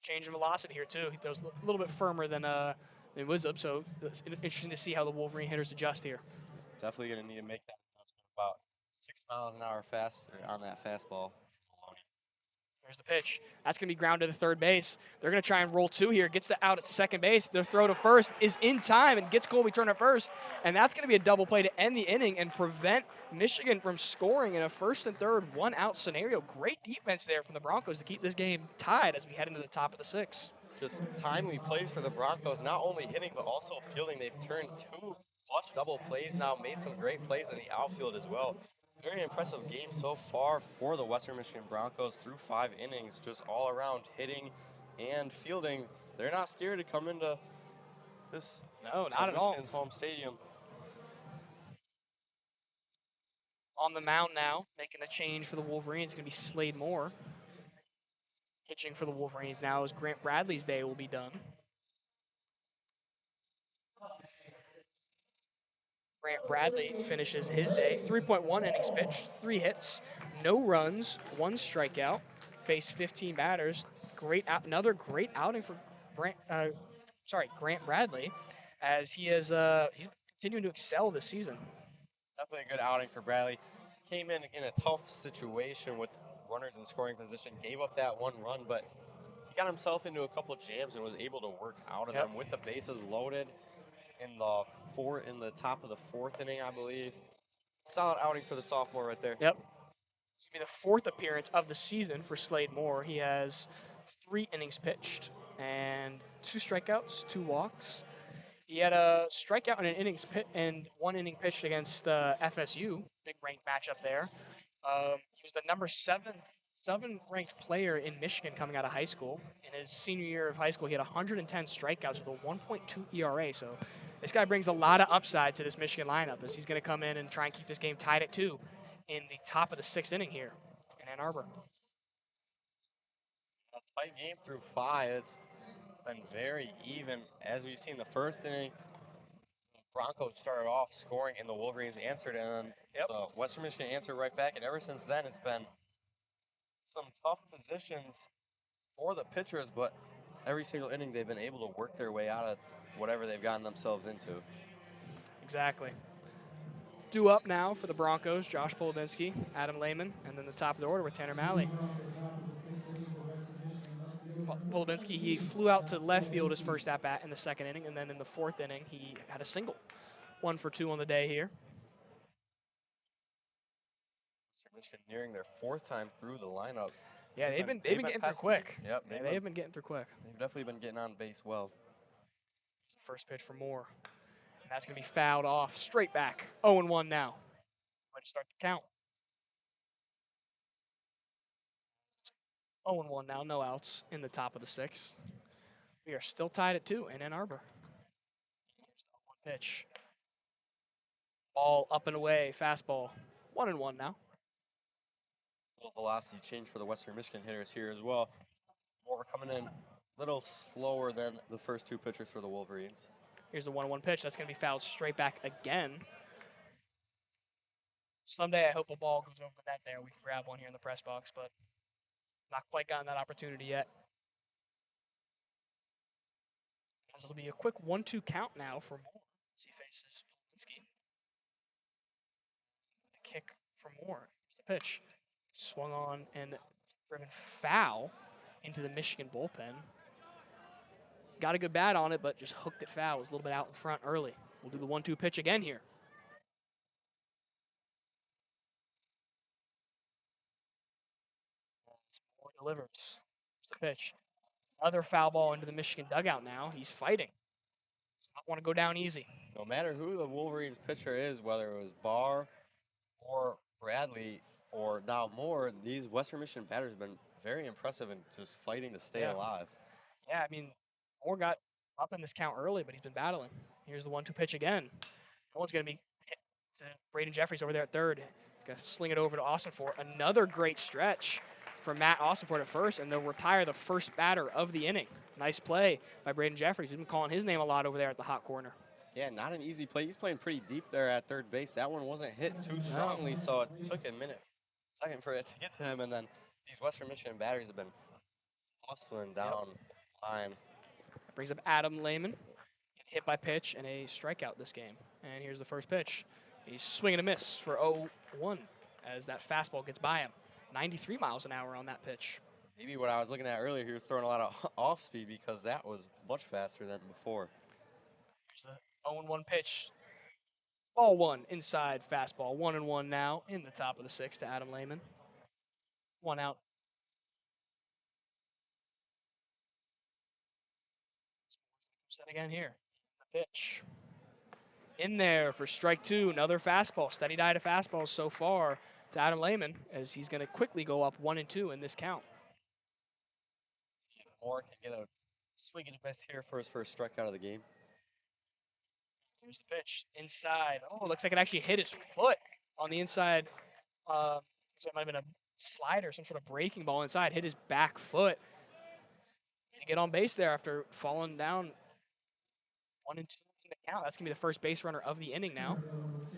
Change in velocity here too. He throws a little bit firmer than Wisdom, so it's interesting to see how the Wolverine hitters adjust here. Definitely going to need to make that adjustment about 6 miles an hour faster on that fastball. Here's the pitch. That's going to be grounded to third base. They're going to try and roll 2 here. Gets the out at second base. Their throw to first is in time and gets Colby Turner first. And that's going to be a double play to end the inning and prevent Michigan from scoring in a first and third 1-out scenario. Great defense there from the Broncos to keep this game tied as we head into the top of the 6th. Just timely plays for the Broncos, not only hitting but also fielding. They've turned 2 clutch double plays now, made some great plays in the outfield as well. Very impressive game so far for the Western Michigan Broncos through 5 innings, just all around hitting and fielding. They're not scared to come into this not at all. Michigan's home stadium. On the mound now, making a change for the Wolverines, going to be Slade Moore. Pitching for the Wolverines now as Grant Bradley's day will be done. Grant Bradley finishes his day. 3.1 innings pitched, 3 hits, no runs, 1 strikeout. Faced 15 batters. Another great outing for Grant Bradley, as he is he's continuing to excel this season. Definitely a good outing for Bradley. Came in a tough situation with runners in scoring position, gave up that 1 run, but he got himself into a couple of jams and was able to work out of them with the bases loaded in the top of the 4th inning, I believe. Solid outing for the sophomore right there. Yep. It's going to be the 4th appearance of the season for Slade Moore. He has 3 innings pitched and 2 strikeouts, 2 walks. He had a strikeout in an innings pit and 1 inning pitched against FSU, big ranked matchup there. He was the number seven ranked player in Michigan coming out of high school. In his senior year of high school, he had 110 strikeouts with a 1.2 ERA. So this guy brings a lot of upside to this Michigan lineup as he's going to come in and try and keep this game tied at 2 in the top of the 6th inning here in Ann Arbor. A tight game through 5. It's been very even. As we've seen the first inning, Broncos started off scoring and the Wolverines answered, and then the Western Michigan answered right back. And ever since then, it's been some tough positions for the pitchers, but every single inning they've been able to work their way out of whatever they've gotten themselves into. Exactly. Due up now for the Broncos, Josh Polubinski, Adam Lehman, and then the top of the order with Tanner Malley. Polubinski, he flew out to left field his first at-bat in the 2nd inning, and then in the 4th inning, he had a single. 1 for 2 on the day here. Michigan nearing their 4th time through the lineup. Yeah, they've been getting through quick. Yep, they have been getting through quick. They've definitely been getting on base well. It's the first pitch for Moore. And that's going to be fouled off straight back. 0-1 now. Ready to start the count. 0-1 now, no outs in the top of the 6th. We are still tied at 2 in Ann Arbor. Here's the 1 pitch. Ball up and away, fastball. 1-1 now. Little velocity change for the Western Michigan hitters here as well. Moore coming in a little slower than the first 2 pitchers for the Wolverines. Here's the 1-1 pitch. That's going to be fouled straight back again. Someday I hope a ball goes over the net there. We can grab one here in the press box, but not quite gotten that opportunity yet. As it'll be a quick 1-2 count now for Moore as he faces Polubinski. The kick for Moore. Here's the pitch. Swung on and driven foul into the Michigan bullpen. Got a good bat on it, but just hooked it foul. It was a little bit out in front early. We'll do the 1-2 pitch again here. Moore delivers. Here's the pitch. Another foul ball into the Michigan dugout now. He's fighting. Does not want to go down easy. No matter who the Wolverines pitcher is, whether it was Barr or Bradley or now Moore, these Western Michigan batters have been very impressive in just fighting to stay alive. Yeah, I mean, Moore got up in this count early, but he's been battling. Here's the 1-2 pitch again. No one's going to be hit to Braden Jeffries over there at third. He's going to sling it over to Austinfort. Another great stretch from Matt Austinfort at first, and they'll retire the first batter of the inning. Nice play by Braden Jeffries. We've been calling his name a lot over there at the hot corner. Yeah, not an easy play. He's playing pretty deep there at third base. That one wasn't hit too strongly, so it took a second for it to get to him, and then these Western Michigan batteries have been hustling down line. That brings up Adam Lehman. Hit by pitch and a strikeout this game. And here's the first pitch. He's swinging a miss for 0-1 as that fastball gets by him. 93 miles an hour on that pitch. Maybe what I was looking at earlier, he was throwing a lot of off speed because that was much faster than before. Here's the 0-1 pitch. Ball 1 inside fastball. 1-1 now in the top of the 6th to Adam Lehman. 1 out. Set again here. The pitch. In there for strike 2. Another fastball. Steady diet of fastballs so far to Adam Lehman as he's going to quickly go up 1-2 in this count. See if Moore can get a swing and a miss here for his first strikeout of the game. Here's the pitch. Inside. Oh, looks like it actually hit his foot on the inside. So it might have been a slider, some sort of breaking ball inside. Hit his back foot. To get on base there after falling down 1-2 in the count. That's going to be the first base runner of the inning now.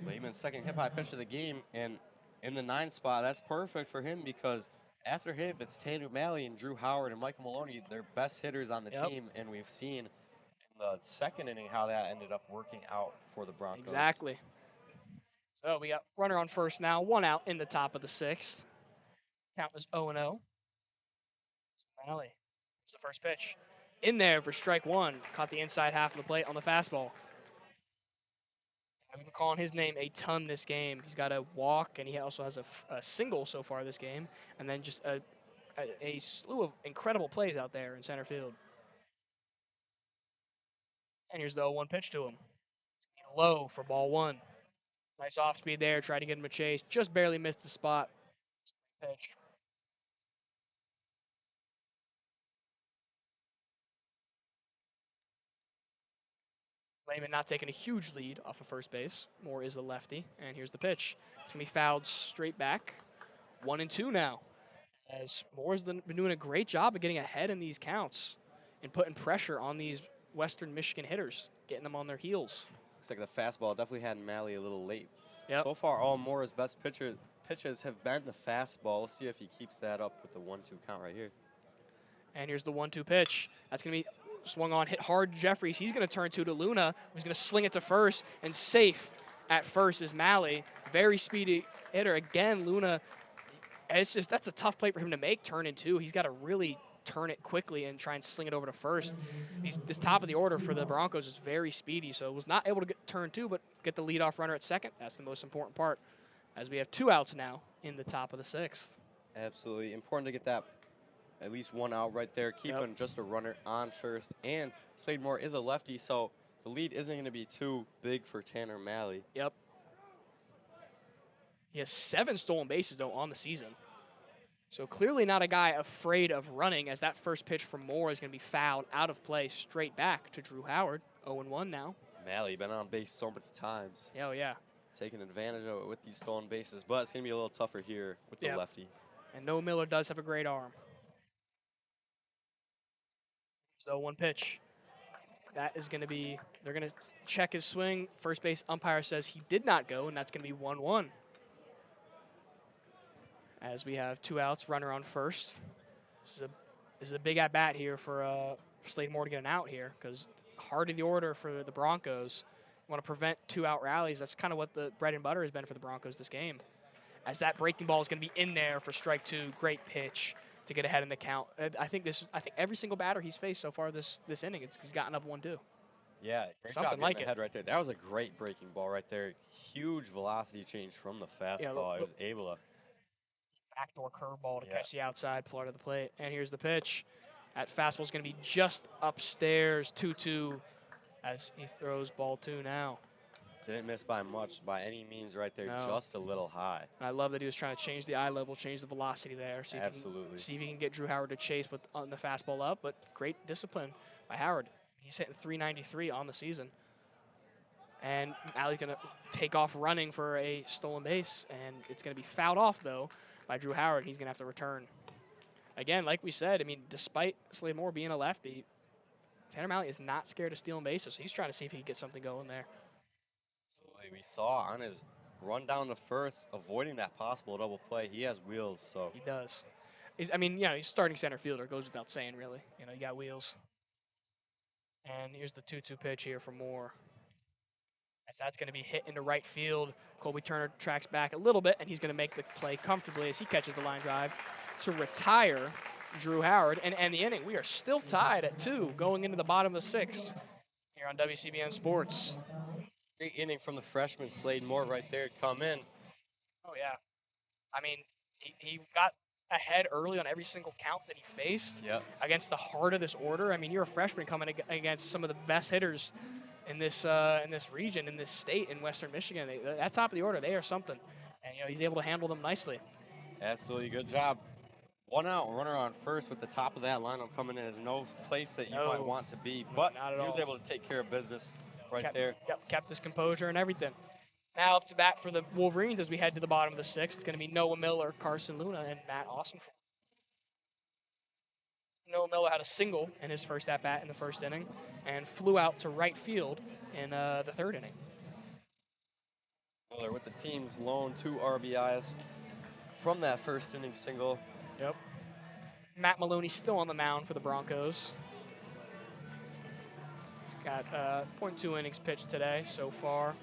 Lehman's second hit by pitch of the game, and in the 9th spot, that's perfect for him because after him, it's Tanner Malley and Drew Howard and Michael Maloney, their best hitters on the team, and we've seen in the 2nd inning how that ended up working out for the Broncos. Exactly. So we got runner on first now, 1 out in the top of the 6th. Count was 0-0. Malley. Here's the first pitch. In there for strike 1. Caught the inside half of the plate on the fastball. I've been calling his name a ton this game. He's got a walk, and he also has a single so far this game, and then just a slew of incredible plays out there in center field. And here's the 0-1 pitch to him. Low for ball one. Nice off speed there. Tried to get him a chase. Just barely missed the spot. Pitch. Lehman not taking a huge lead off of first base. Moore is the lefty. And here's the pitch. It's going to be fouled straight back. 1-2 now. As Moore's been doing a great job of getting ahead in these counts and putting pressure on these Western Michigan hitters, getting them on their heels. Looks like the fastball definitely had Malley a little late. Yep. So far, all Moore's best pitches have been the fastball. We'll see if he keeps that up with the 1-2 count right here. And here's the 1-2 pitch. That's going to be swung on, hit hard Jeffries. He's going to turn to Luna, who's going to sling it to first, and safe at first is Malley. Very speedy hitter. Again, Luna, that's a tough play for him to make, turn in two. He's got to really turn it quickly and try and sling it over to first. This top of the order for the Broncos is very speedy, so was not able to get turn two, but get the leadoff runner at second. That's the most important part, as we have 2 outs now in the top of the 6th. Absolutely important to get that at least 1 out right there, keeping just a runner on first. And Slade Moore is a lefty, so the lead isn't going to be too big for Tanner Malley. Yep. He has 7 stolen bases, though, on the season. So clearly not a guy afraid of running, as that first pitch from Moore is going to be fouled out of play straight back to Drew Howard. 0-1 now. Malley been on base so many times. Oh, yeah. Taking advantage of it with these stolen bases, but it's going to be a little tougher here with the lefty. And Noah Miller does have a great arm. So 0-1 pitch. That is going to be, they're going to check his swing. First base umpire says he did not go, and that's going to be 1-1. As we have 2 outs, runner on first. This is a big at-bat here for Slade Moore to get an out here, because hard in the order for the Broncos. Want to prevent 2-out rallies. That's kind of what the bread and butter has been for the Broncos this game. As that breaking ball is going to be in there for strike 2. Great pitch to get ahead in the count. I think every single batter he's faced so far this inning, he's gotten up 1-2. Yeah, great Something job like getting ahead right there. That was a great breaking ball right there. Huge velocity change from the fastball. I was able to backdoor curveball to catch the outside part of the plate. And here's the pitch. That fastball is going to be just upstairs, 2-2, as he throws ball 2 now. Didn't miss by much, by any means right there, just a little high. And I love that he was trying to change the eye level, change the velocity there. See if he can get Drew Howard to chase on the fastball up, but great discipline by Howard. He's hitting 393 on the season. And Alley's going to take off running for a stolen base, and it's going to be fouled off, though, by Drew Howard. He's going to have to return. Again, like we said, I mean, despite Slade Moore being a lefty, Tanner Malley is not scared of stealing bases, so he's trying to see if he can get something going there. We saw on his run down to first, avoiding that possible double play. He has wheels, so. He does. He's starting center fielder, goes without saying, really. You got wheels. And here's the 2-2 pitch here for Moore. As that's going to be hit into right field. Colby Turner tracks back a little bit, and he's going to make the play comfortably as he catches the line drive to retire Drew Howard and end the inning. We are still tied at 2 going into the bottom of the 6th here on WCBN Sports. Great inning from the freshman Slade Moore right there to come in. Oh, yeah. I mean, he got ahead early on every single count that he faced against the heart of this order. I mean, you're a freshman coming against some of the best hitters in this region, in this state, in Western Michigan. That top of the order, they are something. And, he's able to handle them nicely. Absolutely. Good job. 1 out, runner on first with the top of that lineup coming in is no place that you might want to be. But he was able to take care of business there. Yep, kept his composure and everything. Now up to bat for the Wolverines as we head to the bottom of the 6th. It's going to be Noah Miller, Carson Luna, and Matt Austin. Noah Miller had a single in his first at-bat in the first inning and flew out to right field in the 3rd inning. Miller with the team's lone 2 RBIs from that first inning single. Yep. Matt Maloney still on the mound for the Broncos. He's got 0.2 innings pitched today so far.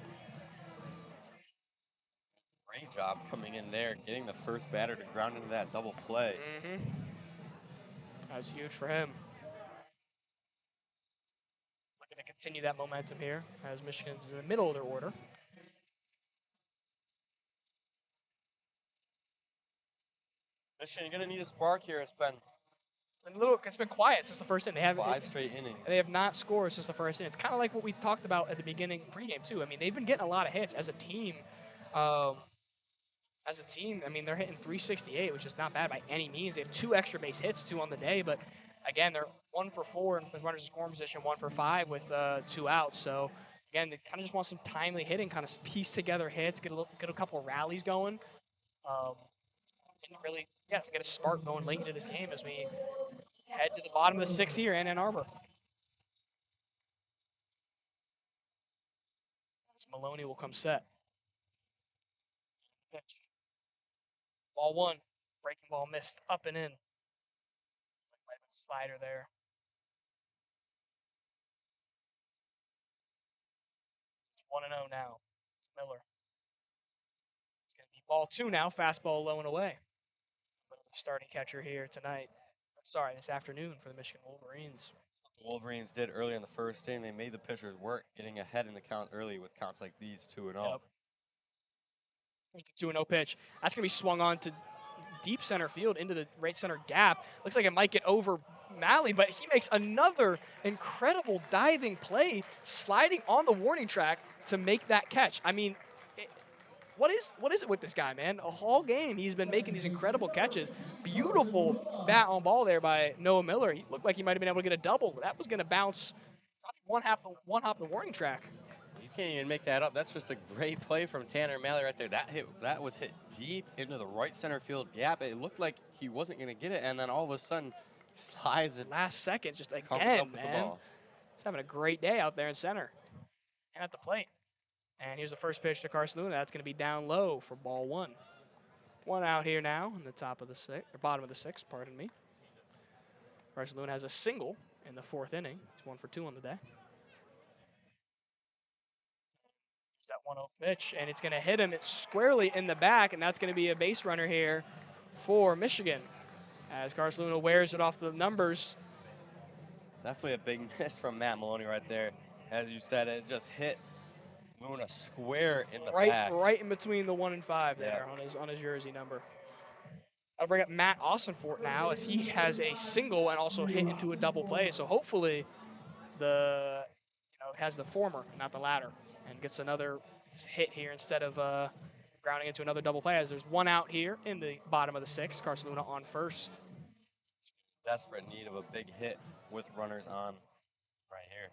Great job coming in there, getting the first batter to ground into that double play. That's huge for him. Looking to continue that momentum here as Michigan's in the middle of their order. Michigan, you're going to need a spark here. It's been It's been quiet since the first inning. They haven't 5 straight innings. They have not scored since the first inning. It's kind of like what we talked about at the beginning pregame too. I mean, they've been getting a lot of hits as a team. Um, I mean, they're hitting 368, which is not bad by any means. They have 2 extra base hits, 2 on the day, but again, they're 1 for 4 with runners in scoring position, 1 for 5 with 2 outs. So again, they kind of just want some timely hitting, kind of piece together hits, get a couple of rallies going, um, and really, to get a spark going late into this game as we head to the bottom of the 6th here in Ann Arbor. As Maloney will come set. Pitch. Ball 1. Breaking ball missed. Up and in. Might have been a slider there. It's 1-0 now. It's Miller. It's going to be ball 2 now. Fastball low and away. Starting catcher here tonight. Sorry, this afternoon for the Michigan Wolverines. The Wolverines did early in the first inning. They made the pitchers work, getting ahead in the count early with counts like these, 2-0. Yep. Here's the 2-0 pitch. That's going to be swung on to deep center field into the right center gap. Looks like it might get over Malley, but he makes another incredible diving play, sliding on the warning track to make that catch. I mean, what is it with this guy, man? A whole game he's been making these incredible catches. Beautiful bat on ball there by Noah Miller. He looked like he might have been able to get a double. That was going to bounce one hop the warning track. You can't even make that up. That's just a great play from Tanner Malley right there. That was hit deep into the right center field gap. It looked like he wasn't going to get it, and then all of a sudden slides it. Last second, just again, man. He's having a great day out there in center and at the plate. And here's the first pitch to Carson Luna. That's going to be down low for ball 1. 1 out here now in the top of the 6th, or bottom of the 6th, pardon me. Carson Luna has a single in the 4th inning. He's 1 for 2 on the day. There's that 1-0 pitch, and it's going to hit him. It's squarely in the back, and that's going to be a base runner here for Michigan as Carson Luna wears it off the numbers. Definitely a big miss from Matt Maloney right there. As you said, it just hit Luna square in the back. Right in between the 1 and 5 there on his jersey number. I'll bring up Matt Austinfort now as he has a single and also hit into a double play. So hopefully has the former, not the latter, and gets another hit here instead of grounding into another double play as there's 1 out here in the bottom of the 6th. Carson Luna on first. Desperate need of a big hit with runners on right here.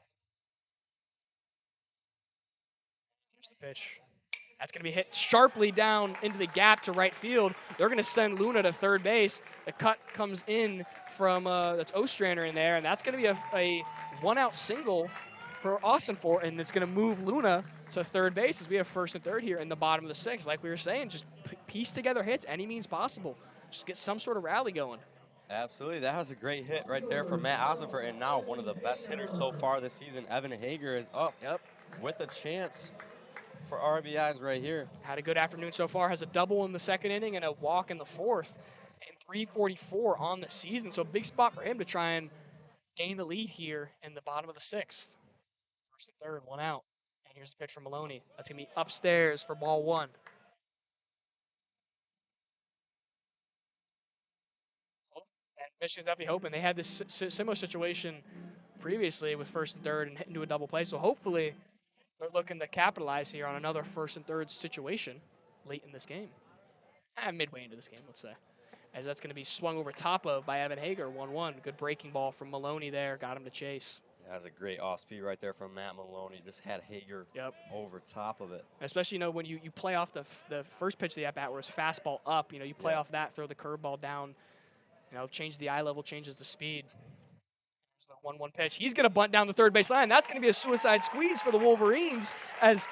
Here's the pitch. That's going to be hit sharply down into the gap to right field. They're going to send Luna to third base. The cut comes in from, that's Ostrander in there, and that's going to be a 1-out single for Austinfort, and it's going to move Luna to third base as we have first and third here in the bottom of the 6th. Like we were saying, just piece together hits any means possible. Just get some sort of rally going. Absolutely. That was a great hit right there from Matt Austinfort, and now one of the best hitters so far this season, Evan Hager, is up with a chance for RBIs right here. Had a good afternoon so far. Has a double in the 2nd inning and a walk in the 4th. And 344 on the season. So big spot for him to try and gain the lead here in the bottom of the 6th. First and third, 1 out. And here's the pitch from Maloney. That's going to be upstairs for ball 1. And Michigan's definitely hoping. They had this similar situation previously with first and third and hit into a double play. So hopefully they're looking to capitalize here on another first and third situation late in this game. Midway into this game, let's say. As that's going to be swung over top of by Evan Hager, 1-1. Good breaking ball from Maloney there. Got him to chase. Yeah, that was a great off-speed right there from Matt Maloney. Just had Hager over top of it. Especially, when you play off the first pitch of the at-bat where it's fastball up, you play off that, throw the curveball down, change the eye level, changes the speed. The 1-1 pitch. He's going to bunt down the third base line. That's going to be a suicide squeeze for the Wolverines as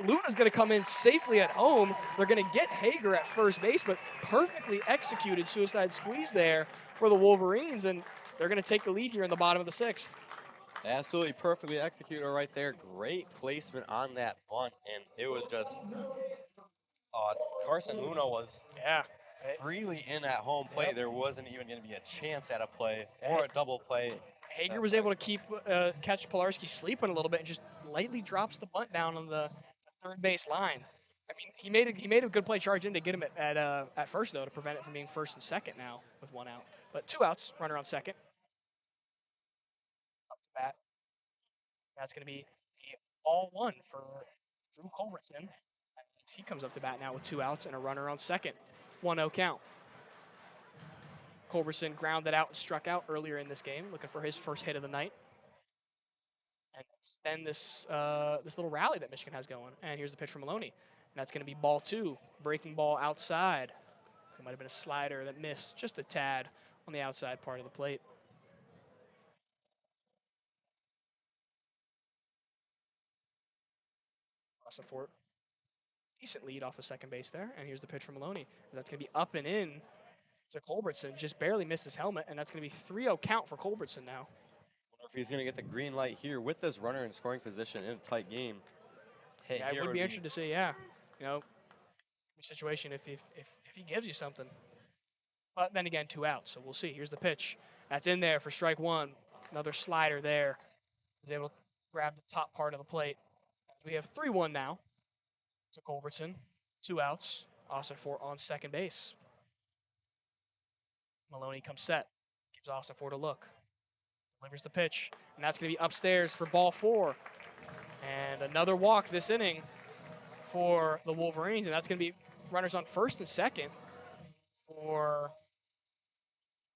Luna's going to come in safely at home. They're going to get Hager at first base, but perfectly executed suicide squeeze there for the Wolverines, and they're going to take the lead here in the bottom of the 6th. Absolutely perfectly executed right there. Great placement on that bunt, and it was just Carson Luna was freely in at home plate. There wasn't even going to be a chance at a play or a double play. Hager was able to catch Pilarski sleeping a little bit and just lightly drops the bunt down on the third base line. I mean, he made a good play charge in to get him at first though to prevent it from being first and second now with 1 out. But 2 outs, runner on second. Up to bat. That's going to be a all one for Drew Culbertson. He comes up to bat now with 2 outs and a runner on second. 1-0 count. Culbertson grounded out and struck out earlier in this game, looking for his first hit of the night. And extend this this little rally that Michigan has going. And here's the pitch from Maloney. And that's going to be ball 2, breaking ball outside. It might have been a slider that missed just a tad on the outside part of the plate. Awesome for it. Decent lead off of second base there. And here's the pitch from Maloney. That's going to be up and in to Culbertson. Just barely missed his helmet. And that's going to be 3-0 count for Culbertson now. Wonder if he's going to get the green light here with this runner in scoring position in a tight game. Hey, yeah, it would be interesting to see, yeah. You know, situation if he gives you something. But then again, 2 outs, so we'll see. Here's the pitch. That's in there for strike 1. Another slider there. He's able to grab the top part of the plate. We have 3-1 now to Culbertson. 2 outs. Austin Fort on second base. Maloney comes set. Gives Austin Fort a look. Delivers the pitch. And that's going to be upstairs for ball 4. And another walk this inning for the Wolverines. And that's going to be runners on first and second for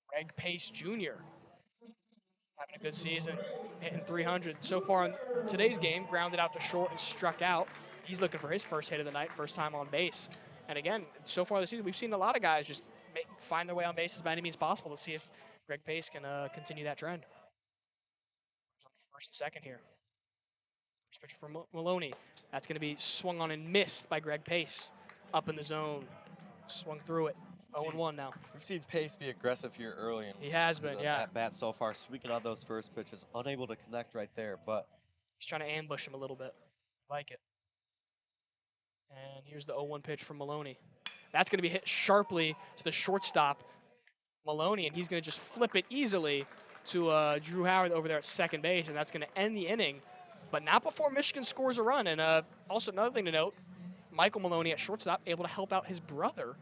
Greg Pace Jr. Having a good season, hitting 300 so far in today's game. Grounded out to short and struck out. He's looking for his first hit of the night, first time on base. And again, so far this season, we've seen a lot of guys just find their way on bases by any means possible. Let's see if Greg Pace can continue that trend. First and second here. First pitch for Maloney. That's going to be swung on and missed by Greg Pace. Up in the zone. Swung through it. 0-1 now. We've seen Pace be aggressive here early. He has been, yeah. At bat so far, squeaking out those first pitches, unable to connect right there, but he's trying to ambush him a little bit. I like it. And here's the 0-1 pitch from Maloney. That's going to be hit sharply to the shortstop, Maloney, and he's going to just flip it easily to Drew Howard over there at second base, and that's going to end the inning, but not before Michigan scores a run. And also another thing to note, Michael Maloney at shortstop able to help out his brother,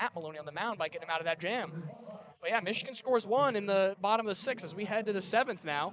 Matt Maloney, on the mound by getting him out of that jam. But yeah, Michigan scores 1 in the bottom of the 6th as we head to the 7th now.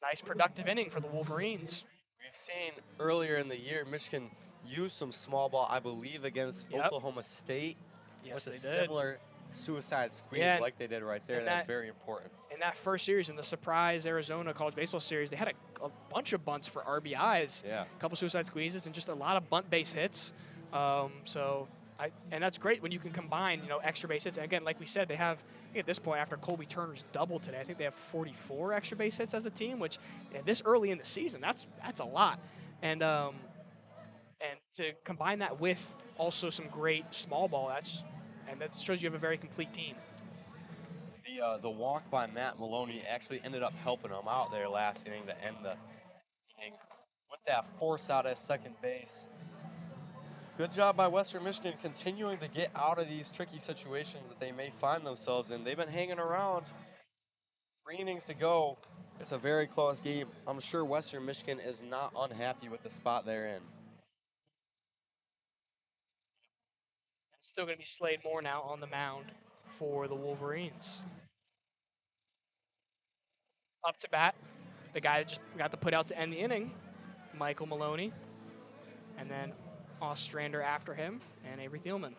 Nice productive inning for the Wolverines. We've seen earlier in the year Michigan use some small ball, I believe, against Oklahoma State. Yes, with they a did. Similar suicide squeeze like they did right there. And that's very important. In that first series, in the Surprise Arizona College Baseball Series, they had a bunch of bunts for RBIs, a couple suicide squeezes, and just a lot of bunt base hits. And that's great when you can combine, extra base hits. And again, like we said, they have, I think at this point, after Colby Turner's double today, I think they have 44 extra base hits as a team, which this early in the season, that's a lot. And to combine that with also some great small ball, that shows you have a very complete team. The walk by Matt Maloney actually ended up helping him out there last inning to end the inning with that force out at second base. Good job by Western Michigan continuing to get out of these tricky situations that they may find themselves in. They've been hanging around. 3 innings to go. It's a very close game. I'm sure Western Michigan is not unhappy with the spot they're in. It's still going to be Slade Moore now on the mound for the Wolverines. Up to bat, the guy that just got to put out to end the inning, Michael Maloney. And then Ostrander after him, and Avery Thielman.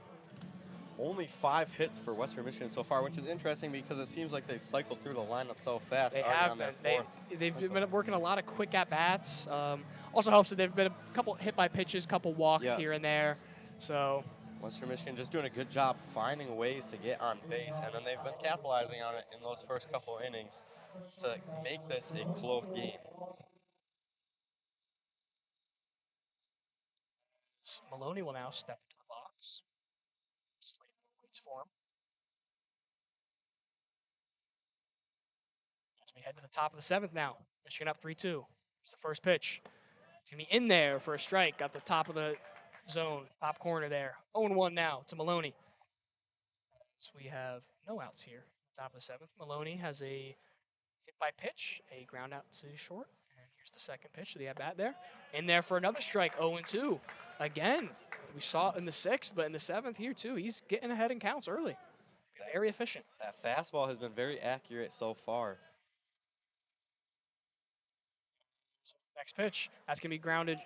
Only 5 hits for Western Michigan so far, which is interesting because it seems like they've cycled through the lineup so fast. They have been. They've been working a lot of quick at-bats. Also helps that they've been a couple hit by pitches, couple walks here and there. So Western Michigan just doing a good job finding ways to get on base, and then they've been capitalizing on it in those first couple innings to make this a close game. Maloney will now step into the box. Slade waits for him. As we head to the top of the 7th now. Michigan up 3-2. Here's the first pitch. It's going to be in there for a strike. Got the top of the zone, top corner there. 0-1 now to Maloney. So we have no outs here. Top of the 7th. Maloney has a hit by pitch, a ground out to short. And here's the second pitch of the at-bat there. In there for another strike, 0-2. Again, we saw it in the 6th, but in the 7th here too, he's getting ahead in counts early. very efficient. That fastball has been very accurate so far. Next pitch, that's going to be grounded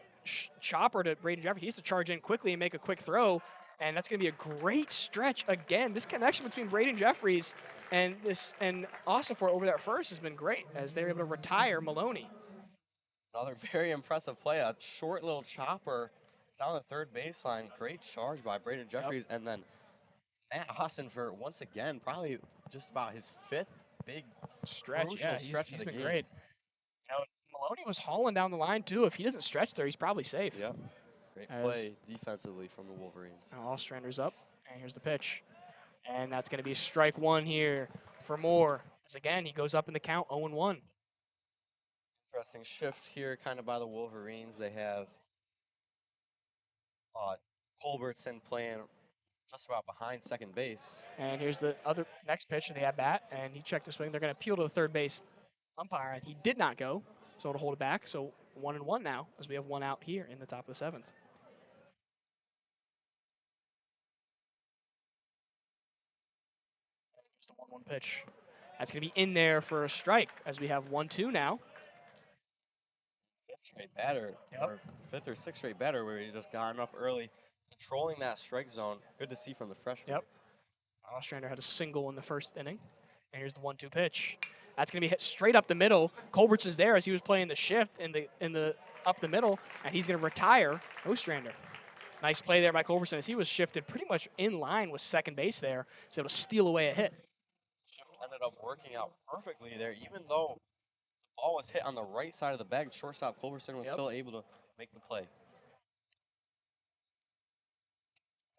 chopper to Braden Jeffries. He has to charge in quickly and make a quick throw, and that's going to be a great stretch again. This connection between Braden Jeffries and Austin Ford over that first has been great as they're able to retire Maloney. Another very impressive play, a short little chopper down the third baseline. Great charge by Braden Jeffries, and then Matt Austin for, once again, probably just about his fifth big Stretch, crucial yeah, stretch he's of the been game. great. You know, Maloney was hauling down the line too. If he doesn't stretch there, he's probably safe. Yep. Great play defensively from the Wolverines. Ostrander's up, and here's the pitch. And that's going to be strike one here for Moore. As again, he goes up in the count, 0-1. Interesting shift here kind of by the Wolverines. They have Culbertson playing just about behind second base. And here's the other next pitch of the at-bat, and he checked the swing. They're going to appeal to the third base umpire, and he did not go, so to hold it back. So 1-1 now, as we have one out here in the top of the seventh. Here's the 1-1 pitch. That's going to be in there for a strike, as we have 1-2 now. Fifth straight batter, or fifth or sixth straight batter, where he just gotten up early, controlling that strike zone. Good to see from the freshman. Yep. Ostrander had a single in the first inning. And here's the 1-2 pitch. That's going to be hit straight up the middle. Culbertson's there as he was playing the shift in the up the middle, and he's going to retire Ostrander. Nice play there by Culbertson as he was shifted pretty much in line with second base there, so able to steal away a hit. Shift ended up working out perfectly there, even though the ball was hit on the right side of the bag. Shortstop Culbertson was still able to make the play.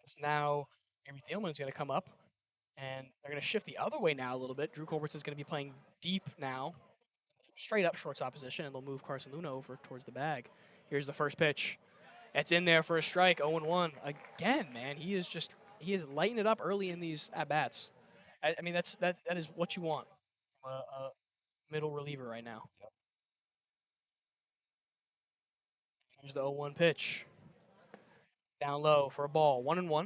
It's now Amy Thielman is going to come up, and they're going to shift the other way now a little bit. Drew Culbertson's going to be playing deep now, straight up shortstop position, and they'll move Carson Luna over towards the bag. Here's the first pitch. It's in there for a strike, 0-1. Again, man, he is lighting it up early in these at-bats. I mean, that is what you want from a middle reliever right now. Yep. Here's the 0-1 pitch. Down low for a ball, 1-1. So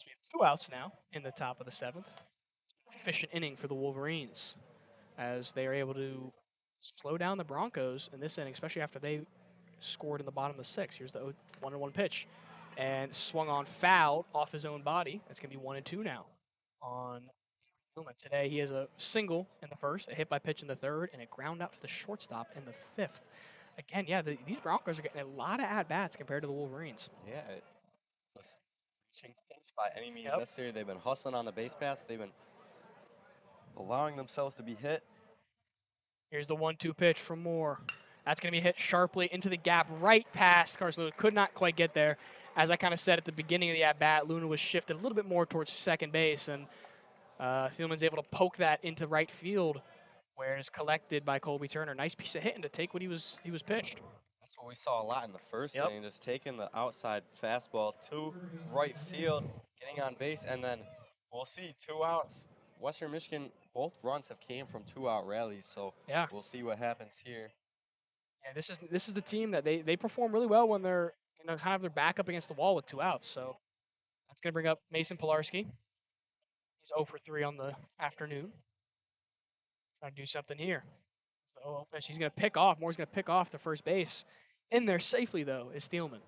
we have 2 outs now in the top of the seventh. Efficient inning for the Wolverines as they are able to slow down the Broncos in this inning, especially after they scored in the bottom of the 6th. Here's the 1-1 pitch. And swung on foul off his own body. That's going to be 1-2 now on Thielman. Today he has a single in the first, a hit by pitch in the third, and a ground out to the shortstop in the 5th. Again, yeah, these Broncos are getting a lot of at-bats compared to the Wolverines. Yeah, just reaching pace by any means necessary. They've been hustling on the base paths. They've been allowing themselves to be hit. Here's the 1-2 pitch from Moore. That's going to be hit sharply into the gap right past Carson Luna. Could not quite get there. As I kind of said at the beginning of the at-bat, Luna was shifted a little bit more towards second base, and Thielman's able to poke that into right field, where it's collected by Colby Turner. Nice piece of hitting to take what he was pitched. That's what we saw a lot in the first inning, just taking the outside fastball to right field, getting on base, and then we'll see 2 outs. Western Michigan, both runs have came from 2-out rallies, so we'll see what happens here. Yeah, this is the team that they perform really well when they're kind of their back up against the wall with 2 outs. So that's going to bring up Mason Pilarski. He's 0 for 3 on the afternoon. Trying to do something here. So he's going to pick off. Moore's going to pick off the first base. In there safely, though, is Thielman.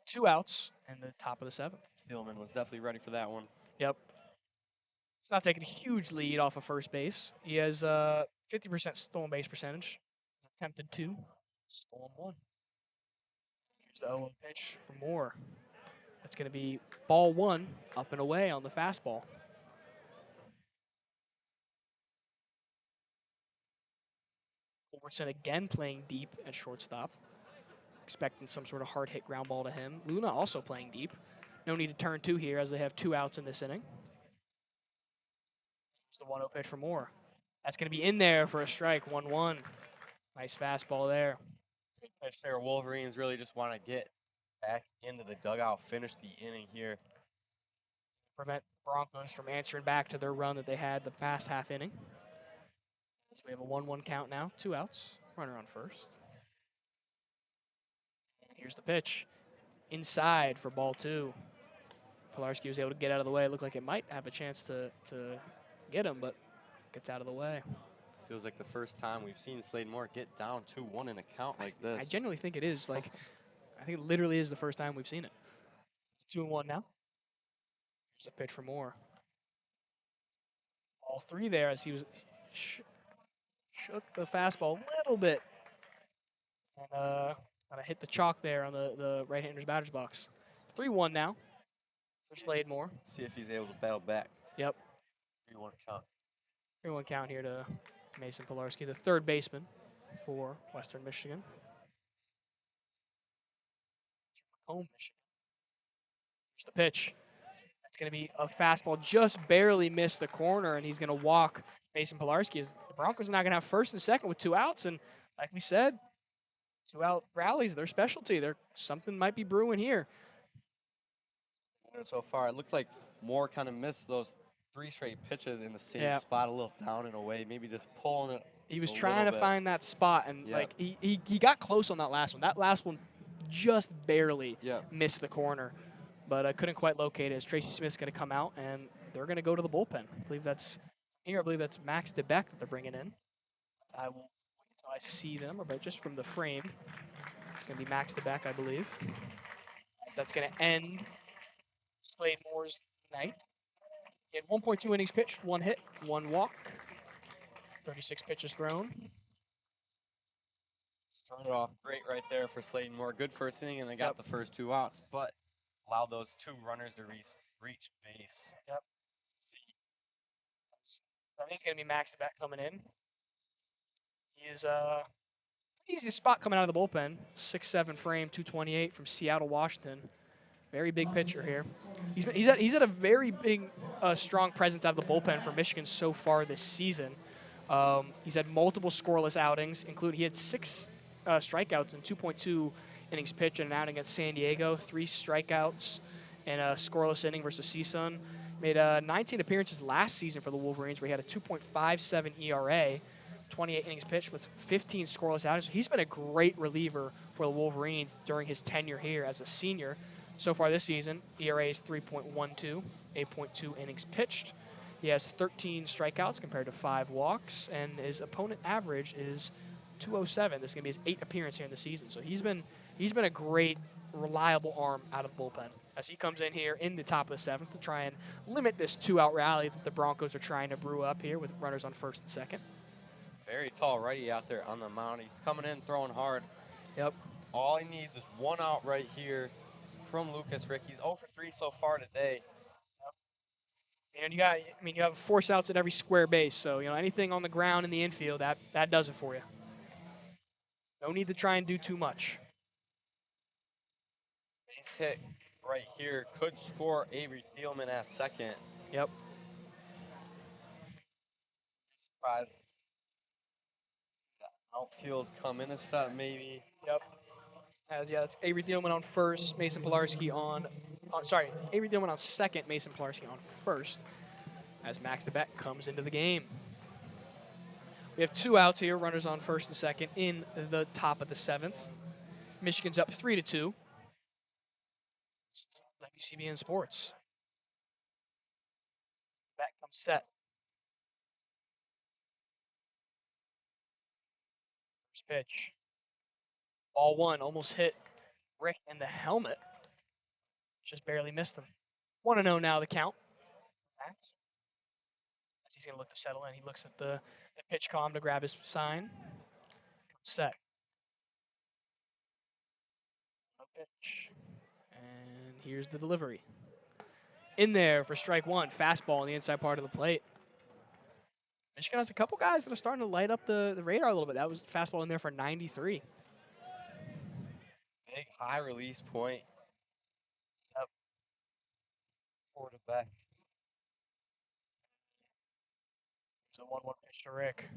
2 outs in the top of the 7th. Thielman was definitely ready for that one. Yep. He's not taking a huge lead off of first base. He has 50% stolen base percentage. He's attempted 2, stolen 1. Here's the 0-1 pitch for Moore. That's going to be ball 1, up and away on the fastball. Culbertson again playing deep at shortstop. Expecting some sort of hard hit ground ball to him. Luna also playing deep. No need to turn 2 here as they have 2 outs in this inning. It's the 1-0 pitch for Moore. That's going to be in there for a strike, 1-1. Nice fastball there. Good pitch there. Wolverines really just want to get back into the dugout, finish the inning here. Prevent Broncos from answering back to their run that they had the past half inning. So we have a 1-1 count now, 2 outs, runner on first. Here's the pitch. Inside for ball 2. Pilarski was able to get out of the way. It looked like it might have a chance to get him, but gets out of the way. Feels like the first time we've seen Slade Moore get down 2-1 in a count like this. I genuinely think it is. Like, I think it literally is the first time we've seen it. It's 2-1 now. There's a pitch for Moore. All three there as he was shook the fastball a little bit. And kind of hit the chalk there on the right-hander's batter's box. 3-1 now for Slade Moore. See if he's able to battle back. Yep. 3-1 count. 3-1 count here to Mason Pilarski, the third baseman for Western Michigan. Home Michigan. Here's the pitch. That's going to be a fastball, just barely missed the corner, and he's going to walk Mason Pilarski. The Broncos are not going to have first and second with 2 outs, and like we said, 2-out rallies, their specialty. Something might be brewing here. So far, it looked like Moore kind of missed those 3 straight pitches in the same spot, a little down and away, maybe just pulling it. He was trying to find that spot, and like he got close on that last one. That last one just barely missed the corner, but I couldn't quite locate it. As Tracy Smith's going to come out, and they're going to go to the bullpen. I believe that's Max DeBeck that they're bringing in. I will wait until I see them, but just from the frame, it's going to be Max DeBeck, I believe. So that's going to end Slade Moore's night. He had 1.2 innings pitched, 1 hit, 1 walk, 36 pitches thrown. Started off great right there for Slade Moore. Good first inning, and they got the first 2 outs, but allowed those 2 runners to reach base. Yep. See, that is going to be Max DeBeck coming in. He is easiest spot coming out of the bullpen. 6'7" frame, 228 from Seattle, Washington. Very big pitcher here. He's at a very big, strong presence out of the bullpen for Michigan so far this season. He's had multiple scoreless outings, he had 6 strikeouts in 2.2 innings pitched in an outing against San Diego, 3 strikeouts and a scoreless inning versus CSUN. Made 19 appearances last season for the Wolverines, where he had a 2.57 ERA, 28 innings pitched with 15 scoreless outings. So he's been a great reliever for the Wolverines during his tenure here as a senior. So far this season, ERA is 3.12, 8.2 innings pitched. He has 13 strikeouts compared to 5 walks, and his opponent average is 207. This is going to be his 8th appearance here in the season. So he's been a great, reliable arm out of the bullpen as he comes in here in the top of the 7th to try and limit this 2-out rally that the Broncos are trying to brew up here with runners on first and second. Very tall righty out there on the mound. He's coming in, throwing hard. Yep. All he needs is 1 out right here from Lucas Rick. He's 0 for 3 so far today. And you have force outs at every square base, so anything on the ground in the infield, that does it for you. No need to try and do too much. Base hit right here could score Avery Thielman at second. Yep. Surprise. Outfield come in a step maybe. Yep. That's Avery Thielman on first, Mason Pilarski Avery Thielman on second, Mason Pilarski on first, as Max DeBeck comes into the game. We have 2 outs here, runners on first and second in the top of the 7th. Michigan's up 3-2. WCBN Sports. Back comes set. First pitch. Ball 1, almost hit Rick in the helmet. Just barely missed him. 1-0 now the count. Max. As he's going to look to settle in, he looks at the pitch column to grab his sign. Set. No pitch. And here's the delivery. In there for strike 1, fastball on the inside part of the plate. Michigan has a couple guys that are starting to light up the radar a little bit. That was fastball in there for 93. Big high release point. Yep. Forward to back. There's the 1-1 pitch to Rick.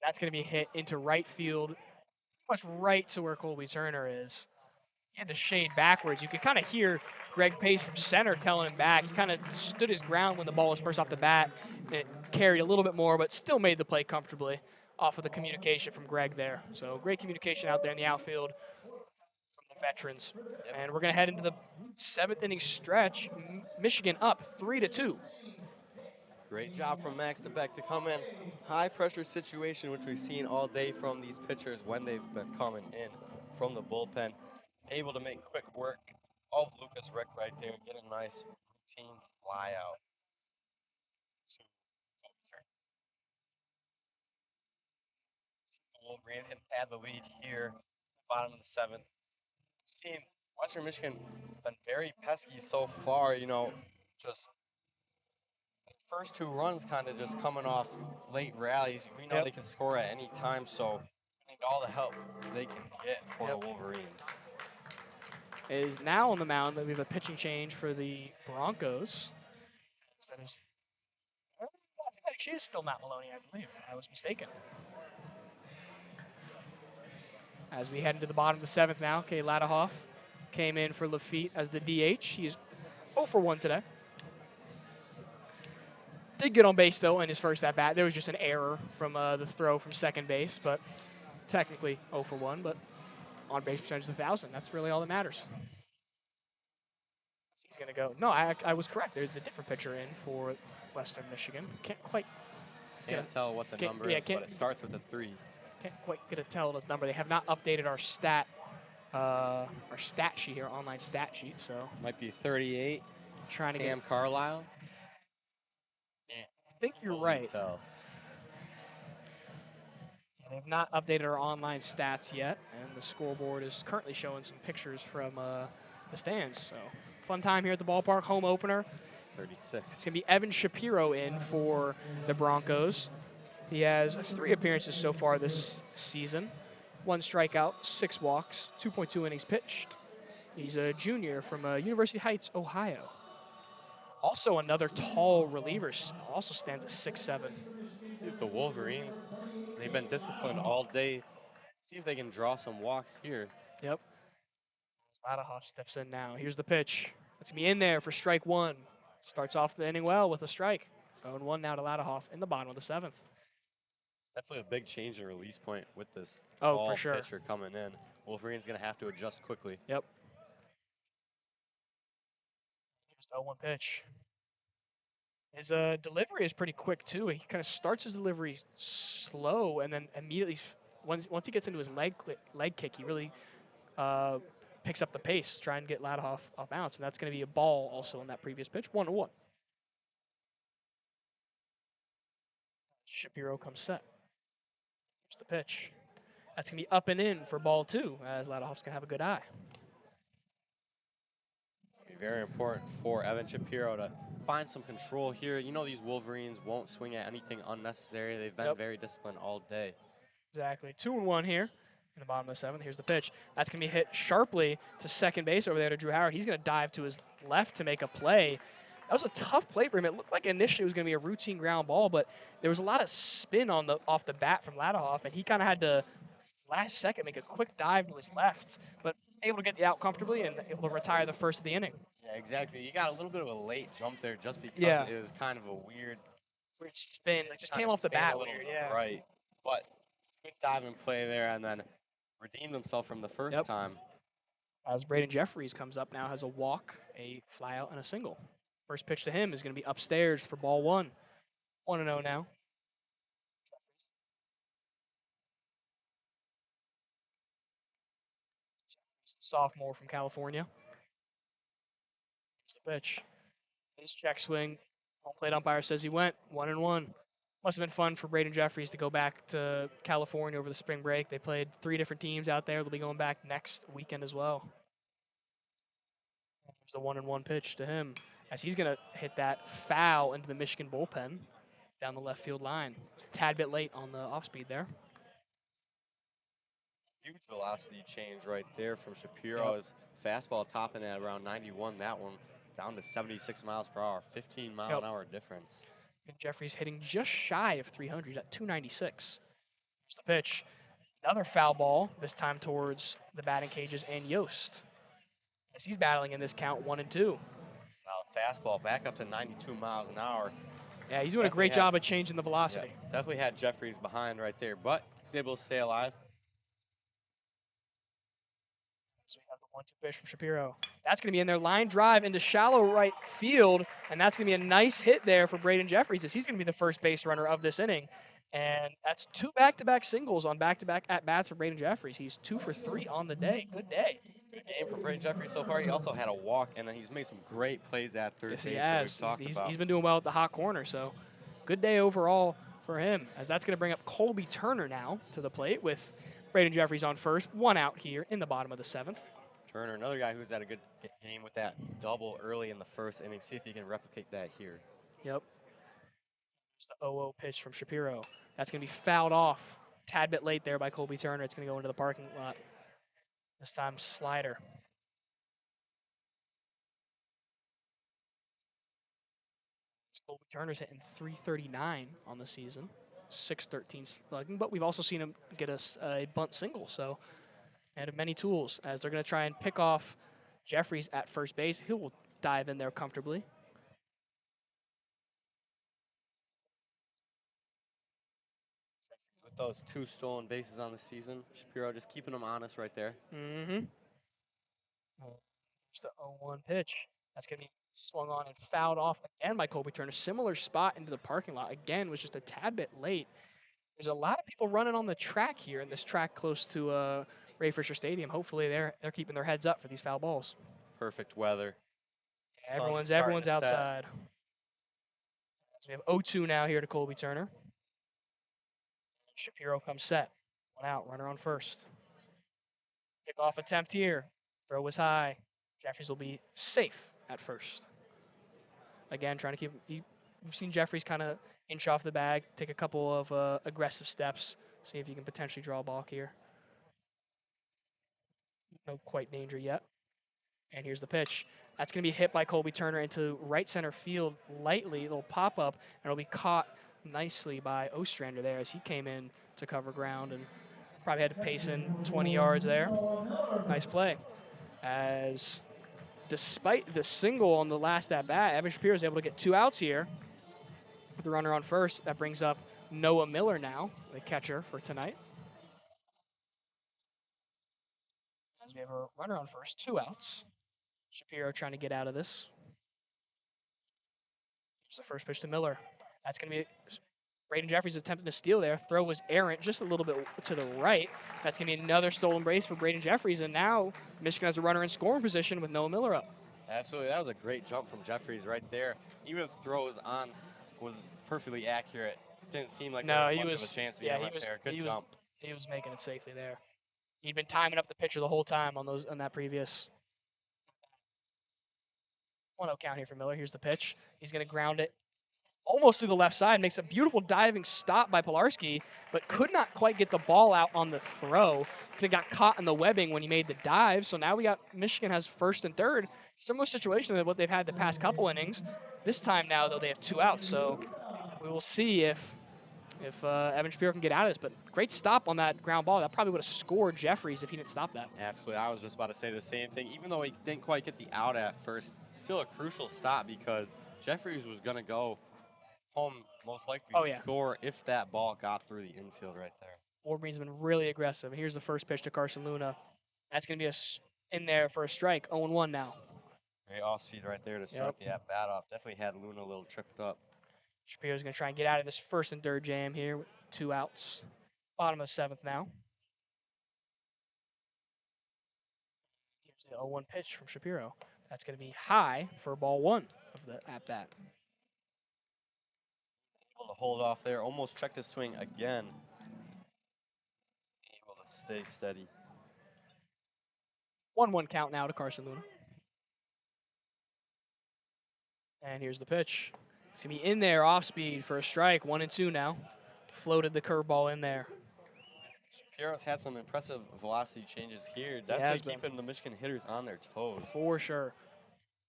That's going to be hit into right field, pretty much right to where Colby Turner is. He had to shade backwards. You could kind of hear Greg Pace from center telling him back. He kind of stood his ground when the ball was first off the bat. It carried a little bit more, but still made the play comfortably off of the communication from Greg there. So great communication out there in the outfield from veterans. And we're going to head into the 7th inning stretch. Michigan up 3-2. Great job from Max DeBeck to come in. High pressure situation, which we've seen all day from these pitchers when they've been coming in from the bullpen. Able to make quick work of Lucas Rick right there. Get a nice routine fly out. The Wolverines can add the lead here, bottom of the 7th. Seen Western Michigan been very pesky so far, you know, just first 2 runs kind of just coming off late rallies. We know they can score at any time, so we need all the help they can get for the Wolverines. Is now on the mound. We have a pitching change for the Broncos. That is, I think she is still Matt Maloney, I believe. I was mistaken. As we head into the bottom of the 7th now, Kay Ladahoff came in for Lafitte as the DH. He's 0 for 1 today. Did get on base, though, in his first at-bat. There was just an error from the throw from second base, but technically 0 for 1, but on-base percentage of 1,000. That's really all that matters. He's going to go. No, I was correct. There's a different pitcher in for Western Michigan. Can't tell what the number is, but it starts with a 3. Can't quite get a tell this number. They have not updated our stat sheet here, online stat sheet. So might be 38. Trying to Sam Carlisle. I think you're right. They have not updated our online stats yet, and the scoreboard is currently showing some pictures from the stands. So fun time here at the ballpark. Home opener. 36. It's going to be Evan Shapiro in for the Broncos. He has 3 appearances so far this season. 1 strikeout, 6 walks, 2.2 innings pitched. He's a junior from University Heights, Ohio. Also another tall reliever, also stands at 6'7". See if the Wolverines, they've been disciplined all day. See if they can draw some walks here. Yep. Ladahoff steps in now. Here's the pitch. That's going to be in there for strike 1. Starts off the inning well with a strike. 0-1 now to Ladahoff in the bottom of the 7th. Definitely a big change in release point with this tall for sure. pitcher coming in. Wolverines going to have to adjust quickly. Yep. Here's the 0-1 pitch. His delivery is pretty quick, too. He kind of starts his delivery slow, and then immediately, once he gets into his leg kick, he really picks up the pace, trying to get Ladahoff off bounce, and that's going to be a ball also in that previous pitch, 1-1. Shapiro comes set. Here's the pitch. That's going to be up and in for ball 2, as Ladahoff's going to have a good eye. Be very important for Evan Shapiro to find some control here. You know these Wolverines won't swing at anything unnecessary. They've been very disciplined all day. Exactly. 2-1 here in the bottom of the 7th. Here's the pitch. That's going to be hit sharply to second base over there to Drew Howard. He's going to dive to his left to make a play. That was a tough play for him. It looked like initially it was going to be a routine ground ball, but there was a lot of spin off the bat from Ladahoff, and he kind of had to, last second, make a quick dive to his left, but able to get the out comfortably and able to retire the first of the inning. Yeah, exactly. You got a little bit of a late jump there just because it was kind of a weird spin. It just came off the bat weird, Right. But good diving play there, and then redeemed himself from the first time. As Braden Jeffries comes up now, has a walk, a flyout, and a single. First pitch to him is going to be upstairs for ball 1. 1-0 now. Jeffries, the sophomore from California. Here's the pitch. His check swing. Home plate umpire says he went 1-1. Must have been fun for Braden Jeffries to go back to California over the spring break. They played 3 different teams out there. They'll be going back next weekend as well. Here's the 1-1 pitch to him, as he's going to hit that foul into the Michigan bullpen down the left field line. A tad bit late on the off-speed there. Huge velocity change right there from Shapiro's fastball topping at around 91. That one down to 76 miles per hour, 15-mile-an-hour difference. And Jeffries hitting just shy of 300 at 296. Here's the pitch. Another foul ball, this time towards the batting cages and Yost, as he's battling in this count 1-2. Now fastball back up to 92 miles an hour. Yeah, he's doing a great job of changing the velocity. Yeah, definitely had Jeffries behind right there, but he's able to stay alive. So we have 1-2 pitch from Shapiro. That's going to be in there. Line drive into shallow right field, and that's going to be a nice hit there for Braden Jeffries, as he's going to be the first base runner of this inning. And that's 2 back-to-back singles on back-to-back at-bats for Braden Jeffries. He's 2 for 3 on the day. Good day. Good game from Braden Jeffries so far. He also had a walk, and then he's made some great plays at third Yes, base he that we've has. talked about. He's been doing well at the hot corner, so good day overall for him, as that's going to bring up Colby Turner now to the plate with Braden Jeffries on first. 1 out here in the bottom of the 7th. Turner, another guy who's had a good game with that double early in the first inning. See if he can replicate that here. Yep. Just the 0-0 pitch from Shapiro. That's going to be fouled off. Tad bit late there by Colby Turner. It's going to go into the parking lot. This time, slider. Colby Turner's hitting .339 on the season, .613 slugging, but we've also seen him get a bunt single, so and many tools as they're going to try and pick off Jeffries at first base. He will dive in there comfortably. With those 2 stolen bases on the season, Shapiro just keeping them honest right there. Mm-hmm. Just the 0-1 pitch. That's going to be swung on and fouled off again by Colby Turner. Similar spot into the parking lot. Again, was just a tad bit late. There's a lot of people running on the track here in this track close to Ray Fisher Stadium. Hopefully they're keeping their heads up for these foul balls. Perfect weather. Everyone's outside. So we have 0-2 now here to Colby Turner. Shapiro comes set. 1 out, runner on first. Kickoff attempt here. Throw was high. Jeffries will be safe at first. Again, trying to keep. We've seen Jeffries kind of inch off the bag, take a couple of aggressive steps, see if you can potentially draw a balk here. No quite danger yet. And here's the pitch. That's going to be hit by Colby Turner into right center field lightly. It'll pop up, and it'll be caught nicely by Ostrander there as he came in to cover ground and probably had to pace in 20 yards there. Nice play. As despite the single on the last at-bat, Evan Shapiro is able to get 2 outs here with the runner on first. That brings up Noah Miller now, the catcher for tonight. As we have a runner on first, 2 outs. Shapiro trying to get out of this. Here's the first pitch to Miller. That's going to be Braden Jeffries attempting to steal there. Throw was errant, just a little bit to the right. That's going to be another stolen base for Braden Jeffries, and now Michigan has a runner in scoring position with Noah Miller up. Absolutely, that was a great jump from Jeffries right there. Even if the throw was perfectly accurate, didn't seem like there was much of a chance to get right there. Good jump. He was making it safely there. He'd been timing up the pitcher the whole time on that previous 1-0 count here for Miller. Here's the pitch. He's going to ground it almost through the left side. Makes a beautiful diving stop by Pilarski, but could not quite get the ball out on the throw because it got caught in the webbing when he made the dive. So now Michigan has first and third. Similar situation to what they've had the past couple innings. This time now, though, they have 2 outs. So we will see if Evan Shapiro can get out of this. But great stop on that ground ball. That probably would have scored Jeffries if he didn't stop that. Absolutely. I was just about to say the same thing. Even though he didn't quite get the out at first, still a crucial stop because Jeffries was going to go home most likely to score if that ball got through the infield right there. Wolverines have been really aggressive. Here's the first pitch to Carson Luna. That's going to be in there for a strike. 0-1 now. Great off speed right there to start the at-bat off. Definitely had Luna a little tripped up. Shapiro's going to try and get out of this first and third jam here with 2 outs. Bottom of the 7th now. Here's the 0-1 pitch from Shapiro. That's going to be high for ball 1 of the at-bat. Able to hold off there. Almost checked his swing again. Able to stay steady. 1-1 count now to Carson Luna. And here's the pitch. It's going to be in there off speed for a strike. 1-2 now. Floated the curveball in there. Shapiro's had some impressive velocity changes here. Definitely keeping the Michigan hitters on their toes. For sure.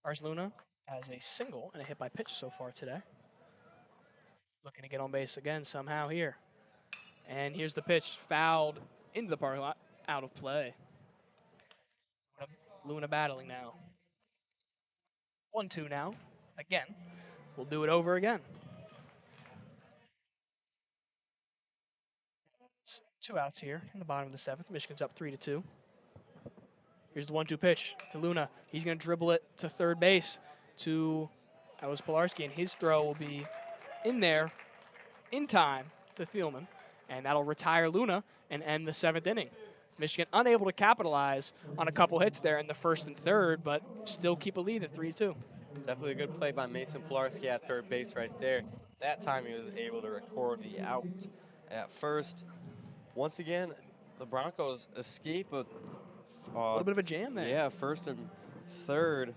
Carson Luna has a single and a hit by pitch so far today. Looking to get on base again somehow here. And here's the pitch. Fouled into the parking lot. Out of play. Luna battling now. 1-2 now. Again. We'll do it over again. 2 outs here in the bottom of the 7th. Michigan's up 3-2. Here's the 1-2 pitch to Luna. He's going to dribble it to third base that was Pilarski, and his throw will be in there in time to Thielman, and that'll retire Luna and end the 7th inning. Michigan unable to capitalize on a couple hits there in the first and third, but still keep a lead at 3-2. Definitely a good play by Mason Pilarski at third base right there. That time he was able to record the out at first. Once again, the Broncos escape a little bit of a jam there. Yeah, first and third.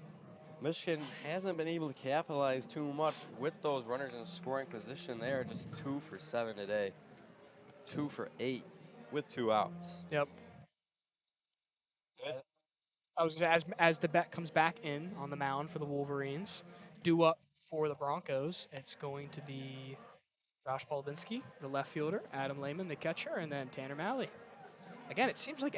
Michigan hasn't been able to capitalize too much with those runners in scoring position there. Just 2 for 7 today. 2 for 8 with 2 outs. Yep. I was gonna say, as the bet comes back in on the mound for the Wolverines, due up for the Broncos, it's going to be Josh Polowinski, the left fielder, Adam Lehman, the catcher, and then Tanner Malley. Again, it seems like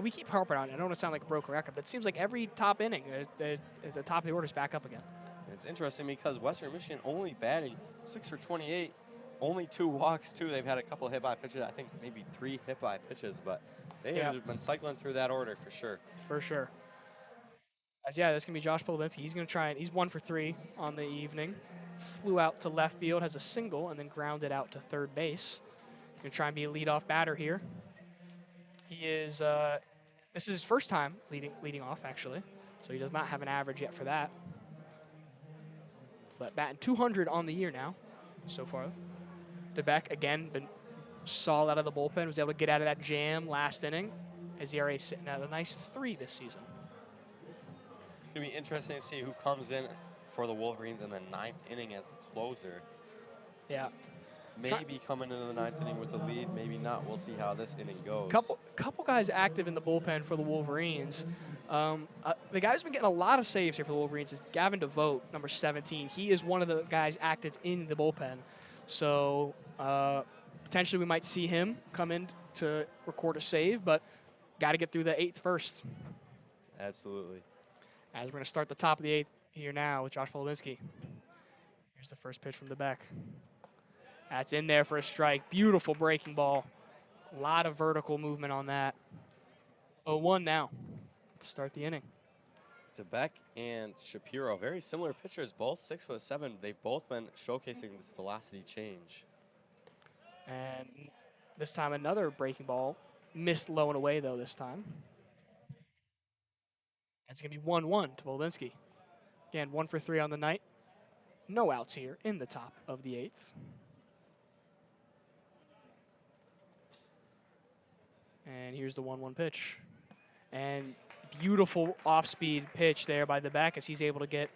we keep harping on it. I don't want to sound like a broken record, but it seems like every top inning, the top of the order is back up again. It's interesting because Western Michigan only batting 6 for 28, only 2 walks too. They've had a couple hit by pitches, I think maybe 3 hit by pitches, but they have been cycling through that order for sure. For sure. That's going to be Josh Polowinski. He's going to try and he's 1 for 3 on the evening. Flew out to left field, has a single, and then grounded out to third base. He's going to try and be a leadoff batter here. He is, this is his first time leading off, actually. So he does not have an average yet for that. But batting 200 on the year now, so far. DeBeck, again, been solid out of the bullpen. Was able to get out of that jam last inning. His ERA sitting at a nice 3 this season. It's going to be interesting to see who comes in for the Wolverines in the 9th inning as the closer. Yeah. Maybe coming into the 9th inning with the lead, maybe not. We'll see how this inning goes. Couple guys active in the bullpen for the Wolverines. The guy who's been getting a lot of saves here for the Wolverines is Gavin DeVoe, number 17. He is one of the guys active in the bullpen. So potentially we might see him come in to record a save, but got to get through the 8th first. Absolutely. As we're going to start the top of the 8th here now with Josh Polowinski. Here's the first pitch from the back. That's in there for a strike. Beautiful breaking ball. A lot of vertical movement on that. 0-1 now to start the inning. DeBeck and Shapiro, very similar pitchers, both 6'7". They've both been showcasing this velocity change. And this time another breaking ball. Missed low and away, though, this time. It's going to be 1-1 to Polowinski. Again, 1 for 3 on the night. No outs here in the top of the 8th. And here's the 1-1 pitch. And beautiful off-speed pitch there by the back as he's able to get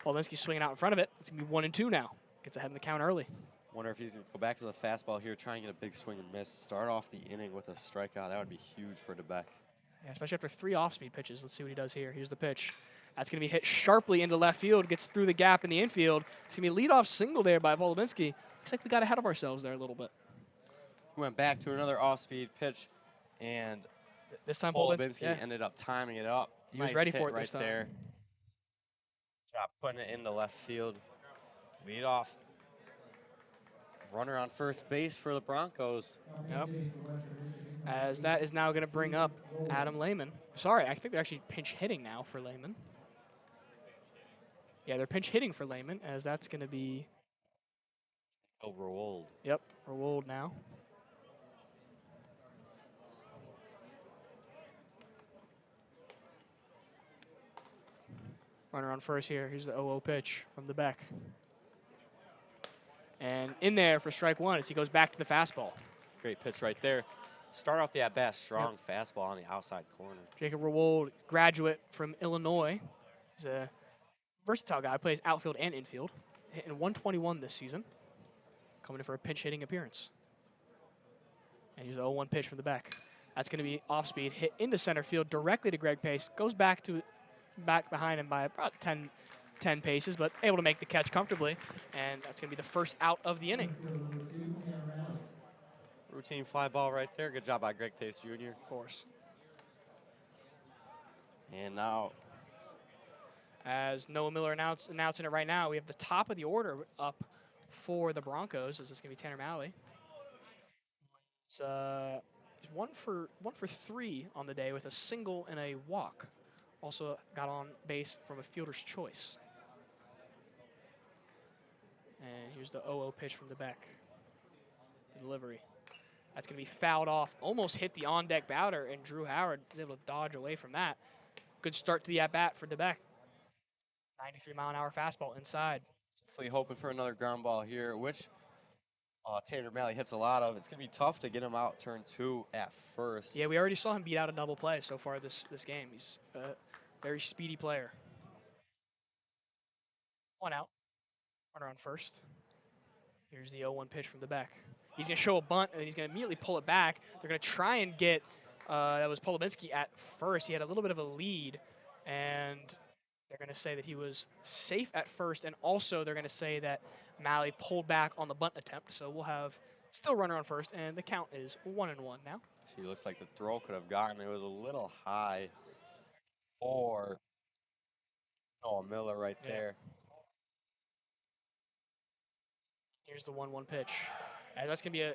Polowinski swinging out in front of it. It's going to be 1-2 now. Gets ahead in the count early. Wonder if he's going to go back to the fastball here, try and get a big swing and miss. Start off the inning with a strikeout. That would be huge for DeBeck. Yeah, especially after 3 off-speed pitches. Let's see what he does here. Here's the pitch. That's going to be hit sharply into left field. Gets through the gap in the infield. It's going to be a leadoff single there by Polowinski. Looks like we got ahead of ourselves there a little bit. He went back to another off-speed pitch, and this time Polowinski ended up timing it up. He was ready for it right this time. There. Job putting it into left field. Lead off. Runner on first base for the Broncos. Yep. As that is now going to bring up Adam Lehman. Sorry, I think they're actually pinch hitting now for Lehman. Yeah, they're pinch hitting for Lehman, as that's going to be... Rowold. Yep, Rowold now. Runner on first here. Here's the 0-0 pitch from the back. And in there for strike 1 as he goes back to the fastball. Great pitch right there. Start off the at-bat, strong fastball on the outside corner. Jacob Rowold, graduate from Illinois. He's a versatile guy, plays outfield and infield. Hitting 121 this season. Coming in for a pinch hitting appearance. And here's the 0-1 pitch from the back. That's going to be off speed, hit into center field directly to Greg Pace. Goes back behind him by about 10 paces, but able to make the catch comfortably. And that's going to be the first out of the inning. Routine fly ball right there. Good job by Greg Pace Jr. Of course. And now, as Noah Miller announcing it right now, we have the top of the order up for the Broncos. This is going to be Tanner Malley. It's He's one for 3 on the day with a single and a walk. Also got on base from a fielder's choice. And here's the 0-0 pitch from DeBeck. The delivery. That's going to be fouled off. Almost hit the on-deck batter, and Drew Howard was able to dodge away from that. Good start to the at-bat for DeBeck. 93-mile-an-hour fastball inside. Definitely hoping for another ground ball here, which Tanner Malley hits a lot of. It's going to be tough to get him out turn 2 at first. Yeah, we already saw him beat out a double play so far this game. He's a very speedy player. 1 out. Runner on first. Here's the 0-1 pitch from DeBeck. He's going to show a bunt, and then he's going to immediately pull it back. They're going to try and get, that was Polobinsky at first. He had a little bit of a lead, and they're going to say that he was safe at first, and also they're going to say that Malley pulled back on the bunt attempt. So we'll have still runner on first, and the count is 1-1 now. She looks like the throw could have gotten. It was a little high for Noah Miller right there. Here's the 1-1 pitch. And that's going to be a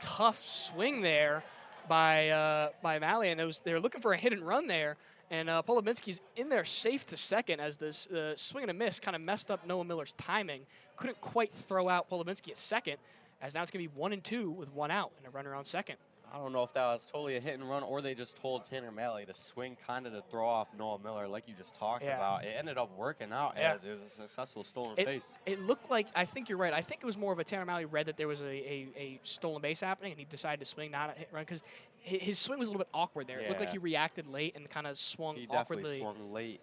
tough swing there by Malley, and they're looking for a hit and run there. And Polobinsky's in there safe to second as this swing and a miss kind of messed up Noah Miller's timing. Couldn't quite throw out Polobinsky at second, as now it's going to be 1-2 with 1 out and a runner on second. I don't know if that was totally a hit and run or they just told Tanner Malley to swing kind of to throw off Noah Miller like you just talked about. It ended up working out as it was a successful stolen base. It looked like, I think you're right, I think it was more of a Tanner Malley read that there was a stolen base happening and he decided to swing, not a hit run, because his swing was a little bit awkward there. It looked like he reacted late and kind of swung awkwardly. He definitely swung late.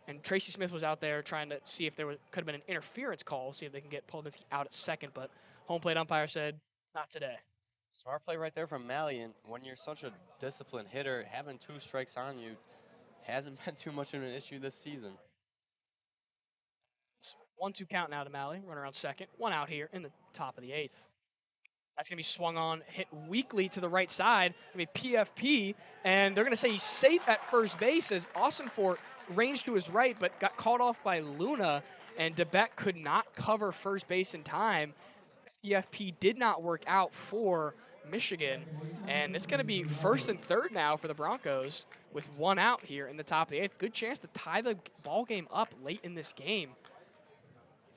And Tracy Smith was out there trying to see if there could have been an interference call, see if they can get Polobinsky out at second, but home plate umpire said, not today. Smart play right there from Malley, and when you're such a disciplined hitter, having 2 strikes on you hasn't been too much of an issue this season. It's 1-2 count now to Malley, runner on second, 1 out here in the top of the 8th. That's going to be swung on, hit weakly to the right side, going to be PFP, and they're going to say he's safe at first base as Austinfort ranged to his right, but got caught off by Luna, and DeBeck could not cover first base in time. PFP did not work out for Michigan, and it's going to be first and third now for the Broncos with 1 out here in the top of the 8th. Good chance to tie the ball game up late in this game.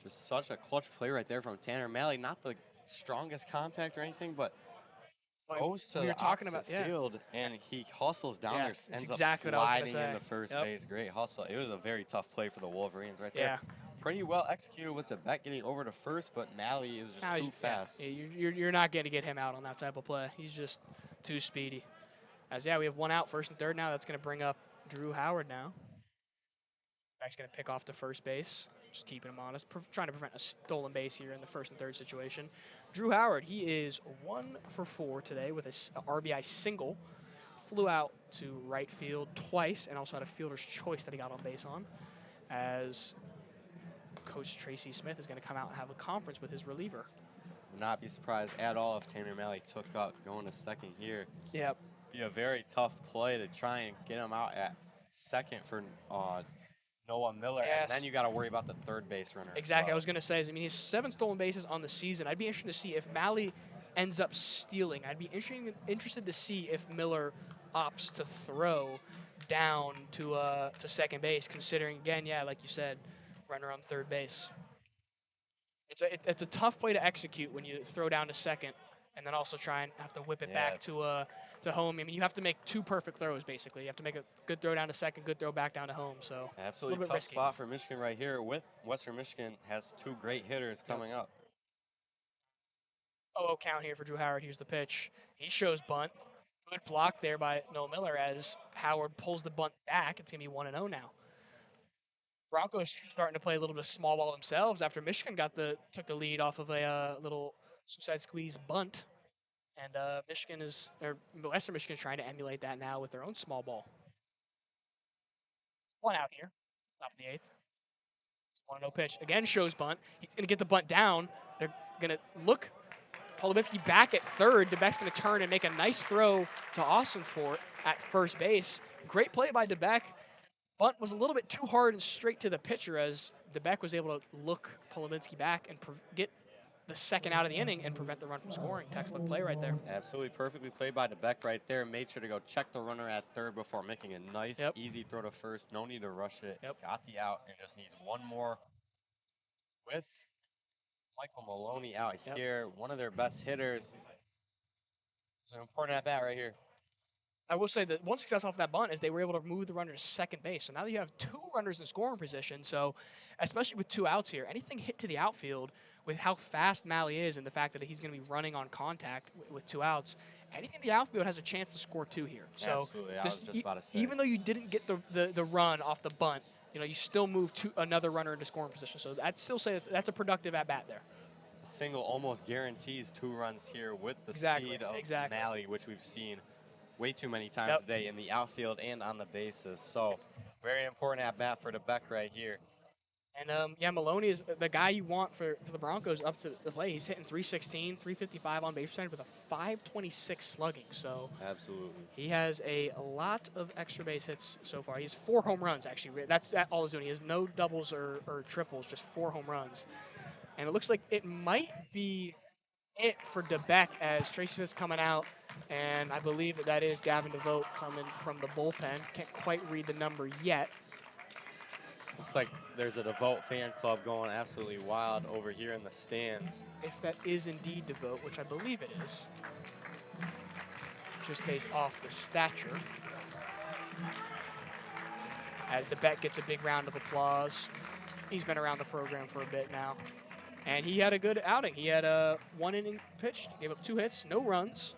Just such a clutch play right there from Tanner Malley. Not the strongest contact or anything, but goes to the opposite field, and he hustles down there, ends up sliding into first base. Great hustle. It was a very tough play for the Wolverines right there. Pretty well executed with DeBeck getting over to first, but Malley is just too fast. You're not going to get him out on that type of play. He's just too speedy. As, we have 1 out, first and third now. That's going to bring up Drew Howard now. Beck's going to pick off to first base, just keeping him honest, trying to prevent a stolen base here in the first and third situation. Drew Howard, he is 1 for 4 today with a RBI single. Flew out to right field twice and also had a fielder's choice that he got on base on, as Coach Tracy Smith is going to come out and have a conference with his reliever. Would not be surprised at all if Tanner Malley took up going to second here. Yep. Be a very tough play to try and get him out at second for Noah Miller, and then you got to worry about the third base runner. Exactly. I was going to say, he's 7 stolen bases on the season. I'd be interested to see if Malley ends up stealing. I'd be interested to see if Miller opts to throw down to second base, considering, again, like you said, runner on third base. It's a tough play to execute when you throw down to second and then also try and have to whip it back to home. You have to make 2 perfect throws, basically. You have to make a good throw down to second, good throw back down to home. So absolutely tough spot for Michigan right here. With Western Michigan has 2 great hitters coming up. 0-0 count here for Drew Howard. Here's the pitch. He shows bunt. Good block there by Noah Miller as Howard pulls the bunt back. It's going to be 1-0 now. Broncos starting to play a little bit of small ball themselves after Michigan took the lead off of a little suicide squeeze bunt, and Western Michigan is trying to emulate that now with their own small ball. 1 out here, top of the 8th. 1-0 pitch again, shows bunt. He's going to get the bunt down. They're going to look. Polobinsky back at third. DeBeck's going to turn and make a nice throw to Austinfort at first base. Great play by DeBeck. Bunt was a little bit too hard and straight to the pitcher as DeBeck was able to look Polobinsky back and get the second out of the inning and prevent the run from scoring. Textbook play right there. Absolutely perfectly played by DeBeck right there. Made sure to go check the runner at third before making a nice, easy throw to first. No need to rush it. Got the out and just needs one more with Michael Maloney out here. One of their best hitters. It's an important at bat right here. I will say that one success off that bunt is they were able to move the runner to second base. So now that you have two runners in scoring position, so especially with two outs here, anything hit to the outfield with how fast Malley is and the fact that he's going to be running on contact with two outs, anything in the outfield has a chance to score two here. So absolutely, I was just about to say. Even though you didn't get the run off the bunt, you still move another runner into scoring position. So I'd still say that's a productive at bat there. A single almost guarantees 2 runs here with the speed of Malley, which we've seen way too many times today in the outfield and on the bases. So very important at bat for DeBeck right here. And Maloney is the guy you want for the Broncos up to the plate. He's hitting 316, 355 on base percentage with a 526 slugging. So absolutely, he has a lot of extra base hits so far. He has 4 home runs actually. That's all he's doing. He has no doubles or triples, just 4 home runs. And it looks like it might be it for DeBeck as Tracy Smith's coming out, and I believe that is Gavin DeVoe coming from the bullpen. Can't quite read the number yet. Looks like there's a DeVoe fan club going absolutely wild over here in the stands. If that is indeed DeVoe, which I believe it is, just based off the stature. As DeBeck gets a big round of applause. He's been around the program for a bit now. And he had a good outing. He had a 1 inning pitched, gave up 2 hits, no runs,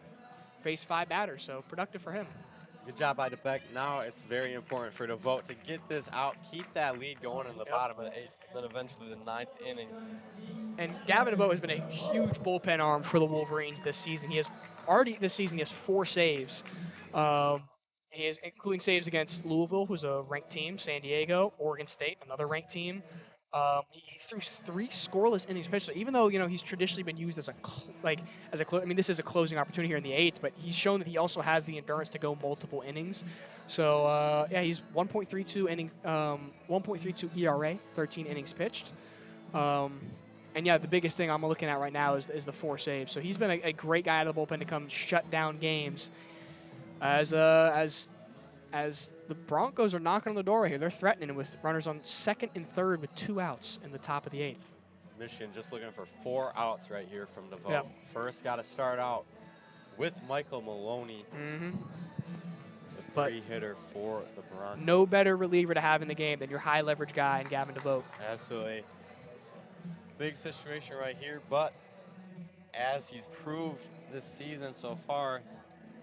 faced 5 batters, so productive for him. Good job by DeBeck. Now it's very important for DeVoe to get this out, keep that lead going in the bottom of the 8th, then eventually the 9th inning. And Gavin DeVoe has been a huge bullpen arm for the Wolverines this season. He has already this season, he has 4 saves. He is including saves against Louisville, who's a ranked team, San Diego, Oregon State, another ranked team. He threw 3 scoreless innings pitched. So even though he's traditionally been used as this is a closing opportunity here in the 8th, but he's shown that he also has the endurance to go multiple innings. So he's 1.32 inning, 1.32 ERA, 13 innings pitched. And the biggest thing I'm looking at right now is the 4 saves. So he's been a great guy out of the bullpen to come shut down games. As the Broncos are knocking on the door right here. They're threatening with runners on second and third with 2 outs in the top of the 8th. Michigan just looking for 4 outs right here from DeVoe. First got to start out with Michael Maloney, the 3-hitter for the Broncos. No better reliever to have in the game than your high leverage guy in Gavin DeVoe. Absolutely. Big situation right here, but as he's proved this season so far,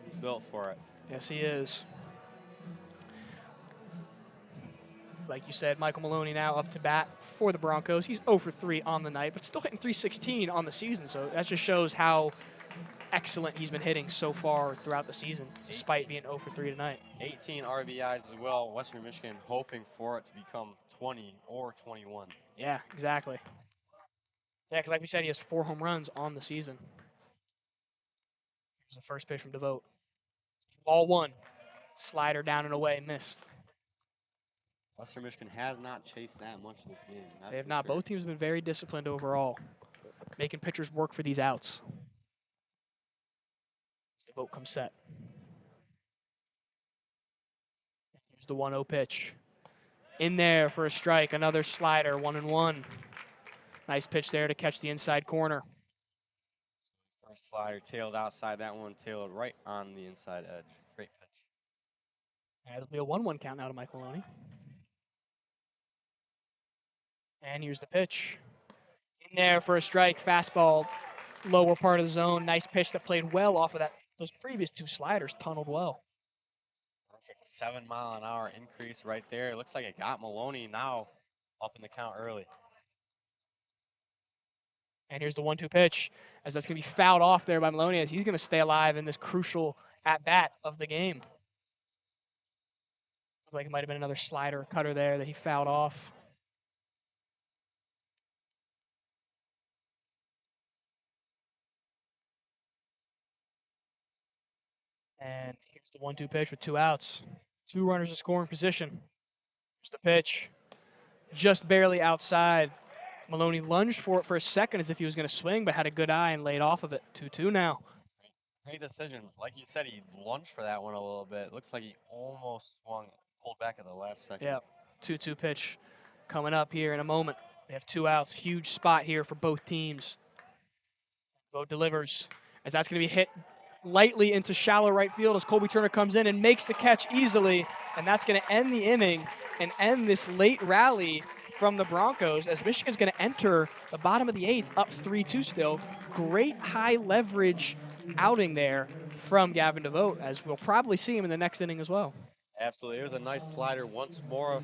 he's built for it. Yes, he is. Like you said, Michael Maloney now up to bat for the Broncos. He's 0 for 3 on the night, but still hitting 316 on the season. So that just shows how excellent he's been hitting so far throughout the season, despite being 0 for 3 tonight. 18 RBIs as well. Western Michigan hoping for it to become 20 or 21. Yeah, exactly. Yeah, because like we said, he has 4 home runs on the season. Here's the first pitch from DeVoe. Ball 1. Slider down and away, missed. Western Michigan has not chased that much this game. They have not. Sure. Both teams have been very disciplined overall, making pitchers work for these outs. As the vote comes set. Here's the 1-0 pitch. In there for a strike, another slider, 1-1. Nice pitch there to catch the inside corner. First slider tailed outside, that one tailed right on the inside edge. Great pitch. And it'll be a 1-1 count now to Mike Maloney. And here's the pitch. In there for a strike, fastball, lower part of the zone. Nice pitch that played well off of those previous 2 sliders, tunneled well. Perfect 7-mile-an-hour increase right there. It looks like it got Maloney now up in the count early. And here's the 1-2 pitch, as that's going to be fouled off there by Maloney, as he's going to stay alive in this crucial at-bat of the game. Looks like it might have been another slider cutter there that he fouled off. And here's the 1-2 pitch with 2 outs. 2 runners in scoring position. Here's the pitch. Just barely outside. Maloney lunged for it for a second as if he was going to swing, but had a good eye and laid off of it. 2-2 now. Great decision. Like you said, he lunged for that one a little bit. Looks like he almost swung, pulled back at the last second. Yeah, 2-2 pitch coming up here in a moment. We have 2 outs. Huge spot here for both teams. Vogt delivers as that's going to be hit lightly into shallow right field as Colby Turner comes in and makes the catch easily. And that's going to end the inning and end this late rally from the Broncos as Michigan's going to enter the bottom of the 8th up 3-2 still. Great high leverage outing there from Gavin DeVoe, as we'll probably see him in the next inning as well. Absolutely. It was a nice slider once more,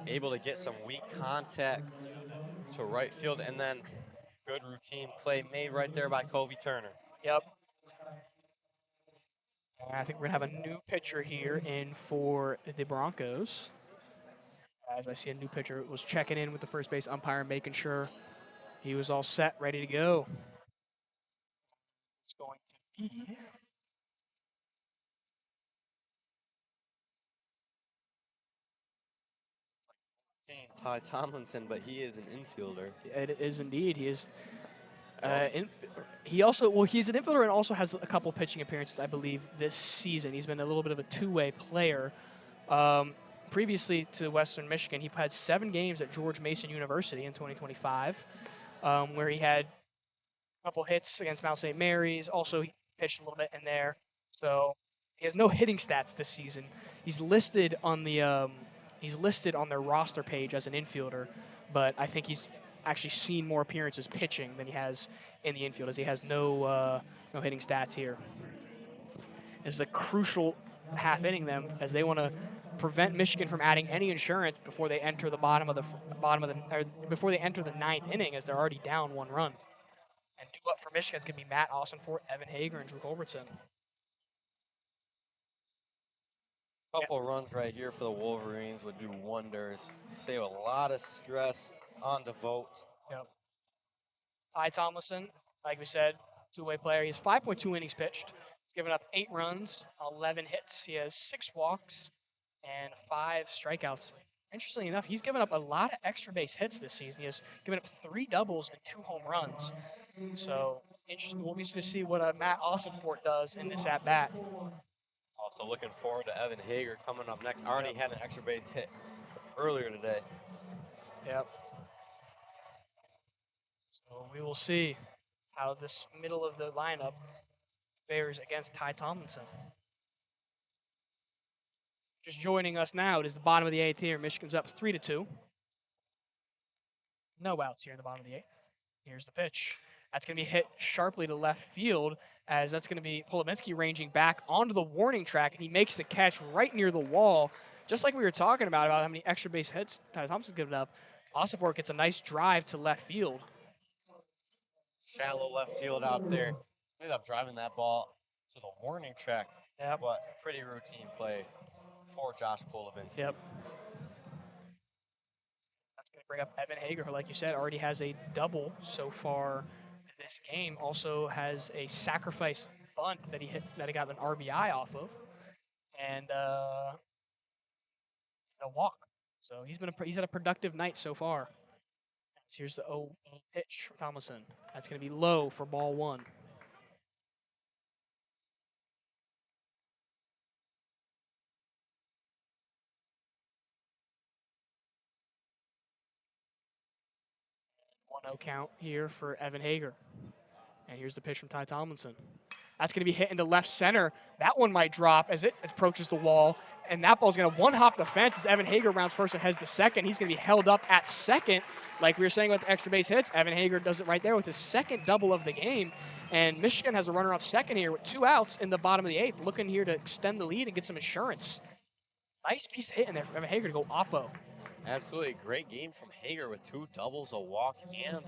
able to get some weak contact to right field, and then good routine play made right there by Colby Turner. Yep. And I think we're going to have a new pitcher here in for the Broncos. As I see a new pitcher was checking in with the first base umpire, making sure he was all set, ready to go. It's going to be Ty Tomlinson, but he is an infielder. It is indeed. He is. He also he's an infielder and also has a couple pitching appearances, I believe, this season. He's been a little bit of a two-way player. Previously to Western Michigan, he had 7 games at George Mason University in 2025, where he had a couple hits against Mount St. Mary's. Also, he pitched a little bit in there. So he has no hitting stats this season. He's listed on their roster page as an infielder, but I think he's actually seen more appearances pitching than he has in the infield, as he has no hitting stats here. This is a crucial half inning them, as they want to prevent Michigan from adding any insurance before they enter the before they enter the 9th inning, as they're already down 1 run. And due up for Michigan is going to be Matt Austinfort, Evan Hager, and Drew Culbertson. Couple runs right here for the Wolverines would do wonders. Save a lot of stress on DeVoe. Yep. Ty Tomlinson, like we said, two-way player. He has 5.2 innings pitched. He's given up 8 runs, 11 hits. He has 6 walks and 5 strikeouts. Interestingly enough, he's given up a lot of extra base hits this season. He has given up 3 doubles and 2 home runs. So interesting. We'll be interested to see what Matt Austinfort does in this at bat. Also looking forward to Evan Hager coming up next. Already had an extra base hit earlier today. Yep. So we will see how this middle of the lineup fares against Ty Tomlinson. Just joining us now, it is the bottom of the 8th here. Michigan's up 3-2. No outs here in the bottom of the 8th. Here's the pitch. That's going to be hit sharply to left field, as that's going to be Polovinsky ranging back onto the warning track, and he makes the catch right near the wall. Just like we were talking about how many extra base hits Ty Thompson's given up, Austinfort gets a nice drive to left field. Shallow left field out there. Ended up driving that ball to the warning track. Yep. But pretty routine play for Josh Polovinsky. Yep. That's going to bring up Evan Hager, who, like you said, already has a double so far this game. Also has a sacrifice bunt that he got an RBI off of, and a walk. So he's had a productive night so far. Here's the 0 pitch for Tomlinson. That's going to be low for ball 1. No count here for Evan Hager. And here's the pitch from Ty Tomlinson. That's going to be hit into left center. That one might drop as it approaches the wall. And that ball's going to one-hop the fence as Evan Hager rounds first and heads to second. He's going to be held up at second. Like we were saying with the extra base hits, Evan Hager does it right there with his second double of the game. And Michigan has a runner on second here with 2 outs in the bottom of the 8th, looking here to extend the lead and get some insurance. Nice piece of hit in there for Evan Hager to go oppo. Absolutely great game from Hager with 2 doubles, a walk, and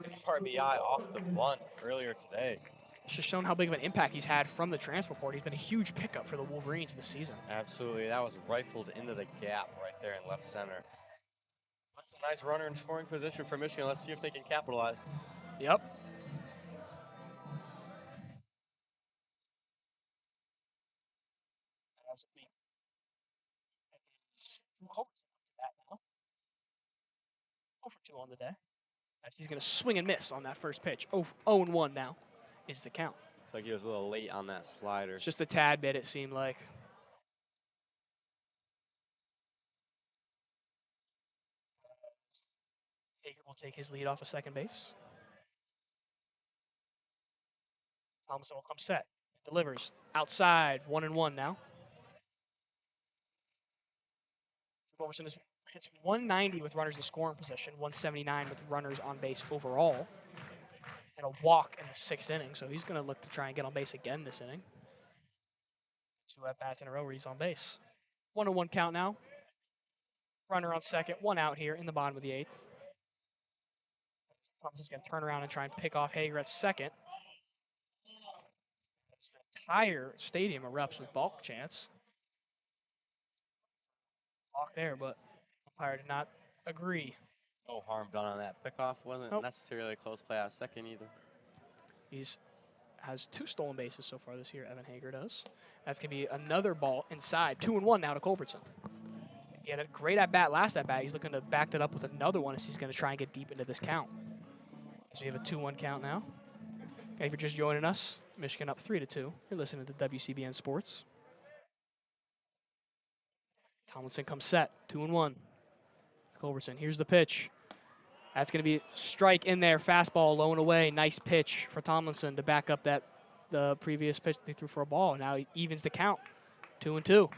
an RBI off the bunt earlier today. It's just shown how big of an impact he's had from the transfer portal. He's been a huge pickup for the Wolverines this season. Absolutely. That was rifled into the gap right there in left center. That's a nice runner in scoring position for Michigan. Let's see if they can capitalize. Yep. Drew Culbertson up to that now. 0 for 2 on the day. as he's going to swing and miss on that first pitch. 0-1 now is the count. Looks like he was a little late on that slider. Just a tad bit, it seemed like. Hager will take his lead off of second base. Thomason will come set. Delivers. Outside. 1-1 now. Roberson hits 190 with runners in scoring position, 179 with runners on base overall, and a walk in the 6th inning. So he's going to look to try and get on base again this inning. 2 at-bats in a row where he's on base. 1-1 count now. Runner on second, 1 out here in the bottom of the 8th. Thompson's going to turn around and try and pick off Hager at second. As the entire stadium erupts with balk chants. Balk there, but umpire did not agree. No harm done on that pickoff. Wasn't necessarily a close play out second either. He's has 2 stolen bases so far this year, Evan Hager does. That's going to be another ball inside. 2-1 now to Culbertson. He had a great at-bat last at-bat. He's looking to back that up with another one as he's going to try and get deep into this count. So we have a 2-1 count now. Okay, if you're just joining us, Michigan up 3-2. You're listening to WCBN Sports. Tomlinson comes set, 2-1. Culbertson, here's the pitch. That's going to be strike in there, fastball low and away. Nice pitch for Tomlinson to back up the previous pitch they threw for a ball. Now he evens the count, 2-2.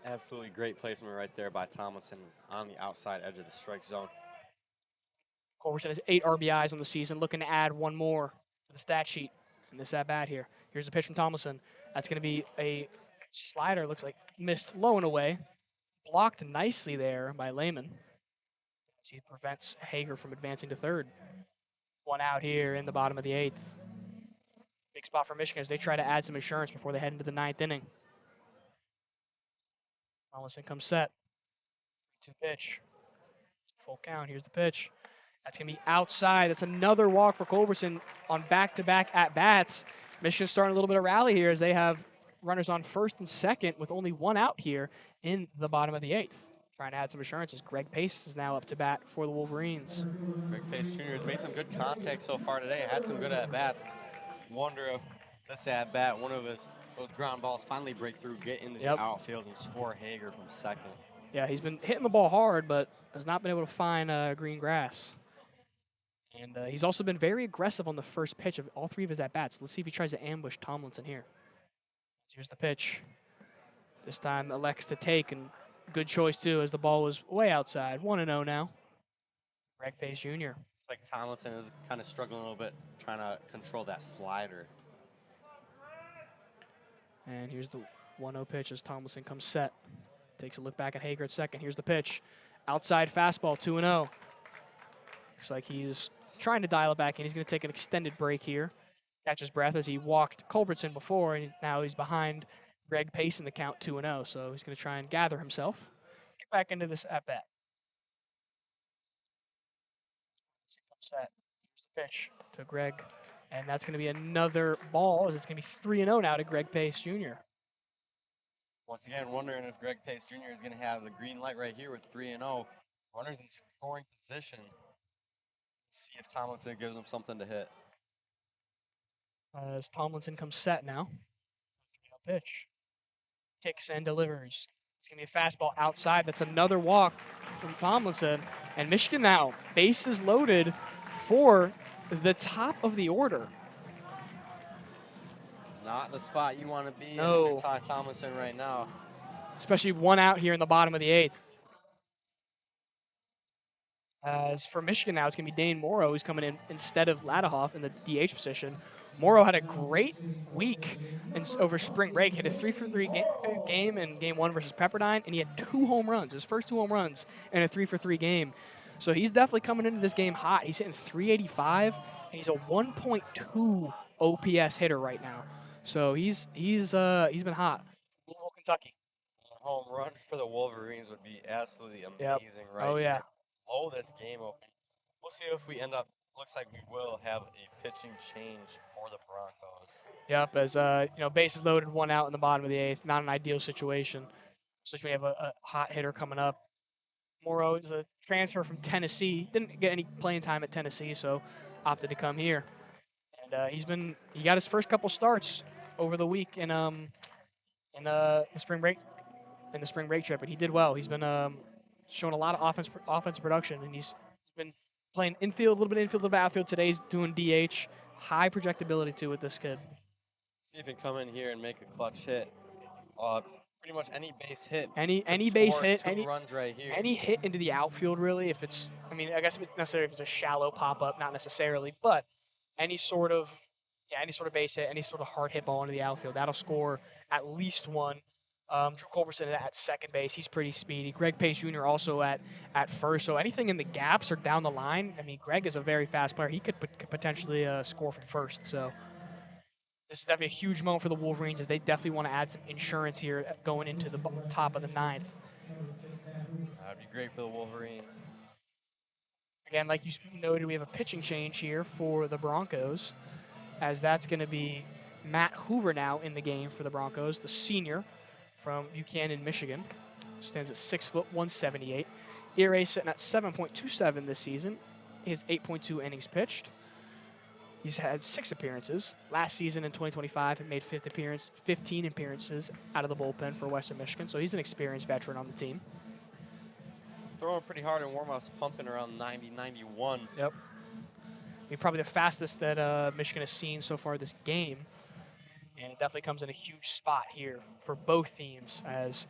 Absolutely great placement right there by Tomlinson on the outside edge of the strike zone. Culbertson has 8 RBIs on the season, looking to add 1 more to the stat sheet in this at-bat here. Here's a pitch from Tomlinson. That's going to be a slider, looks like missed low and away. Blocked nicely there by Lehman. As he prevents Hager from advancing to third. 1 out here in the bottom of the 8th. Big spot for Michigan as they try to add some insurance before they head into the 9th inning. Tomlinson comes set. 2 pitch. Full count. Here's the pitch. That's going to be outside. That's another walk for Culbertson on back-to-back at-bats. Michigan's starting a little bit of rally here as they have runners on first and second with only 1 out here in the bottom of the 8th. Trying to add some assurances. Greg Pace is now up to bat for the Wolverines. Greg Pace Jr. has made some good contact so far today. Had some good at-bats. Wonder if this at-bat, one of those ground balls finally break through, get into the outfield and score Hager from second. Yeah, he's been hitting the ball hard, but has not been able to find green grass. And he's also been very aggressive on the first pitch of all 3 of his at-bats. Let's see if he tries to ambush Tomlinson here. Here's the pitch. This time elects to take, and good choice, too, as the ball was way outside. 1-0 now. Greg Pace Jr. Looks like Tomlinson is kind of struggling a little bit, trying to control that slider. And here's the 1-0 pitch as Tomlinson comes set. Takes a look back at Hager at second. Here's the pitch. Outside fastball, 2-0. Looks like he's trying to dial it back in. He's going to take an extended break here. Catch his breath as he walked Culbertson before, and now he's behind Greg Pace in the count 2-0. So he's going to try and gather himself. Get back into this at-bat. Set. Here's the pitch to Greg. And that's going to be another ball, as it's going to be 3-0 now to Greg Pace Jr. Once again, wondering if Greg Pace Jr. is going to have the green light right here with 3-0. Runners in scoring position. See if Tomlinson gives him something to hit. As Tomlinson comes set now. 3-0 pitch. Kicks and delivers. It's going to be a fastball outside. That's another walk from Tomlinson. And Michigan now, bases loaded for the top of the order. Not the spot you want to be No. in Ty Tomlinson right now. Especially 1 out here in the bottom of the 8th. As for Michigan now, it's going to be Dane Morrow who's coming in instead of Ladahoff in the DH position. Morrow had a great week over spring break. Hit a 3-for-3 game in Game 1 versus Pepperdine, and he had 2 home runs, his first 2 home runs in a 3-for-3 game. So he's definitely coming into this game hot. He's hitting .385, and he's a 1.2 OPS hitter right now. So he's been hot. Louisville, Kentucky. A home run for the Wolverines would be absolutely amazing, right? Oh, yeah. Here. Blow this game open. We'll see if we end up. Looks like we will have a pitching change for the Broncos. Yep, as bases loaded, 1 out in the bottom of the 8th. Not an ideal situation, especially when you have a hot hitter coming up. Morrow is a transfer from Tennessee. Didn't get any playing time at Tennessee, so opted to come here. And he got his first couple starts over the week in the spring break trip, and he did well. He's been showing a lot of offensive production, and he's been playing infield, a little bit infield, a little bit outfield. Today he's doing DH. High projectability too with this kid. See if he can come in here and make a clutch hit. Pretty much any base hit. Any base hit, two runs right here. Any hit into the outfield really. If it's, I guess if it's a shallow pop up, not necessarily, but any sort of base hit, any sort of hard hit ball into the outfield, that'll score at least one. Drew Culberson at second base, he's pretty speedy. Greg Pace Jr. also at first. So anything in the gaps or down the line, Greg is a very fast player. He could potentially score from first. So this is definitely a huge moment for the Wolverines, as they definitely want to add some insurance here going into the top of the ninth. That'd be great for the Wolverines. Again, like you noted, we have a pitching change here for the Broncos, as that's going to be Matt Hoover now in the game for the Broncos, the senior from Buchanan, Michigan. Stands at 6 foot 178. ERA sitting at 7.27 this season. He has 8.2 innings pitched. He's had 6 appearances. Last season in 2025, he made 15 appearances out of the bullpen for Western Michigan. So he's an experienced veteran on the team. Throwing pretty hard in warm-ups, pumping around 90, 91. Yep. Probably the fastest that Michigan has seen so far this game. And it definitely comes in a huge spot here for both teams, as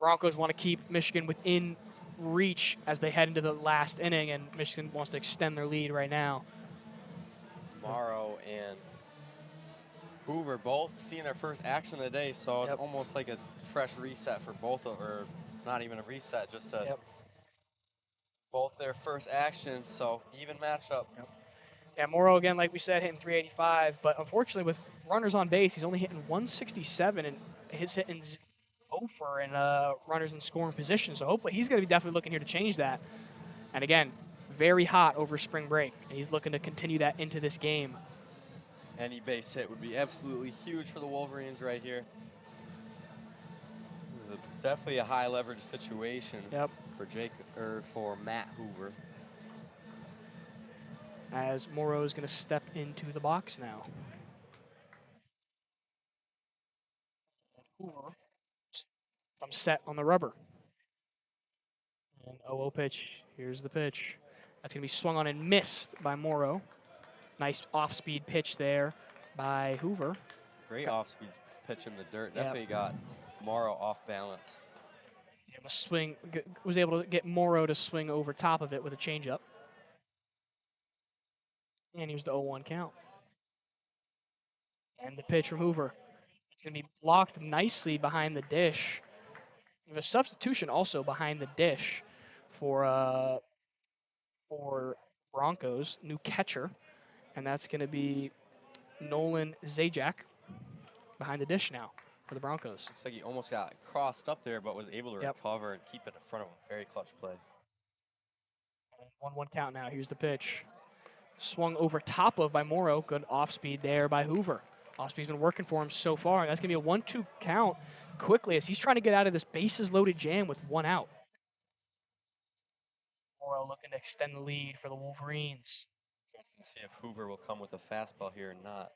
Broncos want to keep Michigan within reach as they head into the last inning, and Michigan wants to extend their lead right now. Morrow and Hoover both seeing their first action of the day, so it's almost like a fresh reset for both of them, or not even a reset, just a both their first actions, so even matchup. Yeah, Morrow, again, like we said, hitting 385, but unfortunately with runners on base, he's only hitting 167, and his hitting 0 for in runners in scoring position. So hopefully he's going to be definitely looking here to change that. And again, very hot over spring break, and he's looking to continue that into this game. Any base hit would be absolutely huge for the Wolverines right here. Definitely a high leverage situation for Matt Hoover. As Morrow is going to step into the box now. Hoover from set on the rubber. And 0-0 pitch. Here's the pitch. That's going to be swung on and missed by Morrow. Nice off-speed pitch there by Hoover. Great off-speed pitch in the dirt. Definitely got Morrow off balance. Was able to get Morrow to swing over top of it with a changeup. And here's the 0-1 count. And the pitch from Hoover. It's going to be blocked nicely behind the dish. We have a substitution also behind the dish for Broncos, new catcher. And that's going to be Nolan Zajac behind the dish now for the Broncos. Looks like he almost got crossed up there, but was able to recover and keep it in front of a very clutch play. 1-1 count now. Here's the pitch. Swung over top of by Morrow. Good off-speed there by Hoover. Off-speed's been working for him so far. And that's going to be a 1-2 count quickly as he's trying to get out of this bases-loaded jam with 1 out. Morrow looking to extend the lead for the Wolverines. Interesting to see if Hoover will come with a fastball here or not.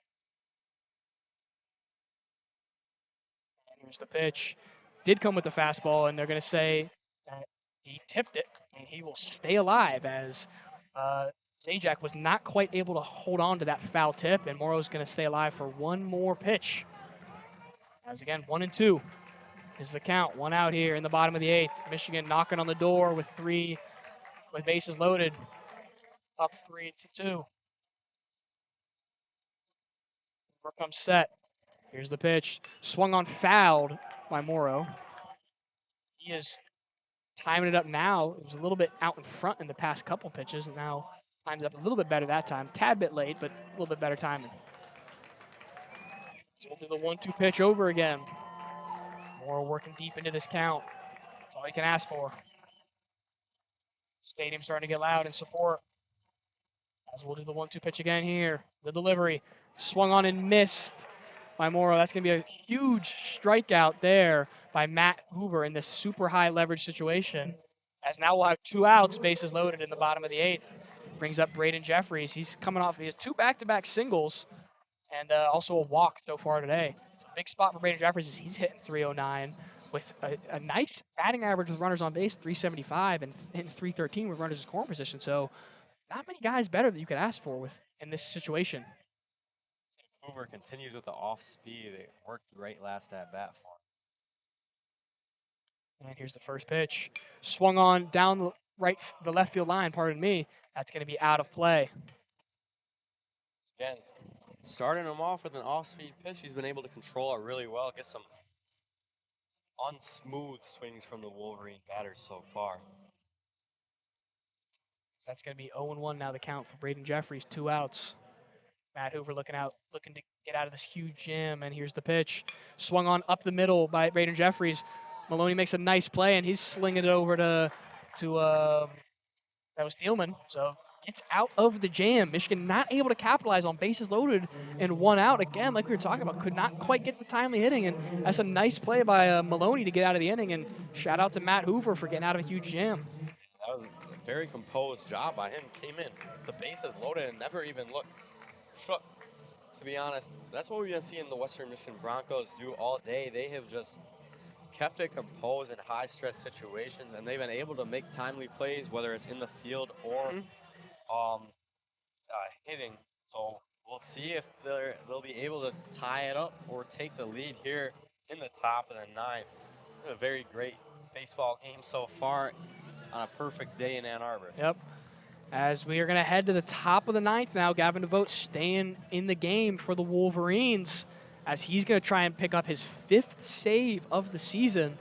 And here's the pitch. Did come with the fastball, and they're going to say that he tipped it, and he will stay alive, as Zajac was not quite able to hold on to that foul tip, and Morrow's going to stay alive for 1 more pitch. As again, 1-2 is the count. 1 out here in the bottom of the 8th. Michigan knocking on the door with bases loaded. Up 3-2. Here comes set. Here's the pitch. Swung on, fouled by Morrow. He is timing it up now. It was a little bit out in front in the past couple pitches, and now times it up a little bit better that time. Tad bit late, but a little bit better timing. So we'll do the 1-2 pitch over again. Morrow working deep into this count. That's all he can ask for. Stadium starting to get loud in support. As we'll do the 1-2 pitch again here. The delivery. Swung on and missed by Morrow. That's going to be a huge strikeout there by Matt Hoover in this super high leverage situation. As now we'll have 2 outs, bases loaded in the bottom of the 8th. Brings up Braden Jeffries. He's coming off, he has 2 back-to-back singles and also a walk so far today. Big spot for Braden Jeffries is he's hitting 309 with a nice batting average with runners on base, 375, and hitting 313 with runners in scoring position. So not many guys better that you could ask for with in this situation. Hoover continues with the off speed. It worked great last at bat for him. And here's the first pitch. Swung on down the left field line, pardon me. That's going to be out of play. Again, starting him off with an off-speed pitch, he's been able to control it really well, get some unsmooth swings from the Wolverine batters so far. So that's going to be 0-1 now the count for Braden Jeffries, 2 outs. Matt Hoover looking to get out of this huge jam, and here's the pitch. Swung on up the middle by Braden Jeffries. Maloney makes a nice play, and he's slinging it over to that was Thielman. So gets out of the jam. Michigan not able to capitalize on bases loaded and 1 out. Again, like we were talking about, could not quite get the timely hitting, and that's a nice play by Maloney to get out of the inning, and shout out to Matt Hoover for getting out of a huge jam. That was a very composed job by him. Came in, the bases loaded, and never even looked shook. To be honest, that's what we've been seeing the Western Michigan Broncos do all day. They have just kept it composed in high-stress situations, and they've been able to make timely plays, whether it's in the field or hitting. So we'll see if they'll be able to tie it up or take the lead here in the top of the 9th. A very great baseball game so far on a perfect day in Ann Arbor. Yep. As we are going to head to the top of the 9th now, Gavin DeVoe staying in the game for the Wolverines as he's going to try and pick up his 5th save of the season.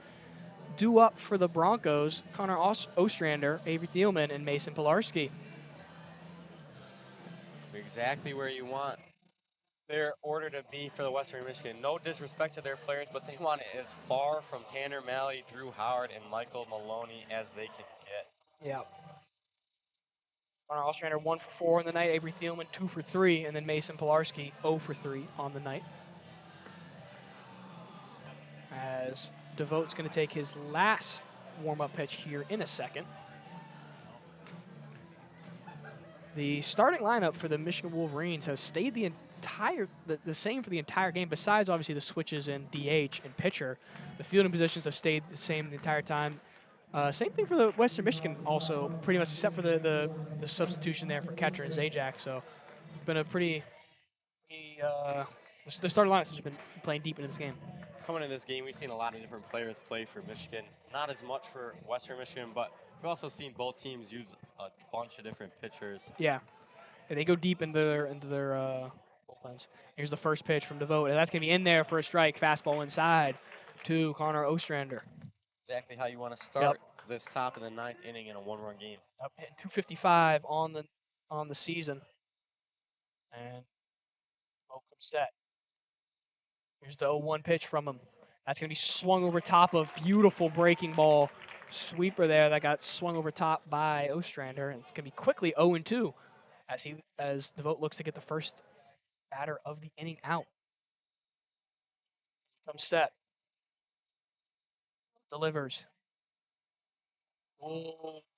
Due up for the Broncos, Connor Ostrander, Avery Thielman, and Mason Pilarski. Exactly where you want their order to be for the Western Michigan. No disrespect to their players, but they want it as far from Tanner Malley, Drew Howard, and Michael Maloney as they can get. Yeah. Connor Ostrander 1 for 4 on the night, Avery Thielman 2 for 3, and then Mason Pilarski 0 for 3 on the night. As DeVote's going to take his last warm-up pitch here in a second. The starting lineup for the Michigan Wolverines has stayed the same for the entire game, besides obviously the switches in DH and pitcher. The fielding positions have stayed the same the entire time. Same thing for the Western Michigan also, pretty much, except for the substitution there for catcher and Zajac. So it's been a pretty the starting lineup has just been playing deep into this game. Coming in this game, we've seen a lot of different players play for Michigan. Not as much for Western Michigan, but we've also seen both teams use a bunch of different pitchers. Yeah, and they go deep into their bullpens. Here's the first pitch from DeVoe, and that's going to be in there for a strike. Fastball inside to Connor Ostrander. Exactly how you want to start this top of the 9th inning in a 1-run game. Up hitting 255 on the season, and welcome set. Here's the 0-1 pitch from him. That's going to be swung over top of. Beautiful breaking ball sweeper there that got swung over top by Ostrander. And it's going to be quickly 0-2 as DeVoe looks to get the first batter of the inning out. Comes set. Delivers.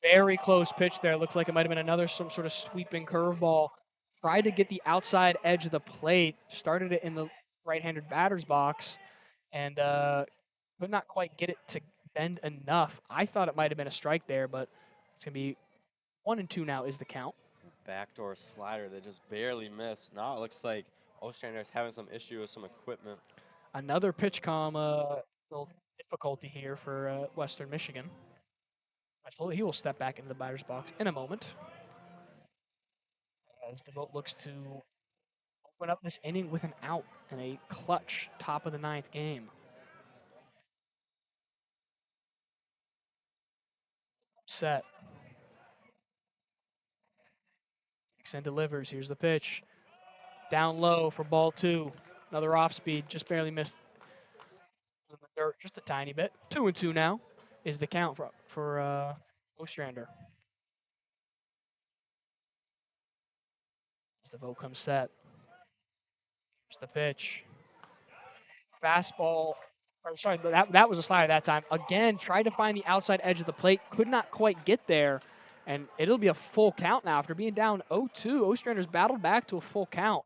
Very close pitch there. Looks like it might have been some sort of sweeping curveball. Tried to get the outside edge of the plate. Started it in the right-handed batter's box, and could not quite get it to bend enough. I thought it might have been a strike there, but it's going to be 1-2 now is the count. Backdoor slider that just barely missed. Now it looks like Ostrander is having some issue with some equipment. Another pitch little difficulty here for Western Michigan. He will step back into the batter's box in a moment as DeVoe looks to open up this inning with an out in a clutch top of the 9th game. Set. Takes and delivers. Here's the pitch. Down low for ball 2. Another off speed, just barely missed in the dirt, just a tiny bit. 2-2 now is the count for Ostrander. As the vote comes set. Here's the pitch. Fastball Or sorry, that was a slider that time. Again, tried to find the outside edge of the plate, could not quite get there, and it'll be a full count now. After being down 0-2, Ostrander's battled back to a full count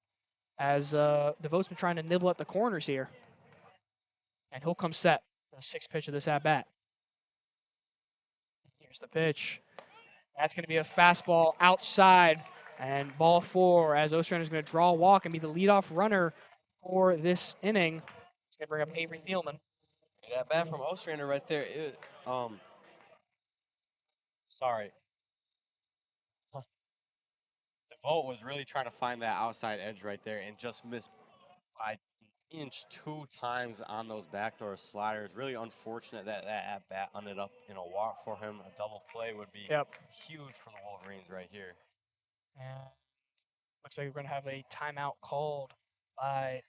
as DeVoe's been trying to nibble at the corners here. And he'll come set for the sixth pitch of this at-bat. Here's the pitch. That's going to be a fastball outside, and ball 4 as Ostrander's going to draw a walk and be the leadoff runner for this inning. It's going to bring up Avery Thielman. That bat from Ostrander right there. Sorry. DeVoe was really trying to find that outside edge right there and just missed by an inch 2 times on those backdoor sliders. Really unfortunate that at-bat ended up in a walk for him. A double play would be huge for the Wolverines right here. And looks like we're going to have a timeout called by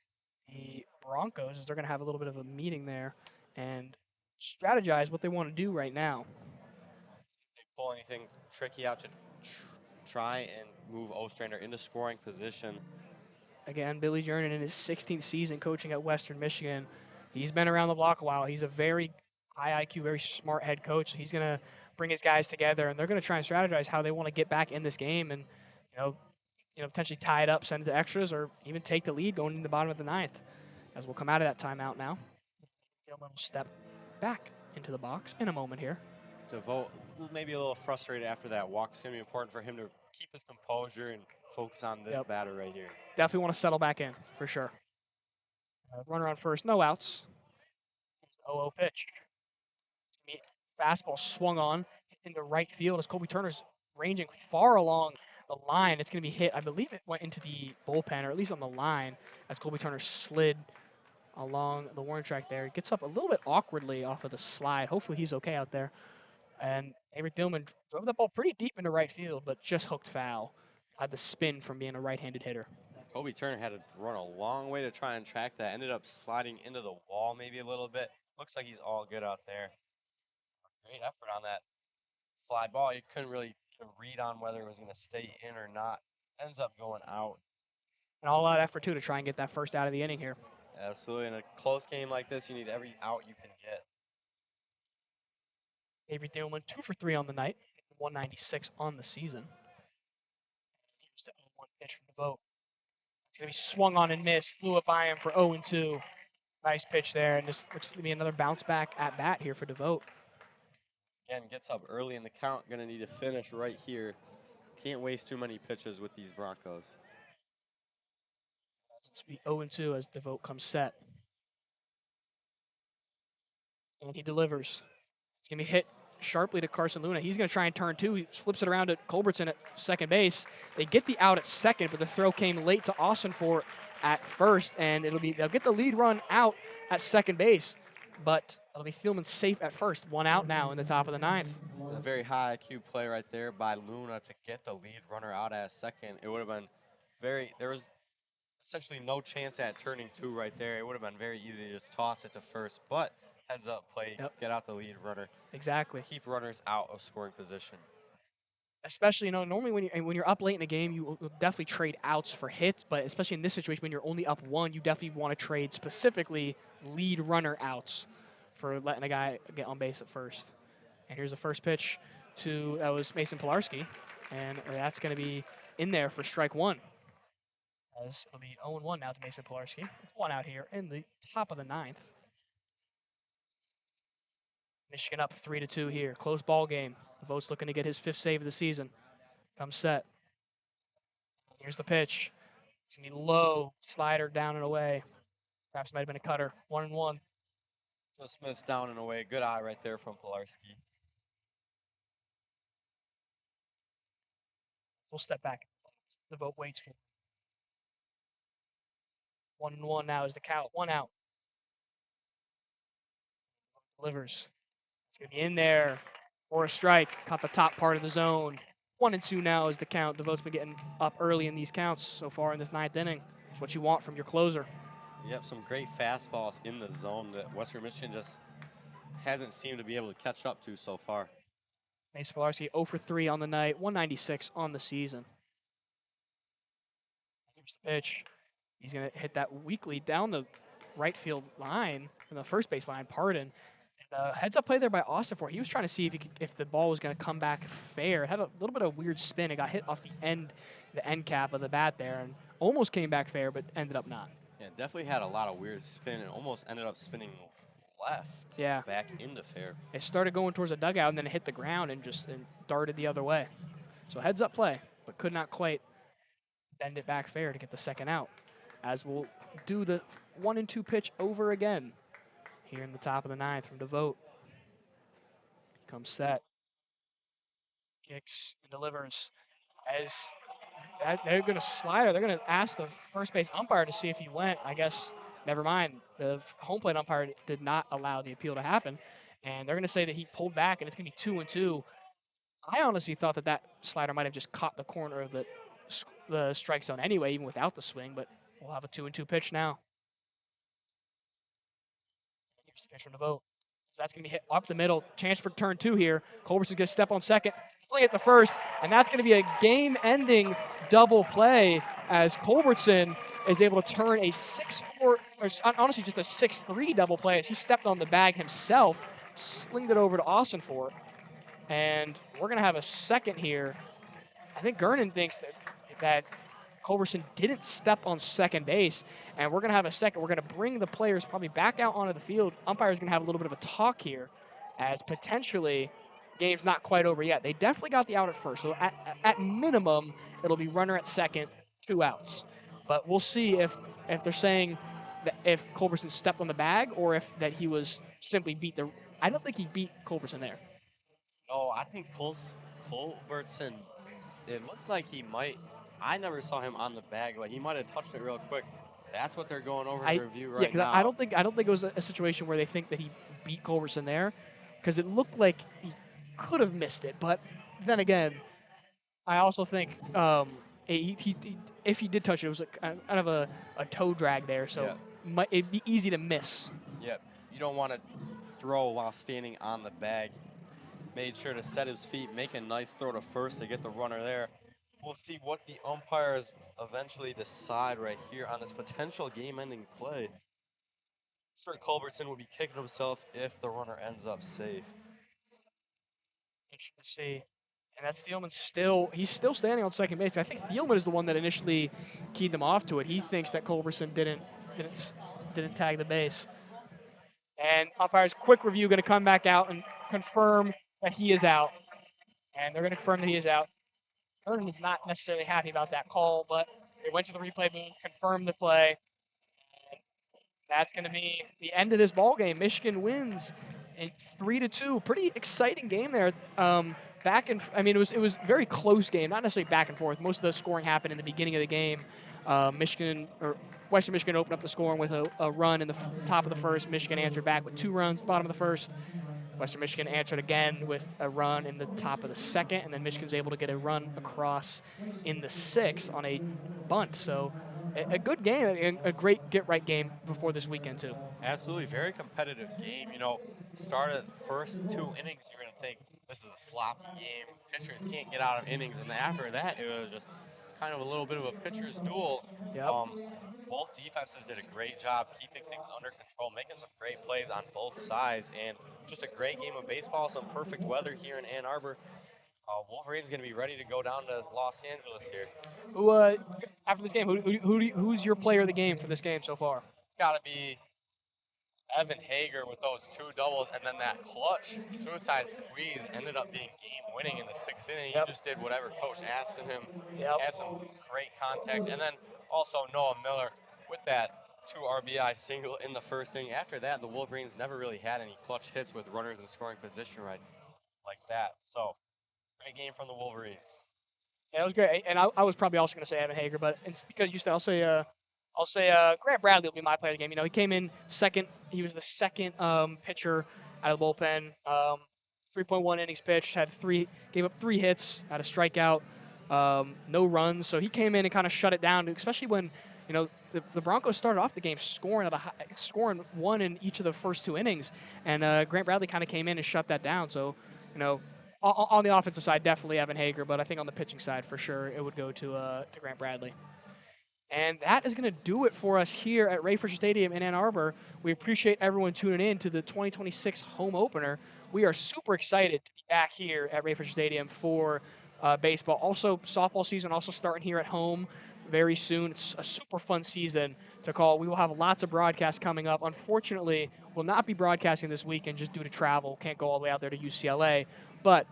the Broncos as they're going to have a little bit of a meeting there and strategize what they want to do right now. See if they pull anything tricky out to try and move Ostrander into scoring position. Again, Billy Jernan in his 16th season coaching at Western Michigan. He's been around the block a while. He's a very high IQ, very smart head coach. So he's going to bring his guys together, and they're going to try and strategize how they want to get back in this game and, potentially tie it up, send it to extras, or even take the lead going into the bottom of the ninth. As we'll come out of that timeout now. Thielman will step back into the box in a moment here. DeVoe maybe a little frustrated after that walk. It's going to be important for him to keep his composure and focus on this batter right here. Definitely want to settle back in, for sure. Runner on first, no outs. Here's the 0-0 pitch. Fastball swung on into right field as Colby Turner's ranging far along the line. It's going to be hit. I believe it went into the bullpen, or at least on the line, as Colby Turner slid along the warning track there. He gets up a little bit awkwardly off of the slide. Hopefully he's okay out there. And Avery Thielman drove that ball pretty deep into right field, but just hooked foul. Had the spin from being a right-handed hitter. Colby Turner had to run a long way to try and track that. Ended up sliding into the wall maybe a little bit. Looks like he's all good out there. Great effort on that fly ball. You couldn't really get a read on whether it was going to stay in or not. Ends up going out. An all-out effort, too, to try and get that first out of the inning here. Absolutely. In a close game like this, you need every out you can get. Avery Thielman, 2 for 3 on the night, 196 on the season. Here's the 0-1 pitch from DeVoe. It's going to be swung on and missed. Flew up by him for 0-2. Nice pitch there, and this looks to be another bounce back at bat here for DeVoe. Again, gets up early in the count. Going to need to finish right here. Can't waste too many pitches with these Broncos. It's be 0-2 as DeVoe comes set. And he delivers. It's going to be hit sharply to Carson Luna. He's going to try and turn 2. He flips it around to Culbertson at second base. They get the out at second, but the throw came late to Austin at first, and they'll get the lead run out at second base, but it'll be Thielman safe at first. 1 out now in the top of the ninth. A very high IQ play right there by Luna to get the lead runner out at second. It would have been there was essentially no chance at turning 2 right there. It would have been very easy to just toss it to first, but heads up play, get out the lead runner. Exactly. Keep runners out of scoring position. Especially, normally when you're up late in the game, you will definitely trade outs for hits, but especially in this situation when you're only up 1, you definitely want to trade specifically lead runner outs for letting a guy get on base at first. And here's the first pitch that was Mason Pilarski, and that's going to be in there for strike 1. As it'll be 0-1 now to Mason Pilarski. 1 out here in the top of the ninth. Michigan up 3-2 here. Close ball game. DeVoe's looking to get his 5th save of the season. Comes set. Here's the pitch. It's going to be low. Slider down and away. Perhaps might have been a cutter. 1-1. Just missed down and away. Good eye right there from Pilarski. We'll step back. DeVoe waits for 1-1 now is the count. 1 out. Delivers. It's going to be in there for a strike. Caught the top part of the zone. 1-2 now is the count. DeVoe's been getting up early in these counts so far in this 9th inning. It's what you want from your closer. Yep, some great fastballs in the zone that Western Michigan just hasn't seemed to be able to catch up to so far. Mason Pilarski 0 for 3 on the night, 196 on the season. Here's the pitch. He's going to hit that weakly down the right field line, from the first base line, pardon. Heads up play there by Austin for. He was trying to see if the ball was going to come back fair. It had a little bit of weird spin. It got hit off the end cap of the bat there, and almost came back fair, but ended up not. Yeah, definitely had a lot of weird spin and almost ended up spinning left. Yeah. Back into fair. It started going towards the dugout and then it hit the ground and just darted the other way. So heads up play, but could not quite bend it back fair to get the second out. As we'll do the 1-2 pitch over again here in the top of the ninth from DeVote. Comes set. Kicks and delivers. As they're going to slide, they're going to ask the first base umpire to see if he went. I guess, never mind. The home plate umpire did not allow the appeal to happen. And they're going to say that he pulled back, and it's going to be 2-2. I honestly thought that slider might have just caught the corner of the strike zone anyway, even without the swing, but we'll have a 2-2 pitch now. Here's the pitch from DeVote. So that's going to be hit up the middle. Chance for turn 2 here. Culberson's going to step on second, sling it to first, and that's going to be a game-ending double play as Culberson is able to turn a 6-4, or honestly just a 6-3 double play as he stepped on the bag himself, slinged it over to Austin for. And we're going to have a second here. I think Gernon thinks that Culberson didn't step on second base, and we're going to have a second. We're going to bring the players probably back out onto the field. Umpire's going to have a little bit of a talk here, as potentially game's not quite over yet. They definitely got the out at first, so at minimum, it'll be runner at second, 2 outs. But we'll see if they're saying that if Culberson stepped on the bag or if that he was simply beat the. I don't think he beat Culberson there. No, I think Culbertson, it looked like he might. I never saw him on the bag, but he might have touched it real quick. That's what they're going over in review right now. I don't think it was a situation where they think that he beat Culberson there, because it looked like he could have missed it. But then again, I also think if he did touch it, it was kind of a toe drag there, so it'd be easy to miss. Yep, you don't want to throw while standing on the bag. Made sure to set his feet, make a nice throw to first to get the runner there. We'll see what the umpires eventually decide right here on this potential game-ending play. I'm sure Culbertson will be kicking himself if the runner ends up safe. Interesting to see. And that's Thielman he's still standing on second base. I think Thielman is the one that initially keyed them off to it. He thinks that Culberson didn't tag the base. And umpire's quick review going to come back out and confirm that he is out. And they're going to confirm that he is out. Vernon is not necessarily happy about that call, but they went to the replay booth, confirmed the play. And that's going to be the end of this ball game. Michigan wins in 3-2. Pretty exciting game there. It was a very close game, not necessarily back and forth. Most of the scoring happened in the beginning of the game. Western Michigan opened up the scoring with a run in the top of the first. Michigan answered back with 2 runs at the bottom of the first. Western Michigan answered again with a run in the top of the second, and then Michigan's able to get a run across in the 6th on a bunt. So a good game, a great get-right game before this weekend, too. Absolutely, very competitive game. Start at the first 2 innings, you're going to think this is a sloppy game. Pitchers can't get out of innings, and after that, it was just kind of a little bit of a pitcher's duel. Yep. Both defenses did a great job keeping things under control, making some great plays on both sides, and just a great game of baseball, some perfect weather here in Ann Arbor. Wolverines going to be ready to go down to Los Angeles here. After this game, who's your player of the game for this game so far? It's got to be Evan Hager with those 2 doubles, and then that clutch suicide squeeze ended up being game-winning in the 6th inning. He just did whatever coach asked of him. Had some great contact, and then also Noah Miller with that 2 RBI single in the 1st inning. After that, the Wolverines never really had any clutch hits with runners in scoring position like that. So, great game from the Wolverines. Yeah, it was great, and I was probably also going to say Evan Hager, but it's because you said I'll say Grant Bradley will be my player of the game. He came in second. He was the second pitcher out of the bullpen. 3.1 innings pitched, gave up 3 hits, had a strikeout, no runs. So he came in and kind of shut it down, especially when the Broncos started off the game scoring 1 in each of the first 2 innings, and Grant Bradley kind of came in and shut that down. So on the offensive side, definitely Evan Hager, but I think on the pitching side, for sure, it would go to Grant Bradley. And that is going to do it for us here at Ray Fisher Stadium in Ann Arbor. We appreciate everyone tuning in to the 2026 home opener. We are super excited to be back here at Ray Fisher Stadium for baseball. Also, softball season also starting here at home very soon. It's a super fun season to call. We will have lots of broadcasts coming up. Unfortunately, we'll not be broadcasting this weekend just due to travel. Can't go all the way out there to UCLA. But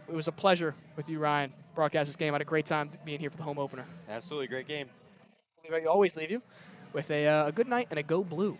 it was a pleasure with you, Ryan. Broadcast this game. I had a great time being here for the home opener. Absolutely great game. I always leave you with a good night and a go blue.